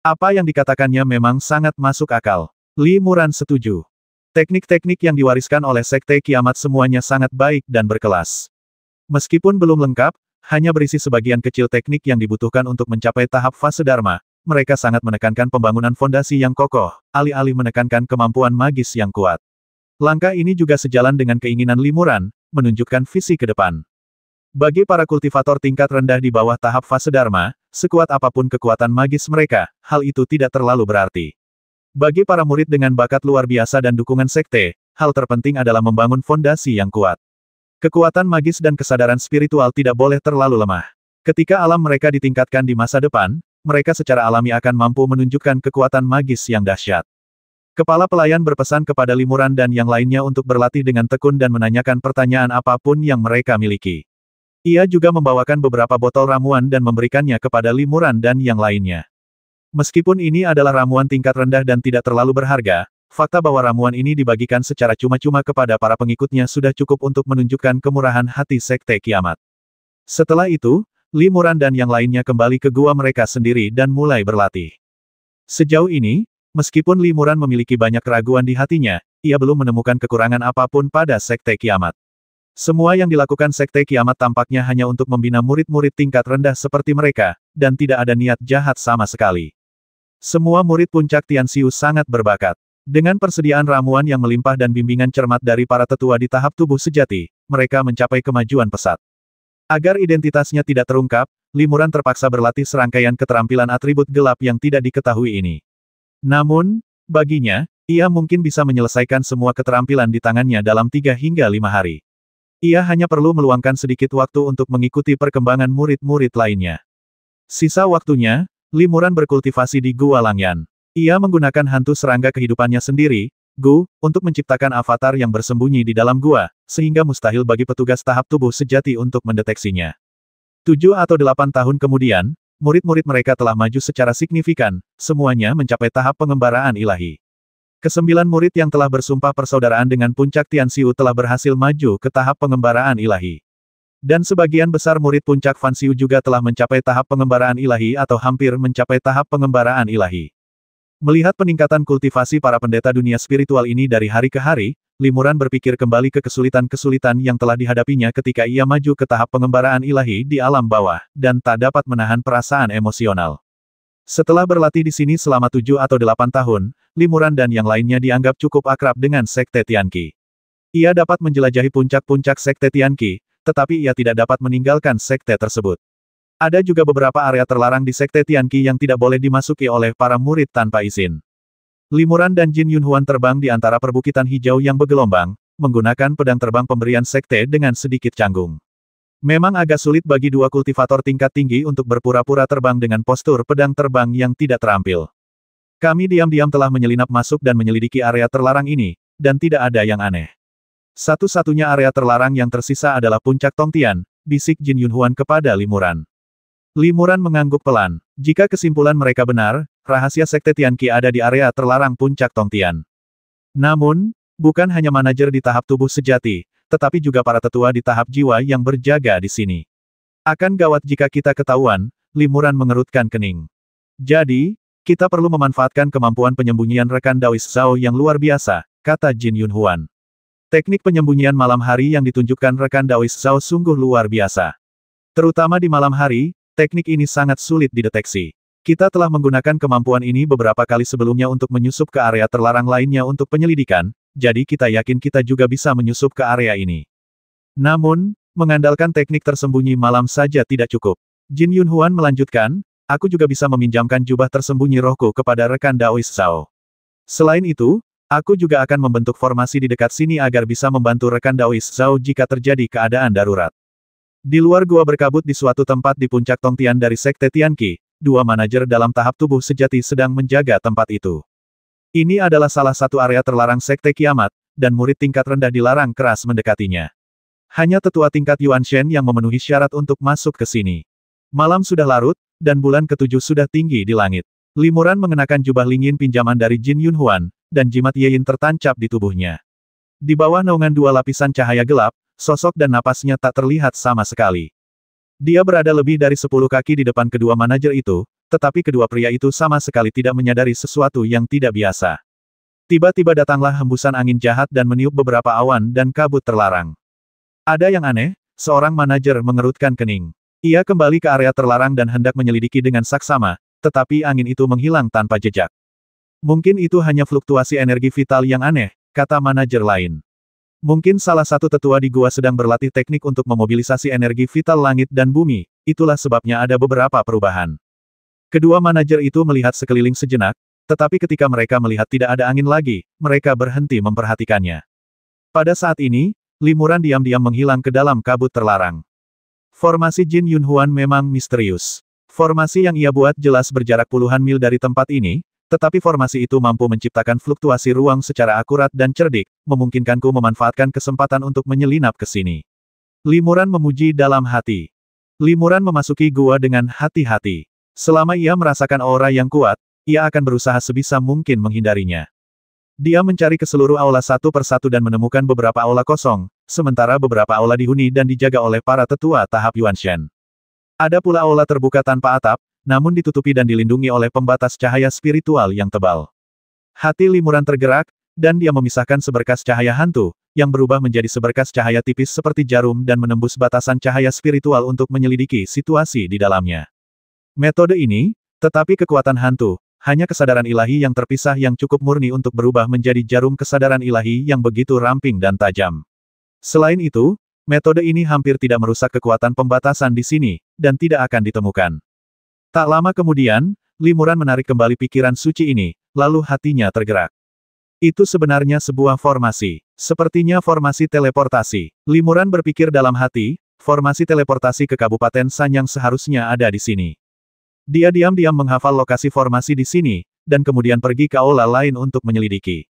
A: Apa yang dikatakannya memang sangat masuk akal. Limuran setuju. Teknik-teknik yang diwariskan oleh Sekte Kiamat semuanya sangat baik dan berkelas. Meskipun belum lengkap, hanya berisi sebagian kecil teknik yang dibutuhkan untuk mencapai tahap fase Dharma, mereka sangat menekankan pembangunan fondasi yang kokoh, alih-alih menekankan kemampuan magis yang kuat. Langkah ini juga sejalan dengan keinginan Limuran, menunjukkan visi ke depan. Bagi para kultivator tingkat rendah di bawah tahap fase Dharma, sekuat apapun kekuatan magis mereka, hal itu tidak terlalu berarti. Bagi para murid dengan bakat luar biasa dan dukungan sekte, hal terpenting adalah membangun fondasi yang kuat. Kekuatan magis dan kesadaran spiritual tidak boleh terlalu lemah. Ketika alam mereka ditingkatkan di masa depan, mereka secara alami akan mampu menunjukkan kekuatan magis yang dahsyat. Kepala pelayan berpesan kepada Limuran dan yang lainnya untuk berlatih dengan tekun dan menanyakan pertanyaan apapun yang mereka miliki. Ia juga membawakan beberapa botol ramuan dan memberikannya kepada Limuran dan yang lainnya. Meskipun ini adalah ramuan tingkat rendah dan tidak terlalu berharga, fakta bahwa ramuan ini dibagikan secara cuma-cuma kepada para pengikutnya sudah cukup untuk menunjukkan kemurahan hati Sekte Kiamat. Setelah itu, Limuran dan yang lainnya kembali ke gua mereka sendiri dan mulai berlatih. Sejauh ini, meskipun Limuran memiliki banyak keraguan di hatinya, ia belum menemukan kekurangan apapun pada Sekte Kiamat. Semua yang dilakukan Sekte Kiamat tampaknya hanya untuk membina murid-murid tingkat rendah seperti mereka, dan tidak ada niat jahat sama sekali. Semua murid puncak Tianxiu sangat berbakat. Dengan persediaan ramuan yang melimpah dan bimbingan cermat dari para tetua di tahap tubuh sejati, mereka mencapai kemajuan pesat. Agar identitasnya tidak terungkap, Limuran terpaksa berlatih serangkaian keterampilan atribut gelap yang tidak diketahui ini. Namun, baginya, ia mungkin bisa menyelesaikan semua keterampilan di tangannya dalam 3 hingga 5 hari. Ia hanya perlu meluangkan sedikit waktu untuk mengikuti perkembangan murid-murid lainnya. Sisa waktunya, Limuran berkultivasi di Gua Langyan. Ia menggunakan hantu serangga kehidupannya sendiri, Gu, untuk menciptakan avatar yang bersembunyi di dalam gua, sehingga mustahil bagi petugas tahap tubuh sejati untuk mendeteksinya. 7 atau 8 tahun kemudian, murid-murid mereka telah maju secara signifikan, semuanya mencapai tahap pengembaraan ilahi. Kesembilan murid yang telah bersumpah persaudaraan dengan puncak Tianxiu telah berhasil maju ke tahap pengembaraan ilahi. Dan sebagian besar murid puncak Fanxiu juga telah mencapai tahap pengembaraan ilahi atau hampir mencapai tahap pengembaraan ilahi. Melihat peningkatan kultivasi para pendeta dunia spiritual ini dari hari ke hari, Limuran berpikir kembali ke kesulitan-kesulitan yang telah dihadapinya ketika ia maju ke tahap pengembaraan ilahi di alam bawah, dan tak dapat menahan perasaan emosional. Setelah berlatih di sini selama 7 atau 8 tahun, Limuran dan yang lainnya dianggap cukup akrab dengan Sekte Tianqi. Ia dapat menjelajahi puncak-puncak Sekte Tianqi, tetapi ia tidak dapat meninggalkan sekte tersebut. Ada juga beberapa area terlarang di Sekte Tianqi yang tidak boleh dimasuki oleh para murid tanpa izin. Limuran dan Jin Yunhuan terbang di antara perbukitan hijau yang bergelombang, menggunakan pedang terbang pemberian sekte dengan sedikit canggung. Memang agak sulit bagi dua kultivator tingkat tinggi untuk berpura-pura terbang dengan postur pedang terbang yang tidak terampil. Kami diam-diam telah menyelinap masuk dan menyelidiki area terlarang ini, dan tidak ada yang aneh. Satu-satunya area terlarang yang tersisa adalah Puncak Tongtian, bisik Jin Yunhuan kepada Limuran. Limuran mengangguk pelan. Jika kesimpulan mereka benar, rahasia Sekte Tianqi ada di area terlarang Puncak Tongtian. Namun, bukan hanya manajer di tahap tubuh sejati, tetapi juga para tetua di tahap jiwa yang berjaga di sini. Akan gawat jika kita ketahuan, Limuran mengerutkan kening. Jadi, kita perlu memanfaatkan kemampuan penyembunyian rekan Daois Zhao yang luar biasa, kata Jin Yunhuan. Teknik penyembunyian malam hari yang ditunjukkan rekan Daois Zhao sungguh luar biasa. Terutama di malam hari, teknik ini sangat sulit dideteksi. Kita telah menggunakan kemampuan ini beberapa kali sebelumnya untuk menyusup ke area terlarang lainnya untuk penyelidikan, jadi kita yakin kita juga bisa menyusup ke area ini. Namun, mengandalkan teknik tersembunyi malam saja tidak cukup. Jin Yunhuan melanjutkan, aku juga bisa meminjamkan jubah tersembunyi rohku kepada rekan Daois Zhao. Selain itu, aku juga akan membentuk formasi di dekat sini agar bisa membantu rekan Daois Zhao jika terjadi keadaan darurat. Di luar gua berkabut di suatu tempat di puncak Tongtian dari Sekte Tianqi, dua manajer dalam tahap tubuh sejati sedang menjaga tempat itu. Ini adalah salah satu area terlarang Sekte Kiamat, dan murid tingkat rendah dilarang keras mendekatinya. Hanya tetua tingkat Yuan Shen yang memenuhi syarat untuk masuk ke sini. Malam sudah larut, dan bulan ketujuh sudah tinggi di langit. Limuran mengenakan jubah lingin pinjaman dari Jin Yunhuan, dan jimat Yein tertancap di tubuhnya. Di bawah naungan dua lapisan cahaya gelap, sosok dan napasnya tak terlihat sama sekali. Dia berada lebih dari 10 kaki di depan kedua manajer itu, tetapi kedua pria itu sama sekali tidak menyadari sesuatu yang tidak biasa. Tiba-tiba datanglah hembusan angin jahat dan meniup beberapa awan dan kabut terlarang. Ada yang aneh, seorang manajer mengerutkan kening. Ia kembali ke area terlarang dan hendak menyelidiki dengan saksama, tetapi angin itu menghilang tanpa jejak. Mungkin itu hanya fluktuasi energi vital yang aneh, kata manajer lain. Mungkin salah satu tetua di gua sedang berlatih teknik untuk memobilisasi energi vital langit dan bumi, itulah sebabnya ada beberapa perubahan. Kedua manajer itu melihat sekeliling sejenak, tetapi ketika mereka melihat tidak ada angin lagi, mereka berhenti memperhatikannya. Pada saat ini, Limuran diam-diam menghilang ke dalam kabut terlarang. Formasi Jin Yunhuan memang misterius. Formasi yang ia buat jelas berjarak puluhan mil dari tempat ini, tetapi formasi itu mampu menciptakan fluktuasi ruang secara akurat dan cerdik, memungkinkanku memanfaatkan kesempatan untuk menyelinap ke sini. Limuran memuji dalam hati. Limuran memasuki gua dengan hati-hati. Selama ia merasakan aura yang kuat, ia akan berusaha sebisa mungkin menghindarinya. Dia mencari ke seluruh aula satu persatu dan menemukan beberapa aula kosong, sementara beberapa aula dihuni dan dijaga oleh para tetua tahap Yuan Shen. Ada pula aula terbuka tanpa atap, namun ditutupi dan dilindungi oleh pembatas cahaya spiritual yang tebal. Hati Limuran tergerak, dan dia memisahkan seberkas cahaya hantu, yang berubah menjadi seberkas cahaya tipis seperti jarum dan menembus batasan cahaya spiritual untuk menyelidiki situasi di dalamnya. Metode ini, tetapi kekuatan hantu, hanya kesadaran ilahi yang terpisah yang cukup murni untuk berubah menjadi jarum kesadaran ilahi yang begitu ramping dan tajam. Selain itu, metode ini hampir tidak merusak kekuatan pembatasan di sini, dan tidak akan ditemukan. Tak lama kemudian, Limuran menarik kembali pikiran suci ini, lalu hatinya tergerak. Itu sebenarnya sebuah formasi. Sepertinya formasi teleportasi. Limuran berpikir dalam hati, formasi teleportasi ke Kabupaten Sanyang seharusnya ada di sini. Dia diam-diam menghafal lokasi formasi di sini, dan kemudian pergi ke aula lain untuk menyelidiki.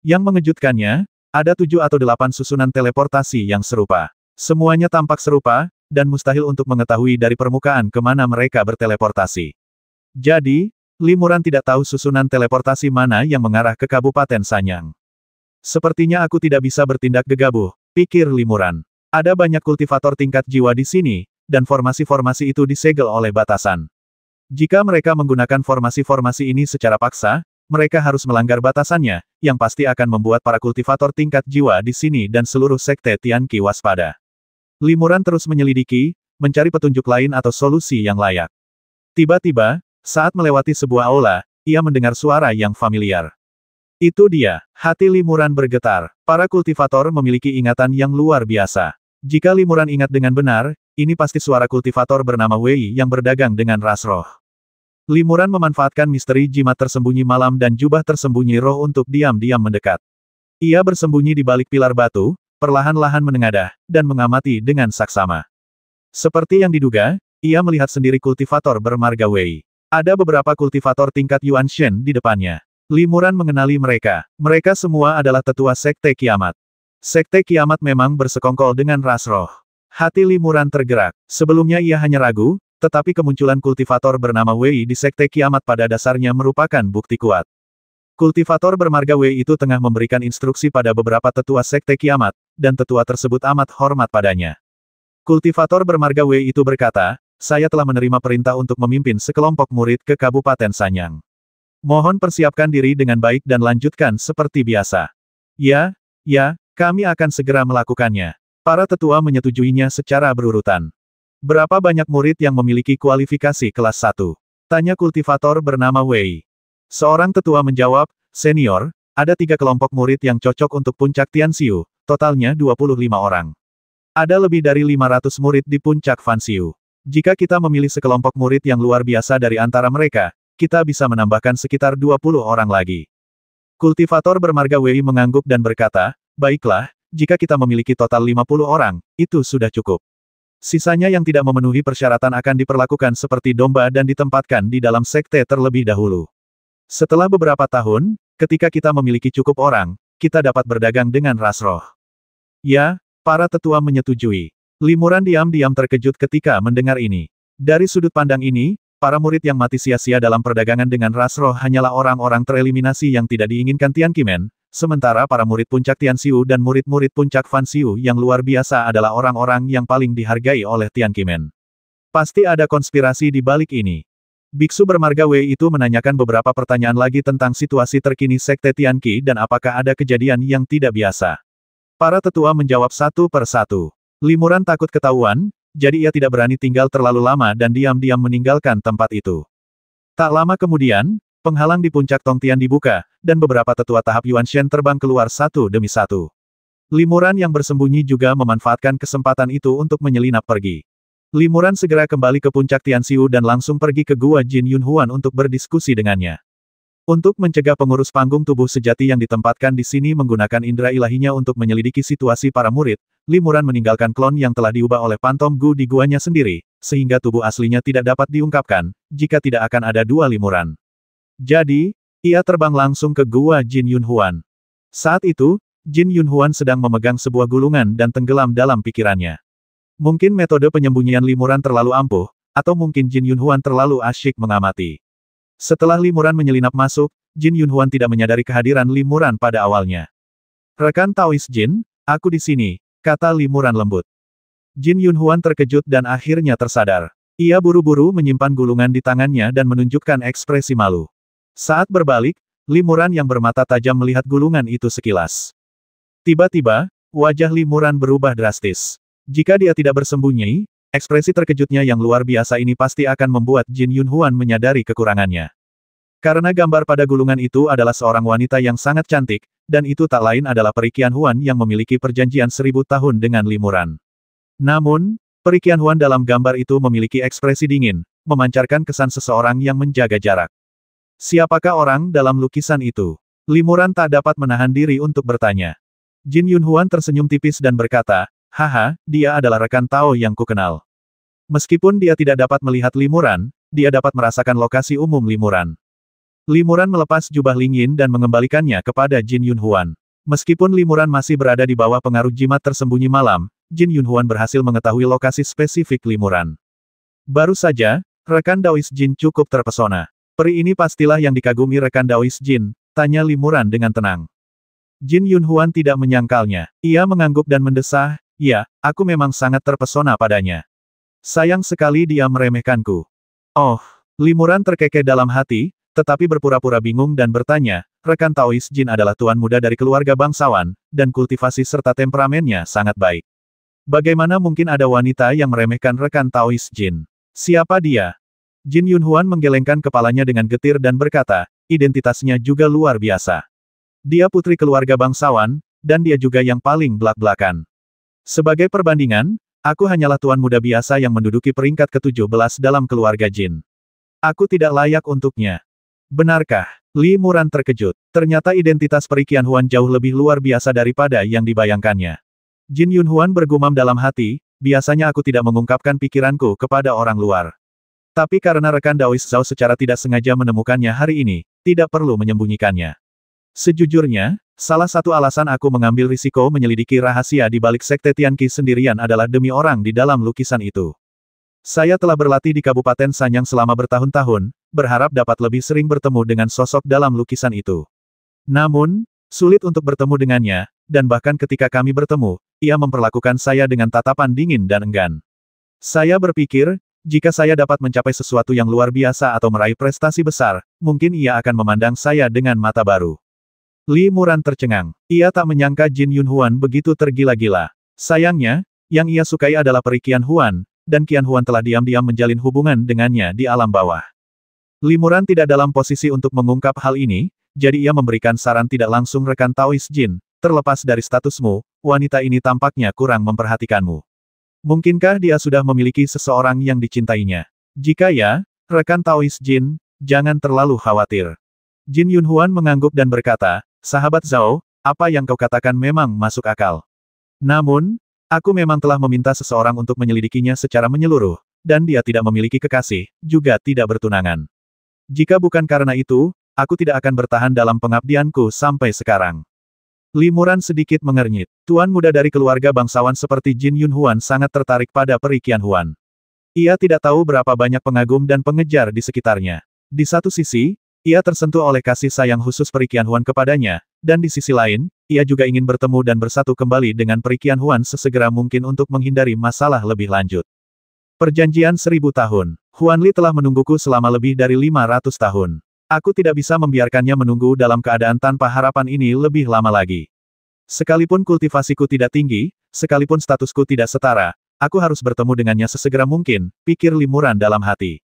A: Yang mengejutkannya, ada 7 atau 8 susunan teleportasi yang serupa. Semuanya tampak serupa, dan mustahil untuk mengetahui dari permukaan kemana mereka berteleportasi. Jadi, Limuran tidak tahu susunan teleportasi mana yang mengarah ke Kabupaten Sanyang. Sepertinya aku tidak bisa bertindak gegabah, pikir Limuran. Ada banyak kultivator tingkat jiwa di sini, dan formasi-formasi itu disegel oleh batasan. Jika mereka menggunakan formasi-formasi ini secara paksa, mereka harus melanggar batasannya, yang pasti akan membuat para kultivator tingkat jiwa di sini dan seluruh sekte Tianqi waspada. Limuran terus menyelidiki, mencari petunjuk lain atau solusi yang layak. Tiba-tiba, saat melewati sebuah aula, ia mendengar suara yang familiar. Itu dia, hati Limuran bergetar. Para kultivator memiliki ingatan yang luar biasa. Jika Limuran ingat dengan benar, ini pasti suara kultivator bernama Wei yang berdagang dengan ras roh. Limuran memanfaatkan misteri jimat tersembunyi malam dan jubah tersembunyi roh untuk diam-diam mendekat. Ia bersembunyi di balik pilar batu, perlahan-lahan menengadah, dan mengamati dengan saksama. Seperti yang diduga, ia melihat sendiri kultivator bermarga Wei. Ada beberapa kultivator tingkat Yuan Shen di depannya. Limuran mengenali mereka. Mereka semua adalah tetua Sekte Kiamat. Sekte Kiamat memang bersekongkol dengan ras roh. Hati Limuran tergerak. Sebelumnya ia hanya ragu, tetapi kemunculan kultivator bernama Wei di Sekte Kiamat pada dasarnya merupakan bukti kuat. Kultivator bermarga Wei itu tengah memberikan instruksi pada beberapa tetua Sekte Kiamat, dan tetua tersebut amat hormat padanya. Kultivator bermarga Wei itu berkata, "Saya telah menerima perintah untuk memimpin sekelompok murid ke Kabupaten Sanyang. Mohon persiapkan diri dengan baik dan lanjutkan seperti biasa." Ya, kami akan segera melakukannya. Para tetua menyetujuinya secara berurutan. Berapa banyak murid yang memiliki kualifikasi kelas 1? Tanya kultivator bernama Wei. Seorang tetua menjawab, "Senior, ada 3 kelompok murid yang cocok untuk puncak Tianxiu, totalnya 25 orang. Ada lebih dari 500 murid di puncak Fanxiu. Jika kita memilih sekelompok murid yang luar biasa dari antara mereka, kita bisa menambahkan sekitar 20 orang lagi." Kultivator bermarga Wei mengangguk dan berkata, "Baiklah, jika kita memiliki total 50 orang, itu sudah cukup. Sisanya yang tidak memenuhi persyaratan akan diperlakukan seperti domba dan ditempatkan di dalam sekte terlebih dahulu. Setelah beberapa tahun, ketika kita memiliki cukup orang, kita dapat berdagang dengan ras roh." Ya, para tetua menyetujui. Limuran diam-diam terkejut ketika mendengar ini. Dari sudut pandang ini, para murid yang mati sia-sia dalam perdagangan dengan ras roh hanyalah orang-orang tereliminasi yang tidak diinginkan Tianqimen, sementara para murid puncak Tianxiu dan murid-murid puncak Fanxiu yang luar biasa adalah orang-orang yang paling dihargai oleh Tianqimen. Pasti ada konspirasi di balik ini. Biksu bermarga Wei itu menanyakan beberapa pertanyaan lagi tentang situasi terkini Sekte Tianqi dan apakah ada kejadian yang tidak biasa. Para tetua menjawab satu per satu. Limuran takut ketahuan, jadi ia tidak berani tinggal terlalu lama dan diam-diam meninggalkan tempat itu. Tak lama kemudian, penghalang di puncak Tongtian dibuka, dan beberapa tetua tahap Yuan Shen terbang keluar satu demi satu. Limuran yang bersembunyi juga memanfaatkan kesempatan itu untuk menyelinap pergi. Limuran segera kembali ke puncak Tianxiu dan langsung pergi ke gua Jin Yunhuan untuk berdiskusi dengannya. Untuk mencegah pengurus panggung tubuh sejati yang ditempatkan di sini menggunakan indera ilahinya untuk menyelidiki situasi para murid, Limuran meninggalkan klon yang telah diubah oleh Pantom Gu di guanya sendiri, sehingga tubuh aslinya tidak dapat diungkapkan, jika tidak akan ada dua Limuran. Jadi, ia terbang langsung ke gua Jin Yunhuan. Saat itu, Jin Yunhuan sedang memegang sebuah gulungan dan tenggelam dalam pikirannya. Mungkin metode penyembunyian Limuran terlalu ampuh, atau mungkin Jin Yunhuan terlalu asyik mengamati. Setelah Limuran menyelinap masuk, Jin Yunhuan tidak menyadari kehadiran Limuran pada awalnya. "Rekan Taois Jin, aku di sini," kata Limuran lembut. Jin Yunhuan terkejut dan akhirnya tersadar. Ia buru-buru menyimpan gulungan di tangannya dan menunjukkan ekspresi malu. Saat berbalik, Limuran yang bermata tajam melihat gulungan itu sekilas. Tiba-tiba, wajah Limuran berubah drastis. Jika dia tidak bersembunyi, ekspresi terkejutnya yang luar biasa ini pasti akan membuat Jin Yunhuan menyadari kekurangannya. Karena gambar pada gulungan itu adalah seorang wanita yang sangat cantik, dan itu tak lain adalah Peri Qianhuan yang memiliki perjanjian 1000 tahun dengan Limuran. Namun, Peri Qianhuan dalam gambar itu memiliki ekspresi dingin, memancarkan kesan seseorang yang menjaga jarak. Siapakah orang dalam lukisan itu? Limuran tak dapat menahan diri untuk bertanya. Jin Yunhuan tersenyum tipis dan berkata, "Haha, dia adalah rekan Tao yang kukenal." Meskipun dia tidak dapat melihat Limuran, dia dapat merasakan lokasi umum Limuran. Limuran melepas jubah Lingyin dan mengembalikannya kepada Jin Yunhuan. Meskipun Limuran masih berada di bawah pengaruh jimat tersembunyi malam, Jin Yunhuan berhasil mengetahui lokasi spesifik Limuran. Baru saja, rekan Daois Jin cukup terpesona. "Peri ini pastilah yang dikagumi rekan Daois Jin," tanya Limuran dengan tenang. Jin Yunhuan tidak menyangkalnya. Ia mengangguk dan mendesah, "Ya, aku memang sangat terpesona padanya. Sayang sekali dia meremehkanku." Oh, Limuran terkekeh dalam hati, tetapi berpura-pura bingung dan bertanya, rekan Taois Jin adalah tuan muda dari keluarga bangsawan, dan kultivasi serta temperamennya sangat baik. Bagaimana mungkin ada wanita yang meremehkan rekan Taois Jin? Siapa dia? Jin Yunhuan menggelengkan kepalanya dengan getir dan berkata, identitasnya juga luar biasa. Dia putri keluarga bangsawan, dan dia juga yang paling belak-belakan. Sebagai perbandingan, aku hanyalah tuan muda biasa yang menduduki peringkat ke-17 dalam keluarga Jin. Aku tidak layak untuknya. Benarkah? Li Muran terkejut. Ternyata identitas Peri Qianhuan jauh lebih luar biasa daripada yang dibayangkannya. Jin Yunhuan bergumam dalam hati, biasanya aku tidak mengungkapkan pikiranku kepada orang luar. Tapi karena rekan Daois Zhao secara tidak sengaja menemukannya hari ini, tidak perlu menyembunyikannya. Sejujurnya, salah satu alasan aku mengambil risiko menyelidiki rahasia di balik Sekte Tianqi sendirian adalah demi orang di dalam lukisan itu. Saya telah berlatih di Kabupaten Sanyang selama bertahun-tahun, berharap dapat lebih sering bertemu dengan sosok dalam lukisan itu. Namun, sulit untuk bertemu dengannya, dan bahkan ketika kami bertemu, ia memperlakukan saya dengan tatapan dingin dan enggan. Saya berpikir, jika saya dapat mencapai sesuatu yang luar biasa atau meraih prestasi besar, mungkin ia akan memandang saya dengan mata baru. Li Muran tercengang. Ia tak menyangka Jin Yunhuan begitu tergila-gila. Sayangnya, yang ia sukai adalah Peri Qianhuan, dan Qianhuan telah diam-diam menjalin hubungan dengannya di alam bawah. Li Muran tidak dalam posisi untuk mengungkap hal ini, jadi ia memberikan saran tidak langsung rekan Taois Jin, terlepas dari statusmu, wanita ini tampaknya kurang memperhatikanmu. Mungkinkah dia sudah memiliki seseorang yang dicintainya? Jika ya, rekan Taois Jin, jangan terlalu khawatir. Jin Yunhuan mengangguk dan berkata, sahabat Zhao, apa yang kau katakan memang masuk akal. Namun, aku memang telah meminta seseorang untuk menyelidikinya secara menyeluruh, dan dia tidak memiliki kekasih, juga tidak bertunangan. Jika bukan karena itu, aku tidak akan bertahan dalam pengabdianku sampai sekarang. Li Muran sedikit mengernyit. Tuan muda dari keluarga bangsawan seperti Jin Yunhuan sangat tertarik pada Peri Qianhuan. Ia tidak tahu berapa banyak pengagum dan pengejar di sekitarnya. Di satu sisi, ia tersentuh oleh kasih sayang khusus Peri Qianhuan kepadanya, dan di sisi lain, ia juga ingin bertemu dan bersatu kembali dengan Peri Qianhuan sesegera mungkin untuk menghindari masalah lebih lanjut. Perjanjian 1000 tahun. Huan Li telah menungguku selama lebih dari 500 tahun. Aku tidak bisa membiarkannya menunggu dalam keadaan tanpa harapan ini lebih lama lagi. Sekalipun kultivasiku tidak tinggi, sekalipun statusku tidak setara, aku harus bertemu dengannya sesegera mungkin, pikir Li Muran dalam hati.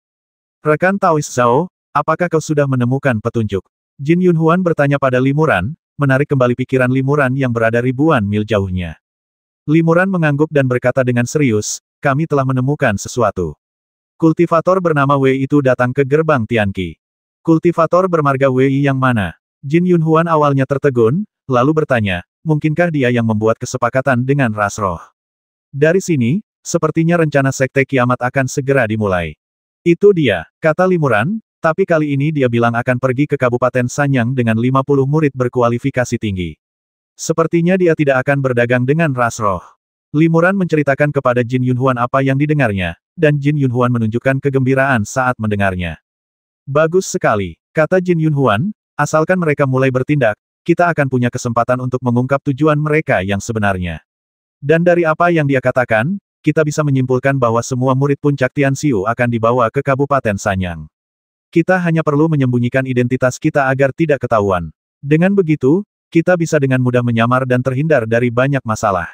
A: Rekan Taois Zhao, apakah kau sudah menemukan petunjuk? Jin Yunhuan bertanya pada Li Muran, menarik kembali pikiran Li Muran yang berada ribuan mil jauhnya. Li Muran mengangguk dan berkata dengan serius, kami telah menemukan sesuatu. Kultivator bernama Wei itu datang ke gerbang Tianqi. Kultivator bermarga Wei yang mana? Jin Yunhuan awalnya tertegun, lalu bertanya, mungkinkah dia yang membuat kesepakatan dengan ras roh? Dari sini, sepertinya rencana Sekte Kiamat akan segera dimulai. Itu dia, kata Li Muran, tapi kali ini dia bilang akan pergi ke Kabupaten Sanyang dengan 50 murid berkualifikasi tinggi. Sepertinya dia tidak akan berdagang dengan ras roh. Li Muran menceritakan kepada Jin Yunhuan apa yang didengarnya, dan Jin Yunhuan menunjukkan kegembiraan saat mendengarnya. Bagus sekali, kata Jin Yunhuan, asalkan mereka mulai bertindak, kita akan punya kesempatan untuk mengungkap tujuan mereka yang sebenarnya. Dan dari apa yang dia katakan, kita bisa menyimpulkan bahwa semua murid puncak Tianxiu akan dibawa ke Kabupaten Sanyang. Kita hanya perlu menyembunyikan identitas kita agar tidak ketahuan. Dengan begitu, kita bisa dengan mudah menyamar dan terhindar dari banyak masalah.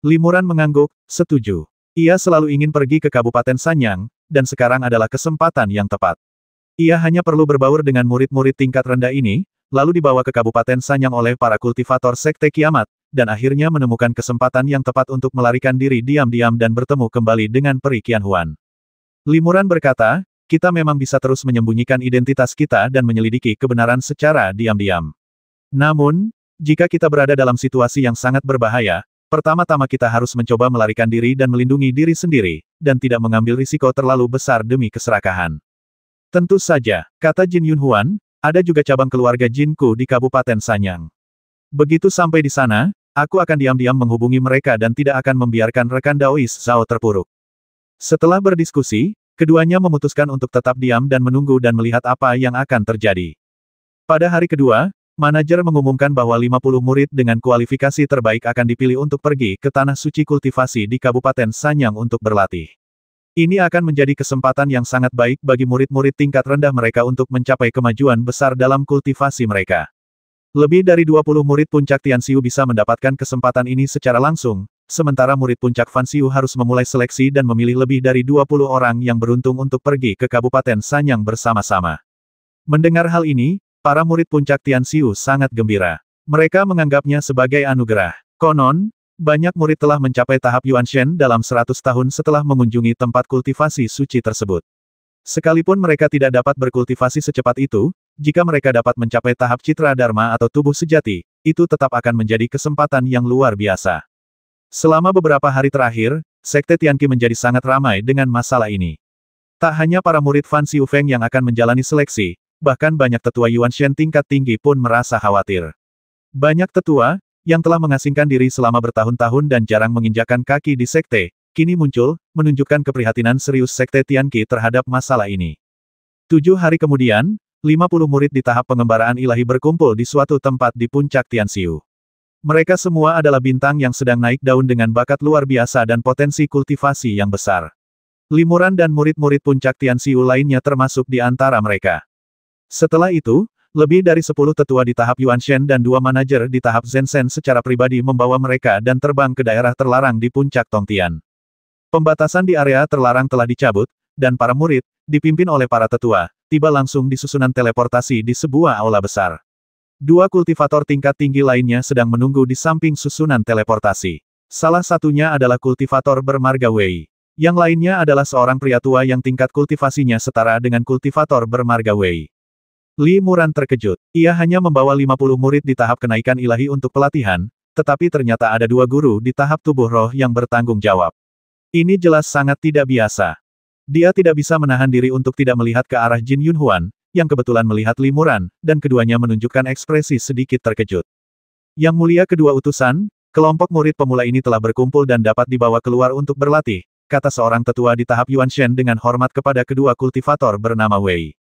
A: Li Muran mengangguk, setuju. Ia selalu ingin pergi ke Kabupaten Sanyang, dan sekarang adalah kesempatan yang tepat. Ia hanya perlu berbaur dengan murid-murid tingkat rendah ini, lalu dibawa ke Kabupaten Sanyang oleh para kultivator Sekte Kiamat, dan akhirnya menemukan kesempatan yang tepat untuk melarikan diri diam-diam dan bertemu kembali dengan Peri Qianhuan. Li Muran berkata, kita memang bisa terus menyembunyikan identitas kita dan menyelidiki kebenaran secara diam-diam. Namun, jika kita berada dalam situasi yang sangat berbahaya, pertama-tama kita harus mencoba melarikan diri dan melindungi diri sendiri, dan tidak mengambil risiko terlalu besar demi keserakahan. Tentu saja, kata Jin Yunhuan, ada juga cabang keluarga Jinku di Kabupaten Sanyang. Begitu sampai di sana, aku akan diam-diam menghubungi mereka dan tidak akan membiarkan rekan Daois Zhao terpuruk. Setelah berdiskusi, keduanya memutuskan untuk tetap diam dan menunggu dan melihat apa yang akan terjadi. Pada hari kedua, manajer mengumumkan bahwa 50 murid dengan kualifikasi terbaik akan dipilih untuk pergi ke Tanah Suci Kultivasi di Kabupaten Sanyang untuk berlatih. Ini akan menjadi kesempatan yang sangat baik bagi murid-murid tingkat rendah mereka untuk mencapai kemajuan besar dalam kultivasi mereka. Lebih dari 20 murid puncak Tianxiu bisa mendapatkan kesempatan ini secara langsung, sementara murid puncak Fanxiu harus memulai seleksi dan memilih lebih dari 20 orang yang beruntung untuk pergi ke Kabupaten Sanyang bersama-sama. Mendengar hal ini, para murid puncak Tianxiu sangat gembira. Mereka menganggapnya sebagai anugerah. Konon, banyak murid telah mencapai tahap Yuanshen dalam 100 tahun setelah mengunjungi tempat kultivasi suci tersebut. Sekalipun mereka tidak dapat berkultivasi secepat itu, jika mereka dapat mencapai tahap citra dharma atau tubuh sejati, itu tetap akan menjadi kesempatan yang luar biasa. Selama beberapa hari terakhir, Sekte Tianqi menjadi sangat ramai dengan masalah ini. Tak hanya para murid Fan Xiufeng yang akan menjalani seleksi, bahkan banyak tetua Yuanshen tingkat tinggi pun merasa khawatir. Banyak tetua, yang telah mengasingkan diri selama bertahun-tahun dan jarang menginjakkan kaki di sekte, kini muncul, menunjukkan keprihatinan serius Sekte Tianqi terhadap masalah ini. 7 hari kemudian, 50 murid di tahap pengembaraan ilahi berkumpul di suatu tempat di puncak Tianxiu. Mereka semua adalah bintang yang sedang naik daun dengan bakat luar biasa dan potensi kultivasi yang besar. Limuran dan murid-murid puncak Tianxiu lainnya termasuk di antara mereka. Setelah itu, lebih dari 10 tetua di tahap Yuanshen dan 2 manajer di tahap Zhensen secara pribadi membawa mereka dan terbang ke daerah terlarang di puncak Tongtian. Pembatasan di area terlarang telah dicabut, dan para murid, dipimpin oleh para tetua, tiba langsung di susunan teleportasi di sebuah aula besar. 2 kultivator tingkat tinggi lainnya sedang menunggu di samping susunan teleportasi. Salah satunya adalah kultivator bermarga Wei. Yang lainnya adalah seorang pria tua yang tingkat kultivasinya setara dengan kultivator bermarga Wei. Li Muran terkejut. Ia hanya membawa 50 murid di tahap kenaikan ilahi untuk pelatihan, tetapi ternyata ada 2 guru di tahap tubuh roh yang bertanggung jawab. Ini jelas sangat tidak biasa. Dia tidak bisa menahan diri untuk tidak melihat ke arah Jin Yunhuan, yang kebetulan melihat Li Muran, dan keduanya menunjukkan ekspresi sedikit terkejut. Yang mulia kedua utusan, kelompok murid pemula ini telah berkumpul dan dapat dibawa keluar untuk berlatih, kata seorang tetua di tahap Yuanshen dengan hormat kepada kedua kultivator bernama Wei.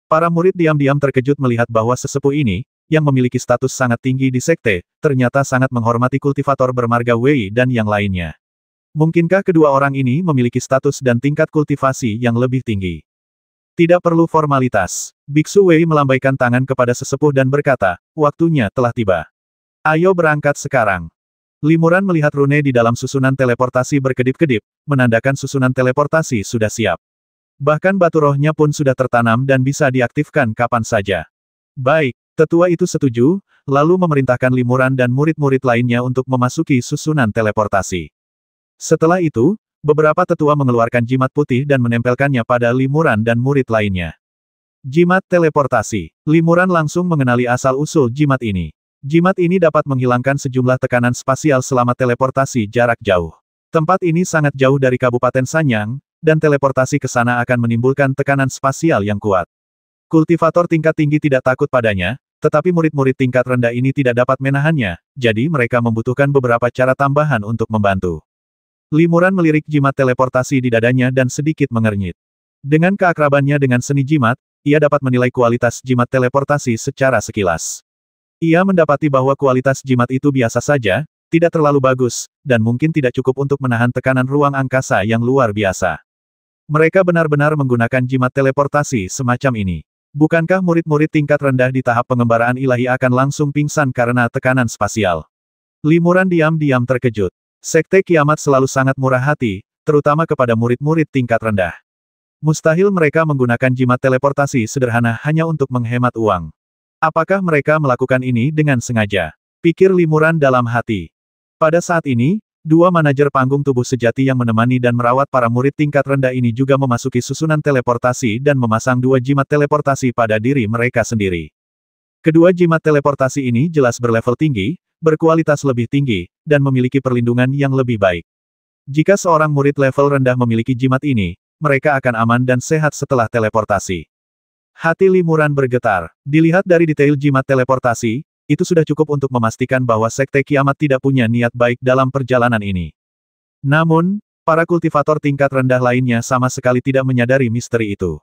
A: Para murid diam-diam terkejut melihat bahwa sesepuh ini, yang memiliki status sangat tinggi di sekte, ternyata sangat menghormati kultivator bermarga Wei dan yang lainnya. Mungkinkah kedua orang ini memiliki status dan tingkat kultivasi yang lebih tinggi? Tidak perlu formalitas. Biksu Wei melambaikan tangan kepada sesepuh dan berkata, waktunya telah tiba. Ayo berangkat sekarang. Limuran melihat rune di dalam susunan teleportasi berkedip-kedip, menandakan susunan teleportasi sudah siap. Bahkan batu rohnya pun sudah tertanam dan bisa diaktifkan kapan saja. Baik, tetua itu setuju, lalu memerintahkan Limuran dan murid-murid lainnya untuk memasuki susunan teleportasi. Setelah itu, beberapa tetua mengeluarkan jimat putih dan menempelkannya pada Limuran dan murid lainnya. Jimat teleportasi. Limuran langsung mengenali asal-usul jimat ini. Jimat ini dapat menghilangkan sejumlah tekanan spasial selama teleportasi jarak jauh. Tempat ini sangat jauh dari Kabupaten Sanyang, dan teleportasi ke sana akan menimbulkan tekanan spasial yang kuat. Kultivator tingkat tinggi tidak takut padanya, tetapi murid-murid tingkat rendah ini tidak dapat menahannya, jadi mereka membutuhkan beberapa cara tambahan untuk membantu. Limuran melirik jimat teleportasi di dadanya dan sedikit mengernyit. Dengan keakrabannya dengan seni jimat, ia dapat menilai kualitas jimat teleportasi secara sekilas. Ia mendapati bahwa kualitas jimat itu biasa saja, tidak terlalu bagus, dan mungkin tidak cukup untuk menahan tekanan ruang angkasa yang luar biasa. Mereka benar-benar menggunakan jimat teleportasi semacam ini. Bukankah murid-murid tingkat rendah di tahap pengembaraan ilahi akan langsung pingsan karena tekanan spasial? Limuran diam-diam terkejut. Sekte Kiamat selalu sangat murah hati, terutama kepada murid-murid tingkat rendah. Mustahil mereka menggunakan jimat teleportasi sederhana hanya untuk menghemat uang. Apakah mereka melakukan ini dengan sengaja? Pikir Limuran dalam hati. Pada saat ini, 2 manajer panggung tubuh sejati yang menemani dan merawat para murid tingkat rendah ini juga memasuki susunan teleportasi dan memasang 2 jimat teleportasi pada diri mereka sendiri. Kedua jimat teleportasi ini jelas berlevel tinggi, berkualitas lebih tinggi, dan memiliki perlindungan yang lebih baik. Jika seorang murid level rendah memiliki jimat ini, mereka akan aman dan sehat setelah teleportasi. Hati Limuran bergetar. Dilihat dari detail jimat teleportasi, itu sudah cukup untuk memastikan bahwa Sekte Kiamat tidak punya niat baik dalam perjalanan ini. Namun, para kultivator tingkat rendah lainnya sama sekali tidak menyadari misteri itu.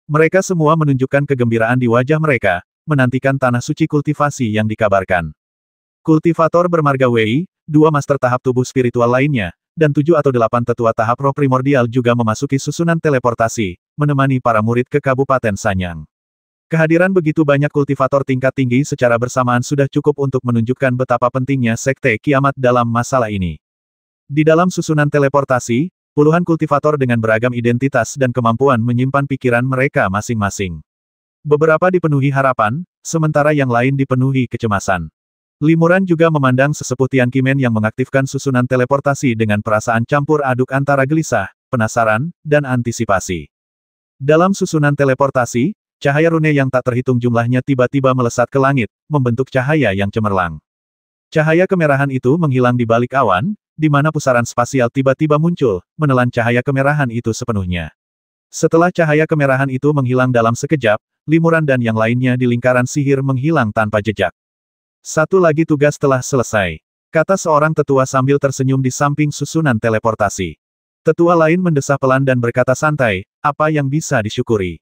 A: Mereka semua menunjukkan kegembiraan di wajah mereka, menantikan tanah suci kultivasi yang dikabarkan. Kultivator bermarga Wei, 2 master tahap tubuh spiritual lainnya, dan 7 atau 8 tetua tahap roh primordial juga memasuki susunan teleportasi, menemani para murid ke Kabupaten Sanyang. Kehadiran begitu banyak kultivator tingkat tinggi secara bersamaan sudah cukup untuk menunjukkan betapa pentingnya Sekte Kiamat dalam masalah ini. Di dalam susunan teleportasi, puluhan kultivator dengan beragam identitas dan kemampuan menyimpan pikiran mereka masing-masing. Beberapa dipenuhi harapan, sementara yang lain dipenuhi kecemasan. Limuran juga memandang sesepuh Tian Qimen yang mengaktifkan susunan teleportasi dengan perasaan campur aduk antara gelisah, penasaran, dan antisipasi. Dalam susunan teleportasi, cahaya rune yang tak terhitung jumlahnya tiba-tiba melesat ke langit, membentuk cahaya yang cemerlang. Cahaya kemerahan itu menghilang di balik awan, di mana pusaran spasial tiba-tiba muncul, menelan cahaya kemerahan itu sepenuhnya. Setelah cahaya kemerahan itu menghilang dalam sekejap, Limuran dan yang lainnya di lingkaran sihir menghilang tanpa jejak. Satu lagi tugas telah selesai, kata seorang tetua sambil tersenyum di samping susunan teleportasi. Tetua lain mendesah pelan dan berkata santai, apa yang bisa disyukuri?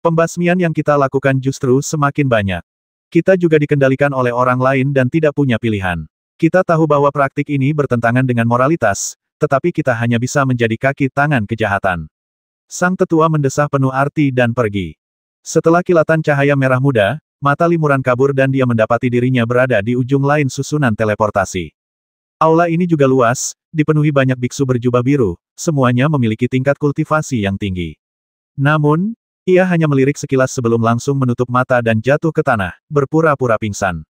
A: Pembasmian yang kita lakukan justru semakin banyak. Kita juga dikendalikan oleh orang lain dan tidak punya pilihan. Kita tahu bahwa praktik ini bertentangan dengan moralitas, tetapi kita hanya bisa menjadi kaki tangan kejahatan. Sang tetua mendesah penuh arti dan pergi. Setelah kilatan cahaya merah muda, mata Limuran kabur dan dia mendapati dirinya berada di ujung lain susunan teleportasi. Aula ini juga luas, dipenuhi banyak biksu berjubah biru, semuanya memiliki tingkat kultivasi yang tinggi. Namun, ia hanya melirik sekilas sebelum langsung menutup mata dan jatuh ke tanah, berpura-pura pingsan.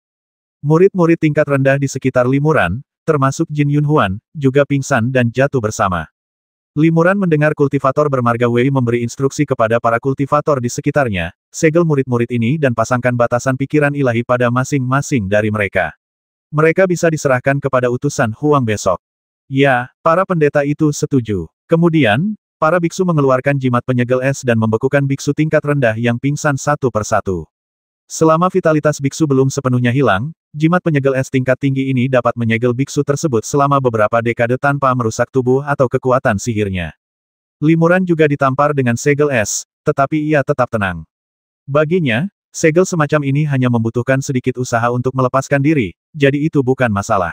A: Murid-murid tingkat rendah di sekitar Limuran, termasuk Jin Yunhuan, juga pingsan dan jatuh bersama. Limuran mendengar kultivator bermarga Wei memberi instruksi kepada para kultivator di sekitarnya, segel murid-murid ini dan pasangkan batasan pikiran ilahi pada masing-masing dari mereka. Mereka bisa diserahkan kepada utusan Huang besok. Ya, para pendeta itu setuju. Kemudian, para biksu mengeluarkan jimat penyegel es dan membekukan biksu tingkat rendah yang pingsan satu persatu. Selama vitalitas biksu belum sepenuhnya hilang, jimat penyegel es tingkat tinggi ini dapat menyegel biksu tersebut selama beberapa dekade tanpa merusak tubuh atau kekuatan sihirnya. Limuran juga ditampar dengan segel es, tetapi ia tetap tenang. Baginya, segel semacam ini hanya membutuhkan sedikit usaha untuk melepaskan diri, jadi itu bukan masalah.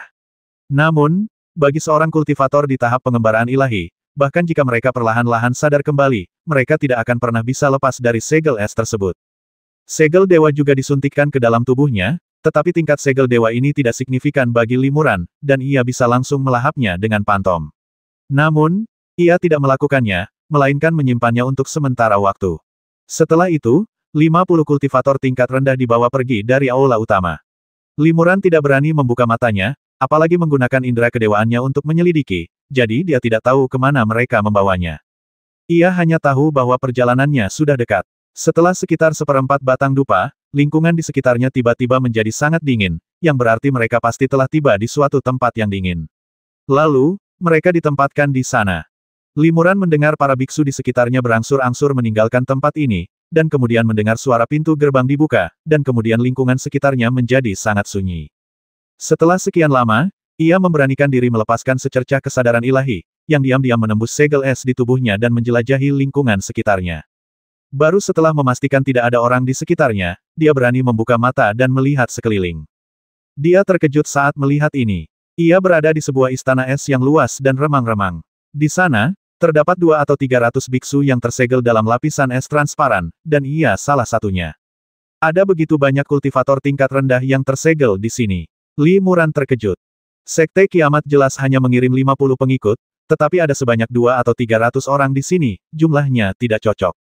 A: Namun, bagi seorang kultivator di tahap pengembaraan ilahi, bahkan jika mereka perlahan-lahan sadar kembali, mereka tidak akan pernah bisa lepas dari segel es tersebut. Segel dewa juga disuntikkan ke dalam tubuhnya, tetapi tingkat segel dewa ini tidak signifikan bagi Limuran, dan ia bisa langsung melahapnya dengan pantom. Namun, ia tidak melakukannya, melainkan menyimpannya untuk sementara waktu. Setelah itu, 50 kultivator tingkat rendah dibawa pergi dari aula utama. Limuran tidak berani membuka matanya, apalagi menggunakan indera kedewaannya untuk menyelidiki, jadi dia tidak tahu kemana mereka membawanya. Ia hanya tahu bahwa perjalanannya sudah dekat. Setelah sekitar seperempat batang dupa, lingkungan di sekitarnya tiba-tiba menjadi sangat dingin, yang berarti mereka pasti telah tiba di suatu tempat yang dingin. Lalu, mereka ditempatkan di sana. Limuran mendengar para biksu di sekitarnya berangsur-angsur meninggalkan tempat ini, dan kemudian mendengar suara pintu gerbang dibuka, dan kemudian lingkungan sekitarnya menjadi sangat sunyi. Setelah sekian lama, ia memberanikan diri melepaskan secercah kesadaran ilahi, yang diam-diam menembus segel es di tubuhnya dan menjelajahi lingkungan sekitarnya. Baru setelah memastikan tidak ada orang di sekitarnya, dia berani membuka mata dan melihat sekeliling. Dia terkejut saat melihat ini. Ia berada di sebuah istana es yang luas dan remang-remang. Di sana, terdapat 2 atau 300 biksu yang tersegel dalam lapisan es transparan, dan ia salah satunya. Ada begitu banyak kultivator tingkat rendah yang tersegel di sini. Limuran terkejut. Sekte Kiamat jelas hanya mengirim 50 pengikut, tetapi ada sebanyak 2 atau 300 orang di sini, jumlahnya tidak cocok.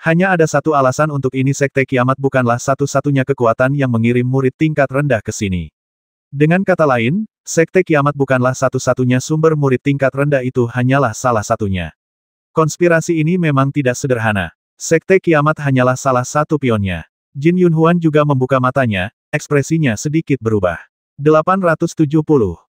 A: Hanya ada satu alasan untuk ini, Sekte Kiamat bukanlah satu-satunya kekuatan yang mengirim murid tingkat rendah ke sini. Dengan kata lain, Sekte Kiamat bukanlah satu-satunya sumber murid tingkat rendah, itu hanyalah salah satunya. Konspirasi ini memang tidak sederhana. Sekte Kiamat hanyalah salah satu pionnya. Jin Yunhuan juga membuka matanya, ekspresinya sedikit berubah. 870.